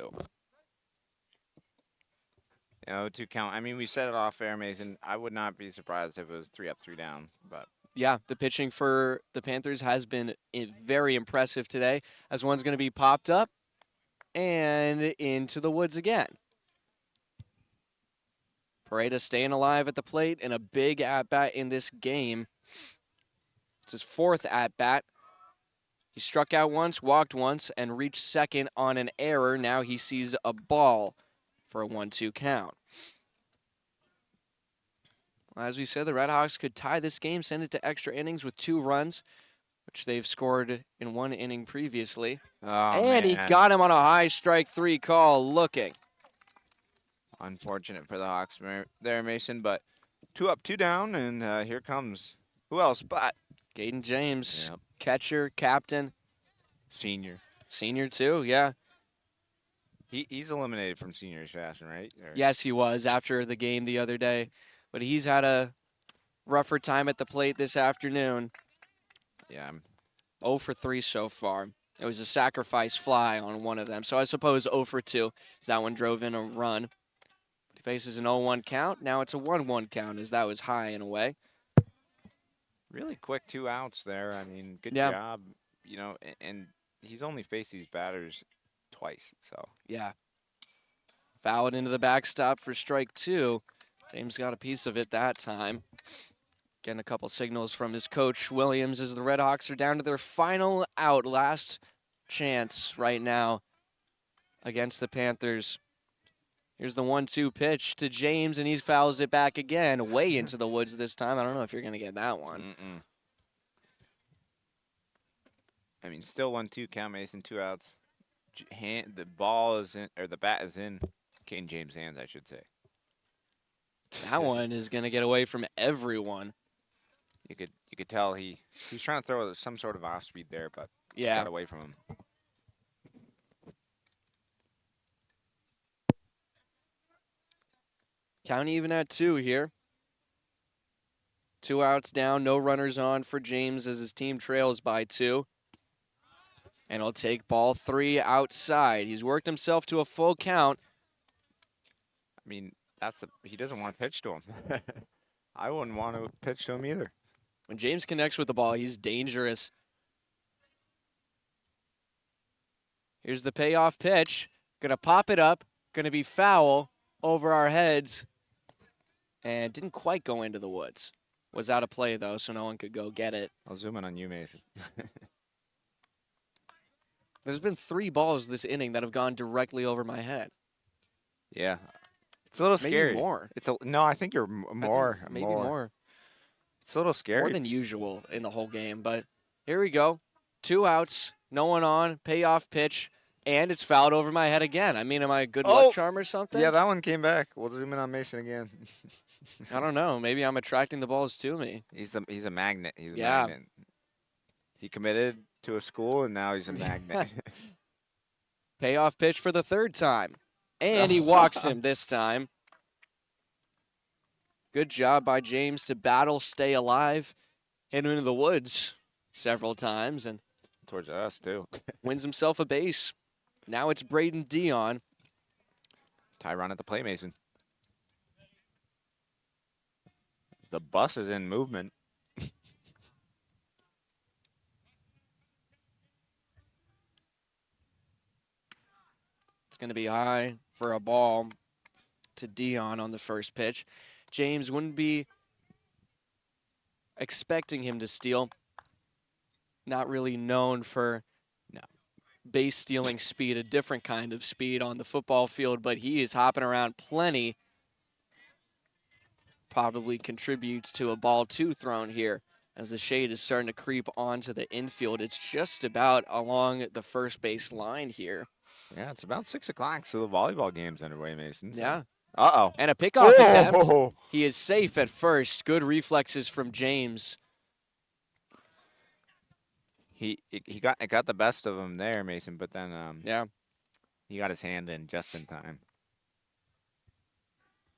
You know, 2 count. I mean, we set it off fair, Mason. I would not be surprised if it was 3 up, 3 down. But yeah, the pitching for the Panthers has been very impressive today, as one's going to be popped up and into the woods again. Pareda staying alive at the plate and a big at-bat in this game. It's his 4th at-bat. He struck out once, walked once, and reached second on an error. Now he sees a ball for a 1-2 count. Well, as we said, the Red Hawks could tie this game, send it to extra innings with 2 runs, which they've scored in 1 inning previously. And he got him on a high strike 3 call, looking. Unfortunate for the Hawks there, Mason, but 2 up, 2 down, and here comes, who else but Caden James. Yep. Catcher, captain. Senior too, yeah. He's eliminated from senior assassin, right? Or? Yes, he was after the game the other day. But he's had a rougher time at the plate this afternoon. Yeah. 0 for 3 so far. It was a sacrifice fly on one of them. So I suppose 0 for 2 as that one drove in a run. He faces an 0-1 count. Now it's a 1-1 count as that was high in a way. Really quick 2 outs there. I mean, good job. You know, and he's only faced these batters twice, so. Yeah. Fouled into the backstop for strike 2. James got a piece of it that time. Getting a couple signals from his coach, Williams, as the Red Hawks are down to their final out. Last chance right now against the Panthers. Here's the 1-2 pitch to James, and he fouls it back again, way into the woods this time. I don't know if you're going to get that one. I mean, still 1-2 count, Mason, 2 outs. The ball is in, or the bat is in. Caden James' hands, I should say. That one is going to get away from everyone. You could tell he was trying to throw some sort of off speed there, but yeah, got away from him. Count even at 2 here. 2 outs down, no runners on for James as his team trails by 2. And he'll take ball 3 outside. He's worked himself to a full count. I mean, he doesn't want to pitch to him. I wouldn't want to pitch to him either. When James connects with the ball, he's dangerous. Here's the payoff pitch. Gonna pop it up. Gonna be foul over our heads. And didn't quite go into the woods. Was out of play, though, so no one could go get it. I'll zoom in on you, Mason. There's been 3 balls this inning that have gone directly over my head. Yeah. It's a little scary. Maybe more. No, I think you're more. Maybe more. It's a little scary. More than usual in the whole game, but here we go. 2 outs, no one on, payoff pitch, and it's fouled over my head again. I mean, am I a good luck charm or something? Yeah, that one came back. We'll zoom in on Mason again. I don't know. Maybe I'm attracting the balls to me. He's a magnet. He's a magnet. He committed to a school, and now he's a magnet. Payoff pitch for the 3rd time. And he walks him this time. Good job by James to battle, stay alive, hit him into the woods several times, and towards us, too. Wins himself a base. Now it's Braden Dion. Tie run at the play, Mason. The bus is in movement. It's going to be high for a ball to Dion on the first pitch. James wouldn't be expecting him to steal. Not really known for base stealing speed, a different kind of speed on the football field, but he is hopping around plenty. Probably contributes to a ball 2 thrown here as the shade is starting to creep onto the infield. It's just about along the first base line here. Yeah, it's about 6 o'clock, so the volleyball game's underway, Mason. So. Yeah. Uh-oh. And a pickoff attempt. He is safe at first. Good reflexes from James. He got the best of him there, Mason, but then he got his hand in just in time.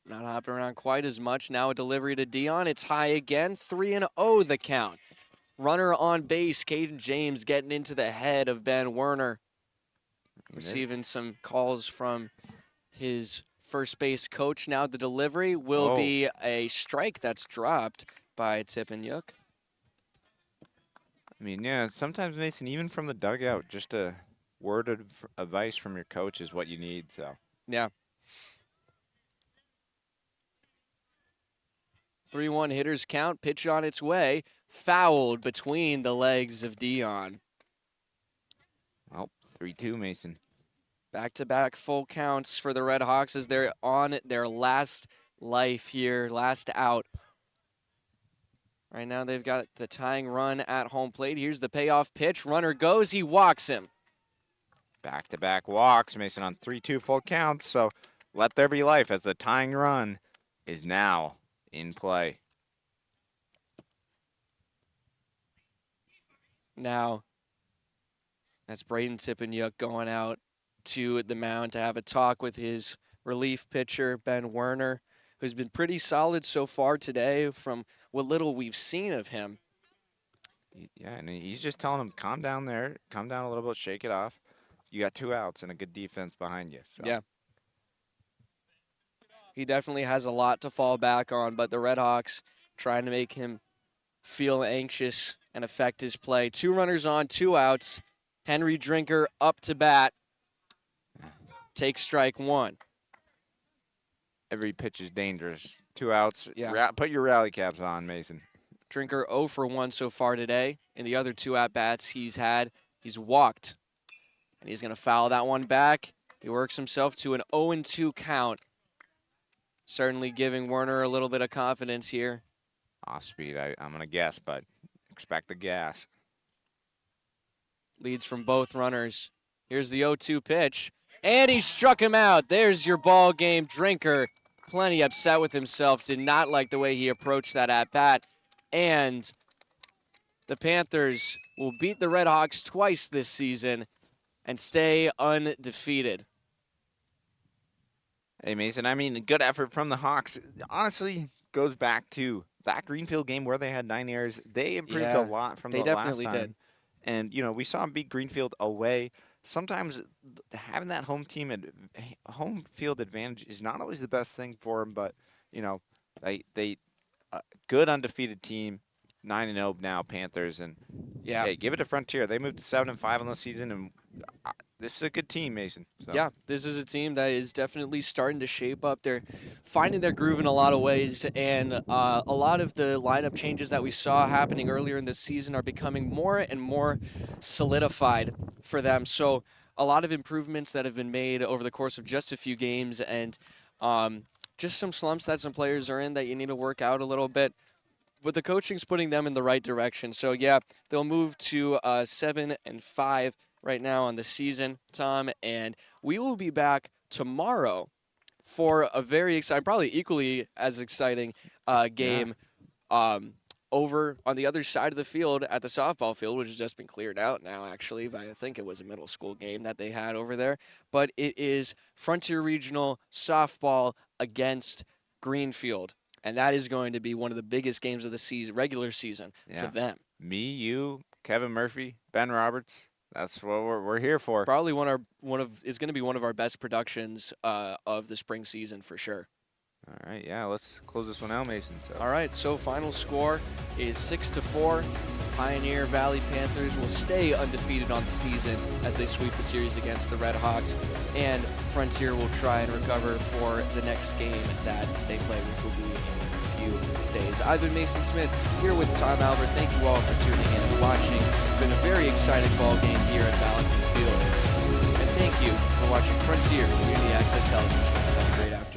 Not hopping around quite as much. Now a delivery to Dion. It's high again. 3-0 the count. Runner on base. Caden James getting into the head of Ben Werner. Receiving some calls from his first base coach. Now the delivery will be a strike that's dropped by Tippanyuk. I mean, yeah, sometimes, Mason, even from the dugout, just a word of advice from your coach is what you need. So yeah. 3-1 hitters count. Pitch on its way. Fouled between the legs of Dion. Well, 3-2, Mason. Back-to-back full counts for the Red Hawks as they're on their last life here, last out. Right now they've got the tying run at home plate. Here's the payoff pitch. Runner goes. He walks him. Back-to-back walks, Mason, on 3-2 full counts. So let there be life as the tying run is now in play. Now, that's Braden Tippanyuk going out to the mound to have a talk with his relief pitcher, Ben Werner, who's been pretty solid so far today from what little we've seen of him. Yeah, and he's just telling him, calm down there, calm down a little bit, shake it off. You got 2 outs and a good defense behind you. So. Yeah. He definitely has a lot to fall back on, but the Red Hawks trying to make him feel anxious and affect his play. 2 runners on, 2 outs. Henry Drinker up to bat. Takes strike 1. Every pitch is dangerous. 2 outs. Yeah. Put your rally caps on, Mason. Drinker 0 for 1 so far today. In the other 2 at-bats he's had, he's walked. And he's going to foul that one back. He works himself to an 0-2 count. Certainly giving Werner a little bit of confidence here. Off speed, I'm going to guess, but expect the gas. Leads from both runners. Here's the 0-2 pitch. And he struck him out. There's your ball game. Drinker, plenty upset with himself, did not like the way he approached that at-bat. And the Panthers will beat the Red Hawks twice this season and stay undefeated. Hey, Mason, I mean, good effort from the Hawks. Honestly, goes back to that Greenfield game where they had 9 errors. They improved a lot from the last time. They definitely did. And, we saw them beat Greenfield away. Sometimes having that home field advantage is not always the best thing for them, but, they good undefeated team, 9-0 now, Panthers, and hey, give it to Frontier. They moved to 7-5 on the season, and this is a good team, Mason. So. Yeah, this is a team that is definitely starting to shape up. They're finding their groove in a lot of ways, and a lot of the lineup changes that we saw happening earlier in this season are becoming more and more solidified for them. So a lot of improvements that have been made over the course of just a few games, and just some slumps that some players are in that you need to work out a little bit. But the coaching's putting them in the right direction. So, yeah, they'll move to 7-5 right now on the season, Tom. And we will be back tomorrow for a very exciting, probably equally as exciting game over on the other side of the field at the softball field, which has just been cleared out now, actually. But I think it was a middle school game that they had over there. But it is Frontier Regional softball against Greenfield. And that is going to be one of the biggest games of the season, regular season for them. Me, you, Kevin Murphy, Ben Roberts. That's what we're here for. Probably is going to be one of our best productions of the spring season for sure. All right, yeah, let's close this one out, Mason. So. All right, so final score is 6-4. Pioneer Valley Panthers will stay undefeated on the season as they sweep the series against the Red Hawks, and Frontier will try and recover for the next game that they play, which will be in a few days. I've been Mason Smith here with Tom Albert. Thank you all for tuning in and watching. It's been a very exciting ball game here at Valentin Field. And thank you for watching Frontier Community Access Television. Have a great afternoon.